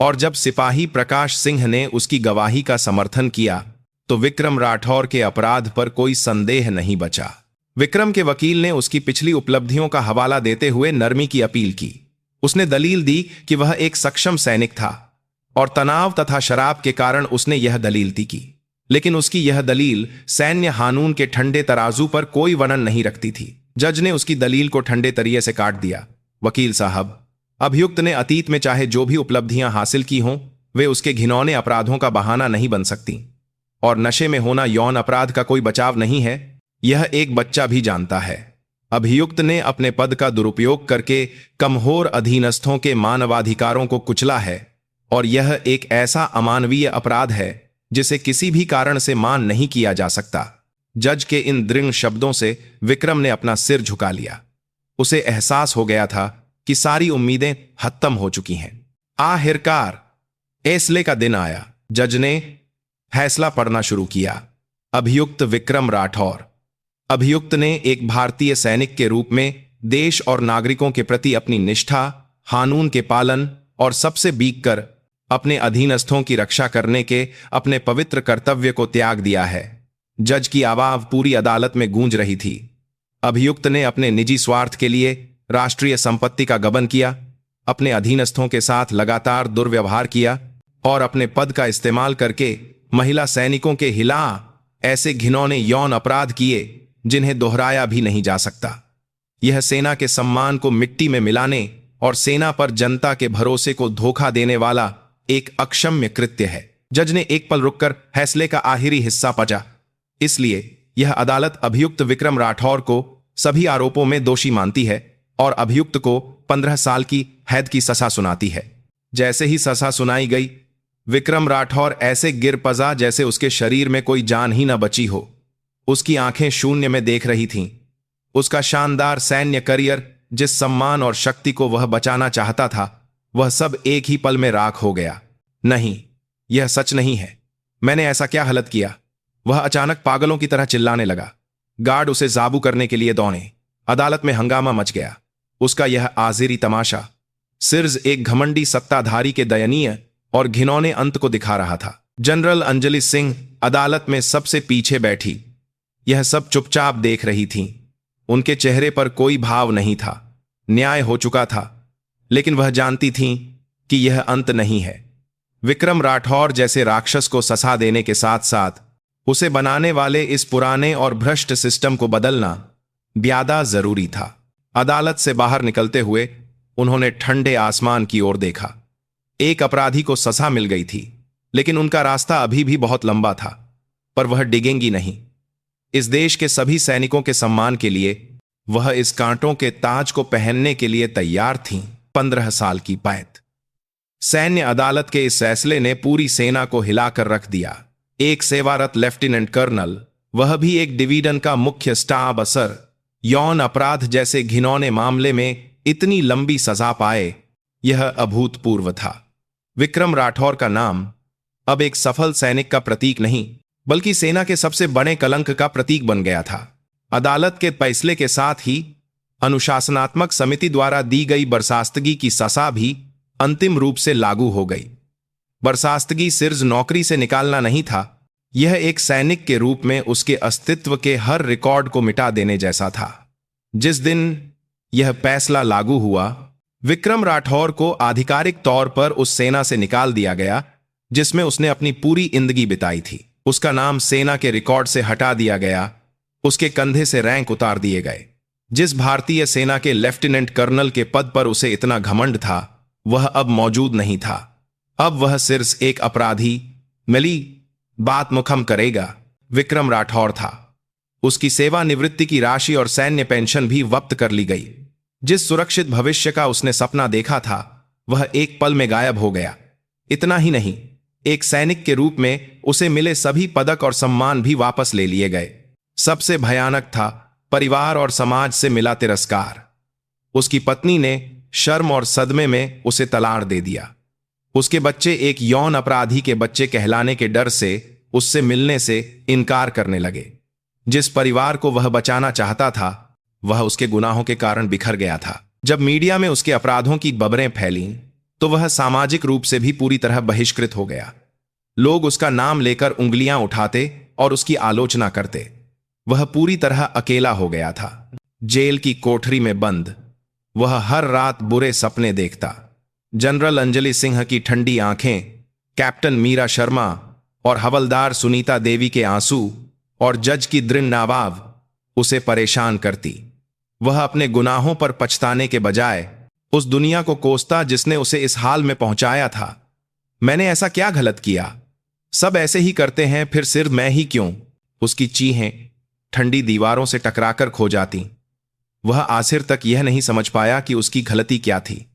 और जब सिपाही प्रकाश सिंह ने उसकी गवाही का समर्थन किया तो विक्रम राठौर के अपराध पर कोई संदेह नहीं बचा। विक्रम के वकील ने उसकी पिछली उपलब्धियों का हवाला देते हुए नरमी की अपील की। उसने दलील दी कि वह एक सक्षम सैनिक था और तनाव तथा शराब के कारण उसने यह दलील दी की, लेकिन उसकी यह दलील सैन्य कानून के ठंडे तराजू पर कोई वनन नहीं रखती थी। जज ने उसकी दलील को ठंडे तरिए से काट दिया। वकील साहब, अभियुक्त ने अतीत में चाहे जो भी उपलब्धियां हासिल की हों, वे उसके घिनौने अपराधों का बहाना नहीं बन सकती और नशे में होना यौन अपराध का कोई बचाव नहीं है। यह एक बच्चा भी जानता है। अभियुक्त ने अपने पद का दुरुपयोग करके कमजोर अधीनस्थों के मानवाधिकारों को कुचला है और यह एक ऐसा अमानवीय अपराध है जिसे किसी भी कारण से मान नहीं किया जा सकता। जज के इन दृढ़ शब्दों से विक्रम ने अपना सिर झुका लिया। उसे एहसास हो गया था कि सारी उम्मीदें खत्म हो चुकी हैं। आखिरकार फैसले का दिन आया। जज ने फैसला पढ़ना शुरू किया। अभियुक्त विक्रम राठौर। अभियुक्त ने एक भारतीय सैनिक के रूप में देश और नागरिकों के प्रति अपनी निष्ठा, कानून के पालन और सबसे बीक कर अपने अधीनस्थों की रक्षा करने के अपने पवित्र कर्तव्य को त्याग दिया है। जज की आवाज पूरी अदालत में गूंज रही थी। अभियुक्त ने अपने निजी स्वार्थ के लिए राष्ट्रीय संपत्ति का गबन किया, अपने अधीनस्थों के साथ लगातार दुर्व्यवहार किया और अपने पद का इस्तेमाल करके महिला सैनिकों के खिलाफ ऐसे घिनौने यौन अपराध किए जिन्हें दोहराया भी नहीं जा सकता। यह सेना के सम्मान को मिट्टी में मिलाने और सेना पर जनता के भरोसे को धोखा देने वाला एक अक्षम्य कृत्य है। जज ने एक पल रुककर फैसले का आखिरी हिस्सा पढ़ा। इसलिए यह अदालत अभियुक्त विक्रम राठौर को सभी आरोपों में दोषी मानती है और अभियुक्त को 15 साल की कैद की सजा सुनाती है। जैसे ही सजा सुनाई गई, विक्रम राठौर ऐसे गिर पड़ा जैसे उसके शरीर में कोई जान ही न बची हो। उसकी आंखें शून्य में देख रही थीं। उसका शानदार सैन्य करियर, जिस सम्मान और शक्ति को वह बचाना चाहता था, वह सब एक ही पल में राख हो गया। नहीं, यह सच नहीं है। मैंने ऐसा क्या गलत किया? वह अचानक पागलों की तरह चिल्लाने लगा। गार्ड उसे काबू करने के लिए दौड़े। अदालत में हंगामा मच गया। उसका यह आखिरी तमाशा सिर्फ एक घमंडी सत्ताधारी के दयनीय और घिनौने अंत को दिखा रहा था। जनरल अंजलि सिंह अदालत में सबसे पीछे बैठी। यह सब चुपचाप देख रही थीं। उनके चेहरे पर कोई भाव नहीं था। न्याय हो चुका था, लेकिन वह जानती थीं कि यह अंत नहीं है। विक्रम राठौर जैसे राक्षस को सजा देने के साथ साथ उसे बनाने वाले इस पुराने और भ्रष्ट सिस्टम को बदलना ज्यादा जरूरी था। अदालत से बाहर निकलते हुए उन्होंने ठंडे आसमान की ओर देखा। एक अपराधी को सजा मिल गई थी, लेकिन उनका रास्ता अभी भी बहुत लंबा था। पर वह डिगेंगी नहीं। इस देश के सभी सैनिकों के सम्मान के लिए वह इस कांटों के ताज को पहनने के लिए तैयार थीं। 15 साल की कैद। सैन्य अदालत के इस फैसले ने पूरी सेना को हिलाकर रख दिया। एक सेवारत लेफ्टिनेंट कर्नल, वह भी एक डिवीजन का मुख्य स्टाफ अफसर, यौन अपराध जैसे घिनौने मामले में इतनी लंबी सजा पाए, यह अभूतपूर्व था। विक्रम राठौर का नाम अब एक सफल सैनिक का प्रतीक नहीं, बल्कि सेना के सबसे बड़े कलंक का प्रतीक बन गया था। अदालत के फैसले के साथ ही अनुशासनात्मक समिति द्वारा दी गई बर्खास्तगी की सजा भी अंतिम रूप से लागू हो गई। बर्खास्तगी सिर्फ नौकरी से निकालना नहीं था, यह एक सैनिक के रूप में उसके अस्तित्व के हर रिकॉर्ड को मिटा देने जैसा था। जिस दिन यह फैसला लागू हुआ, विक्रम राठौर को आधिकारिक तौर पर उस सेना से निकाल दिया गया जिसमें उसने अपनी पूरी जिंदगी बिताई थी। उसका नाम सेना के रिकॉर्ड से हटा दिया गया, उसके कंधे से रैंक उतार दिए गए। जिस भारतीय सेना के लेफ्टिनेंट कर्नल के पद पर उसे इतना घमंड था, वह अब मौजूद नहीं था। अब वह सिर्फ एक अपराधी मिली बात मुखम करेगा विक्रम राठौर था। उसकी सेवानिवृत्ति की राशि और सैन्य पेंशन भी वक्त कर ली गई। जिस सुरक्षित भविष्य का उसने सपना देखा था, वह एक पल में गायब हो गया। इतना ही नहीं, एक सैनिक के रूप में उसे मिले सभी पदक और सम्मान भी वापस ले लिए गए। सबसे भयानक था परिवार और समाज से मिला तिरस्कार। उसकी पत्नी ने शर्म और सदमे में उसे तलाक दे दिया। उसके बच्चे एक यौन अपराधी के बच्चे कहलाने के डर से उससे मिलने से इनकार करने लगे। जिस परिवार को वह बचाना चाहता था, वह उसके गुनाहों के कारण बिखर गया था। जब मीडिया में उसके अपराधों की खबरें फैलीं, तो वह सामाजिक रूप से भी पूरी तरह बहिष्कृत हो गया। लोग उसका नाम लेकर उंगलियां उठाते और उसकी आलोचना करते। वह पूरी तरह अकेला हो गया था। जेल की कोठरी में बंद वह हर रात बुरे सपने देखता। जनरल अंजलि सिंह की ठंडी आंखें, कैप्टन मीरा शर्मा और हवलदार सुनीता देवी के आंसू और जज की दृढ़ आवाज उसे परेशान करती। वह अपने गुनाहों पर पछताने के बजाय उस दुनिया को कोसता जिसने उसे इस हाल में पहुंचाया था। मैंने ऐसा क्या गलत किया? सब ऐसे ही करते हैं, फिर सिर्फ मैं ही क्यों? उसकी चीखें ठंडी दीवारों से टकराकर खो जाती। वह आखिर तक यह नहीं समझ पाया कि उसकी गलती क्या थी।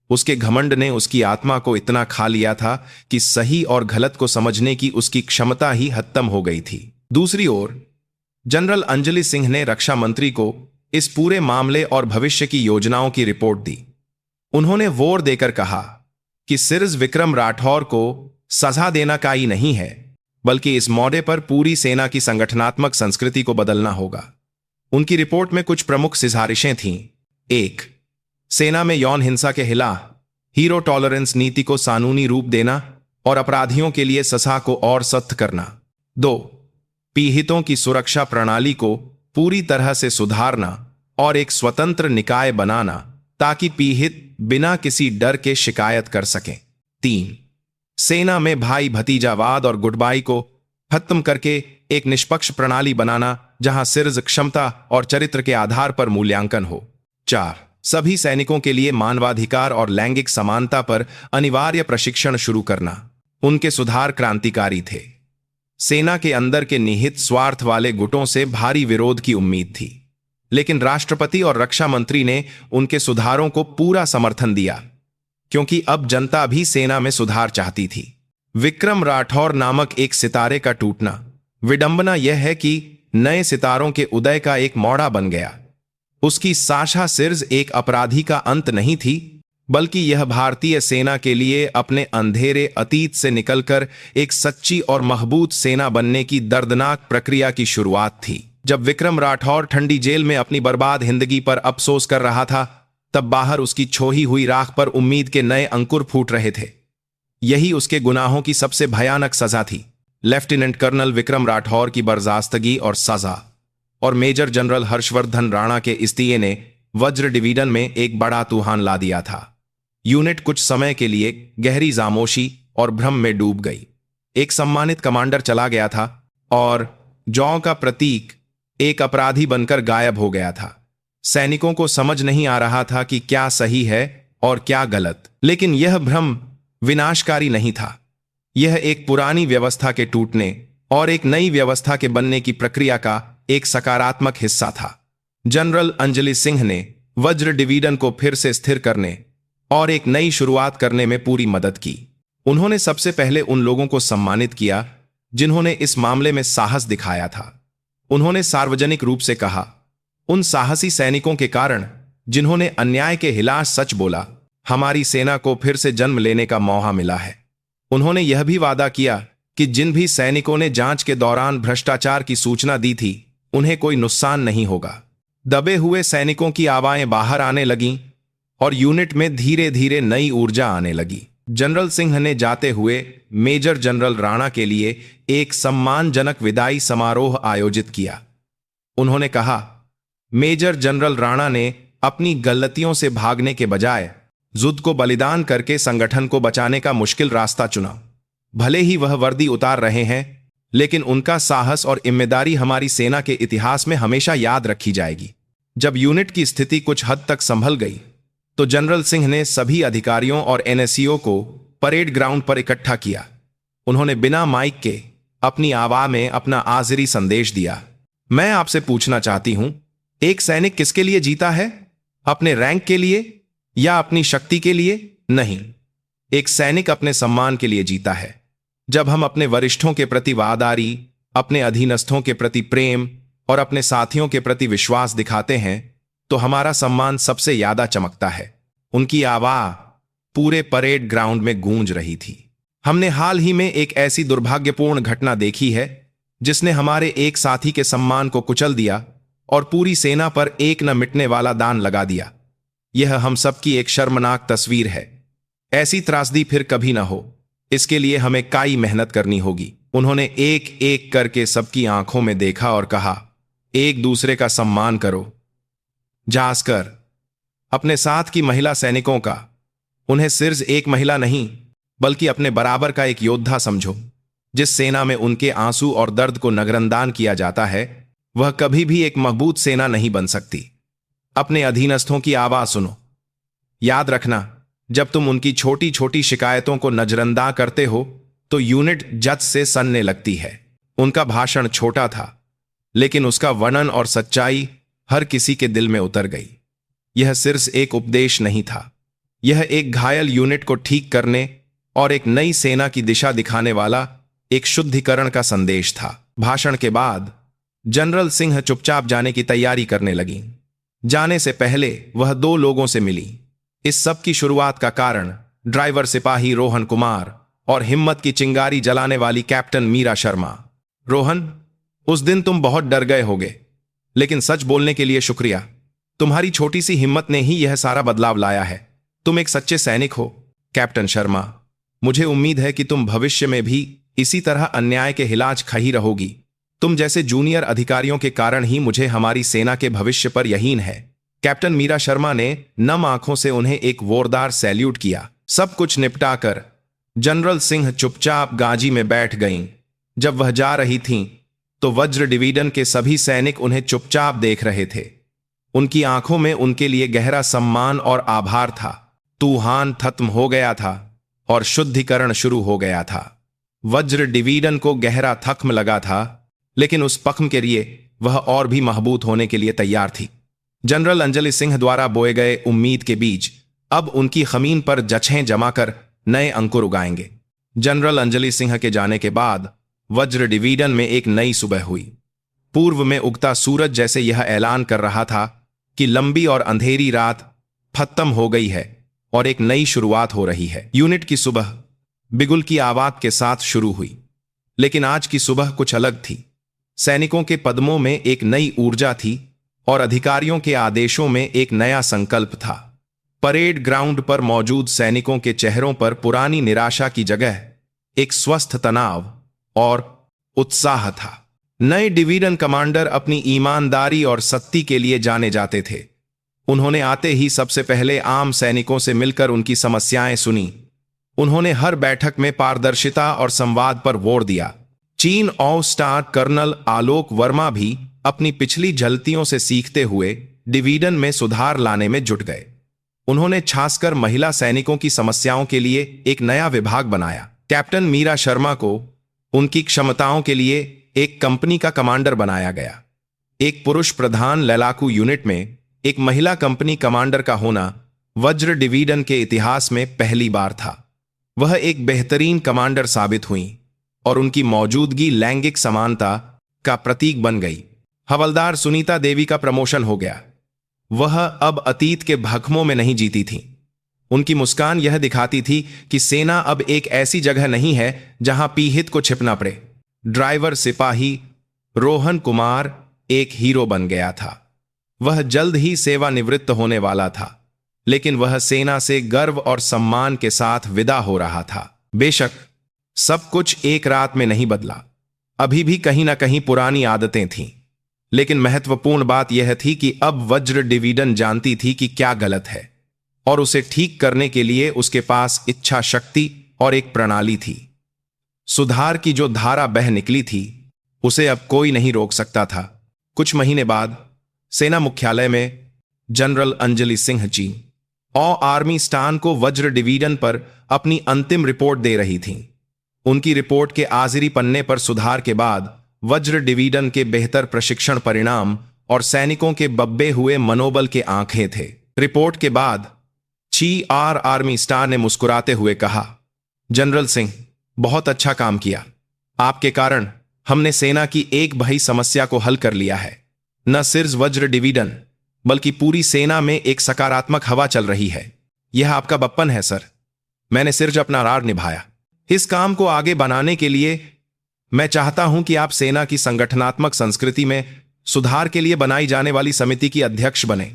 उसके घमंड ने उसकी आत्मा को इतना खा लिया था कि सही और गलत को समझने की उसकी क्षमता ही खत्म हो गई थी। दूसरी ओर जनरल अंजलि सिंह ने रक्षा मंत्री को इस पूरे मामले और भविष्य की योजनाओं की रिपोर्ट दी। उन्होंने वोर देकर कहा कि सिर्फ विक्रम राठौर को सजा देना काई नहीं है, बल्कि इस मौके पर पूरी सेना की संगठनात्मक संस्कृति को बदलना होगा। उनकी रिपोर्ट में कुछ प्रमुख सिफारिशें थीं। 1. सेना में यौन हिंसा के खिलाफ हीरो टॉलरेंस नीति को कानूनी रूप देना और अपराधियों के लिए सजा को और सख्त करना। 2. पीड़ितों की सुरक्षा प्रणाली को पूरी तरह से सुधारना और एक स्वतंत्र निकाय बनाना ताकि पीड़ित बिना किसी डर के शिकायत कर सकें। 3. सेना में भाई भतीजावाद और गुटबाई को खत्म करके एक निष्पक्ष प्रणाली बनाना जहां सिर्फ क्षमता और चरित्र के आधार पर मूल्यांकन हो। 4. सभी सैनिकों के लिए मानवाधिकार और लैंगिक समानता पर अनिवार्य प्रशिक्षण शुरू करना। उनके सुधार क्रांतिकारी थे। सेना के अंदर के निहित स्वार्थ वाले गुटों से भारी विरोध की उम्मीद थी, लेकिन राष्ट्रपति और रक्षा मंत्री ने उनके सुधारों को पूरा समर्थन दिया, क्योंकि अब जनता भी सेना में सुधार चाहती थी। विक्रम राठौर नामक एक सितारे का टूटना विडंबना यह है कि नए सितारों के उदय का एक मौड़ा बन गया। उसकी साशा सिर्फ एक अपराधी का अंत नहीं थी, बल्कि यह भारतीय सेना के लिए अपने अंधेरे अतीत से निकलकर एक सच्ची और मजबूत सेना बनने की दर्दनाक प्रक्रिया की शुरुआत थी। जब विक्रम राठौर ठंडी जेल में अपनी बर्बाद जिंदगी पर अफसोस कर रहा था, तब बाहर उसकी छोही हुई राख पर उम्मीद के नए अंकुर फूट रहे थे। यही उसके गुनाहों की सबसे भयानक सजा थी। लेफ्टिनेंट कर्नल विक्रम राठौर की बर्खास्तगी और सजा और मेजर जनरल हर्षवर्धन राणा के इस्तीफे ने वज्र डिवीजन में एक बड़ा तूफान ला दिया था। यूनिट कुछ समय के लिए गहरी खामोशी और भ्रम में डूब गई। एक सम्मानित कमांडर चला गया था और जौ का प्रतीक एक अपराधी बनकर गायब हो गया था। सैनिकों को समझ नहीं आ रहा था कि क्या सही है और क्या गलत, लेकिन यह भ्रम विनाशकारी नहीं था। यह एक पुरानी व्यवस्था के टूटने और एक नई व्यवस्था के बनने की प्रक्रिया का एक सकारात्मक हिस्सा था। जनरल अंजलि सिंह ने वज्र डिवीजन को फिर से स्थिर करने और एक नई शुरुआत करने में पूरी मदद की। उन्होंने सबसे पहले उन लोगों को सम्मानित किया जिन्होंने इस मामले में साहस दिखाया था। उन्होंने सार्वजनिक रूप से कहा, उन साहसी सैनिकों के कारण जिन्होंने अन्याय के खिलाफ सच बोला, हमारी सेना को फिर से जन्म लेने का मौका मिला है। उन्होंने यह भी वादा किया कि जिन भी सैनिकों ने जांच के दौरान भ्रष्टाचार की सूचना दी थी, उन्हें कोई नुकसान नहीं होगा। दबे हुए सैनिकों की आवाज़ें बाहर आने लगीं और यूनिट में धीरे धीरे नई ऊर्जा आने लगी। जनरल सिंह ने जाते हुए मेजर जनरल राणा के लिए एक सम्मानजनक विदाई समारोह आयोजित किया। उन्होंने कहा, मेजर जनरल राणा ने अपनी गलतियों से भागने के बजाय युद्ध को बलिदान करके संगठन को बचाने का मुश्किल रास्ता चुना। भले ही वह वर्दी उतार रहे हैं, लेकिन उनका साहस और जिम्मेदारी हमारी सेना के इतिहास में हमेशा याद रखी जाएगी। जब यूनिट की स्थिति कुछ हद तक संभल गई, तो जनरल सिंह ने सभी अधिकारियों और एनएससीओ को परेड ग्राउंड पर इकट्ठा किया। उन्होंने बिना माइक के अपनी आवाज में अपना आखिरी संदेश दिया। मैं आपसे पूछना चाहती हूं, एक सैनिक किसके लिए जीता है? अपने रैंक के लिए या अपनी शक्ति के लिए? नहीं, एक सैनिक अपने सम्मान के लिए जीता है। जब हम अपने वरिष्ठों के प्रति वफादारी, अपने अधीनस्थों के प्रति प्रेम और अपने साथियों के प्रति विश्वास दिखाते हैं, तो हमारा सम्मान सबसे ज्यादा चमकता है। उनकी आवाज पूरे परेड ग्राउंड में गूंज रही थी। हमने हाल ही में एक ऐसी दुर्भाग्यपूर्ण घटना देखी है जिसने हमारे एक साथी के सम्मान को कुचल दिया और पूरी सेना पर एक न मिटने वाला दान लगा दिया। यह हम सबकी एक शर्मनाक तस्वीर है। ऐसी त्रासदी फिर कभी ना हो, इसके लिए हमें कई मेहनत करनी होगी। उन्होंने एक एक करके सबकी आंखों में देखा और कहा, एक दूसरे का सम्मान करो। जासकर अपने साथ की महिला सैनिकों का, उन्हें सिर्फ एक महिला नहीं बल्कि अपने बराबर का एक योद्धा समझो। जिस सेना में उनके आंसू और दर्द को नजरअंदाज किया जाता है, वह कभी भी एक मजबूत सेना नहीं बन सकती। अपने अधीनस्थों की आवाज सुनो। याद रखना, जब तुम उनकी छोटी छोटी शिकायतों को नजरअंदाज करते हो, तो यूनिट जज से सनने लगती है। उनका भाषण छोटा था, लेकिन उसका वर्णन और सच्चाई हर किसी के दिल में उतर गई। यह सिर्फ एक उपदेश नहीं था, यह एक घायल यूनिट को ठीक करने और एक नई सेना की दिशा दिखाने वाला एक शुद्धिकरण का संदेश था। भाषण के बाद जनरल सिंह चुपचाप जाने की तैयारी करने लगी। जाने से पहले वह दो लोगों से मिली। इस सब की शुरुआत का कारण ड्राइवर सिपाही रोहन कुमार और हिम्मत की चिंगारी जलाने वाली कैप्टन मीरा शर्मा। रोहन, उस दिन तुम बहुत डर गए होगे, लेकिन सच बोलने के लिए शुक्रिया। तुम्हारी छोटी सी हिम्मत ने ही यह सारा बदलाव लाया है। तुम एक सच्चे सैनिक हो। कैप्टन शर्मा, मुझे उम्मीद है कि तुम भविष्य में भी इसी तरह अन्याय के खिलाफ खड़ी रहोगी। तुम जैसे जूनियर अधिकारियों के कारण ही मुझे हमारी सेना के भविष्य पर यकीन है। कैप्टन मीरा शर्मा ने नम आंखों से उन्हें एक जोरदार सैल्यूट किया। सब कुछ निपटाकर जनरल सिंह चुपचाप गाजी में बैठ गईं। जब वह जा रही थीं, तो वज्र डिवीजन के सभी सैनिक उन्हें चुपचाप देख रहे थे। उनकी आंखों में उनके लिए गहरा सम्मान और आभार था। तूफान खत्म हो गया था और शुद्धिकरण शुरू हो गया था। वज्र डिवीजन को गहरा थक्म लगा था, लेकिन उस पख्म के लिए वह और भी मजबूत होने के लिए तैयार थी। जनरल अंजलि सिंह द्वारा बोए गए उम्मीद के बीज अब उनकी खमीन पर जछें जमाकर नए अंकुर उगाएंगे। जनरल अंजलि सिंह के जाने के बाद वज्र डिवीजन में एक नई सुबह हुई। पूर्व में उगता सूरज जैसे यह ऐलान कर रहा था कि लंबी और अंधेरी रात खत्म हो गई है और एक नई शुरुआत हो रही है। यूनिट की सुबह बिगुल की आवाज के साथ शुरू हुई, लेकिन आज की सुबह कुछ अलग थी। सैनिकों के पदमों में एक नई ऊर्जा थी और अधिकारियों के आदेशों में एक नया संकल्प था। परेड ग्राउंड पर मौजूद सैनिकों के चेहरों पर पुरानी निराशा की जगह एक स्वस्थ तनाव और उत्साह था। नए डिवीजन कमांडर अपनी ईमानदारी और सख्ती के लिए जाने जाते थे। उन्होंने आते ही सबसे पहले आम सैनिकों से मिलकर उनकी समस्याएं सुनी। उन्होंने हर बैठक में पारदर्शिता और संवाद पर जोर दिया। चीन और स्टार कर्नल आलोक वर्मा भी अपनी पिछली गलतियों से सीखते हुए डिवीजन में सुधार लाने में जुट गए। उन्होंने खासकर महिला सैनिकों की समस्याओं के लिए एक नया विभाग बनाया। कैप्टन मीरा शर्मा को उनकी क्षमताओं के लिए एक कंपनी का कमांडर बनाया गया। एक पुरुष प्रधान लड़ाकू यूनिट में एक महिला कंपनी कमांडर का होना वज्र डिवीजन के इतिहास में पहली बार था। वह एक बेहतरीन कमांडर साबित हुई और उनकी मौजूदगी लैंगिक समानता का प्रतीक बन गई। हवलदार सुनीता देवी का प्रमोशन हो गया। वह अब अतीत के भस्मों में नहीं जीती थी। उनकी मुस्कान यह दिखाती थी कि सेना अब एक ऐसी जगह नहीं है जहां पीड़ित को छिपना पड़े। ड्राइवर सिपाही रोहन कुमार एक हीरो बन गया था। वह जल्द ही सेवानिवृत्त होने वाला था, लेकिन वह सेना से गर्व और सम्मान के साथ विदा हो रहा था। बेशक सब कुछ एक रात में नहीं बदला, अभी भी कहीं ना कहीं पुरानी आदतें थीं, लेकिन महत्वपूर्ण बात यह थी कि अब वज्र डिवीजन जानती थी कि क्या गलत है और उसे ठीक करने के लिए उसके पास इच्छा शक्ति और एक प्रणाली थी। सुधार की जो धारा बह निकली थी उसे अब कोई नहीं रोक सकता था। कुछ महीने बाद सेना मुख्यालय में जनरल अंजलि सिंह जी और आर्मी स्टान को वज्र डिवीजन पर अपनी अंतिम रिपोर्ट दे रही थीं। उनकी रिपोर्ट के आखिरी पन्ने पर सुधार के बाद वज्र डिवीजन के बेहतर प्रशिक्षण परिणाम और सैनिकों के बब्बे हुए मनोबल के आंखें थे। रिपोर्ट के बाद आर्मी स्टार ने मुस्कुराते हुए कहा, जनरल सिंह, बहुत अच्छा काम किया। आपके कारण हमने सेना की एक बड़ी समस्या को हल कर लिया है। न सिर्फ वज्र डिवीजन बल्कि पूरी सेना में एक सकारात्मक हवा चल रही है। यह आपका बप्पन है सर। मैंने सिर्फ अपना रार निभाया। इस काम को आगे बनाने के लिए मैं चाहता हूं कि आप सेना की संगठनात्मक संस्कृति में सुधार के लिए बनाई जाने वाली समिति की अध्यक्ष बने।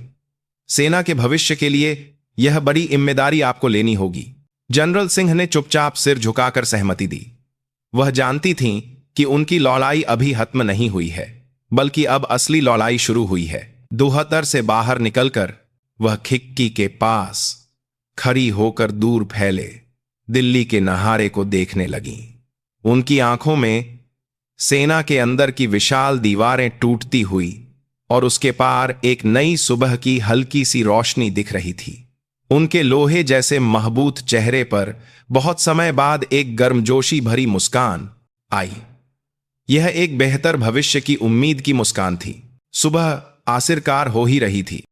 सेना के भविष्य के लिए यह बड़ी जिम्मेदारी आपको लेनी होगी। जनरल सिंह ने चुपचाप सिर झुकाकर सहमति दी। वह जानती थीं कि उनकी लड़ाई अभी खत्म नहीं हुई है, बल्कि अब असली लड़ाई शुरू हुई है। दोहतर से बाहर निकलकर वह खिड़की के पास खड़ी होकर दूर फैले दिल्ली के नहारे को देखने लगी। उनकी आंखों में सेना के अंदर की विशाल दीवारें टूटती हुई और उसके पार एक नई सुबह की हल्की सी रोशनी दिख रही थी। उनके लोहे जैसे महबूत चेहरे पर बहुत समय बाद एक गर्मजोशी भरी मुस्कान आई। यह एक बेहतर भविष्य की उम्मीद की मुस्कान थी। सुबह आखिरकार हो ही रही थी।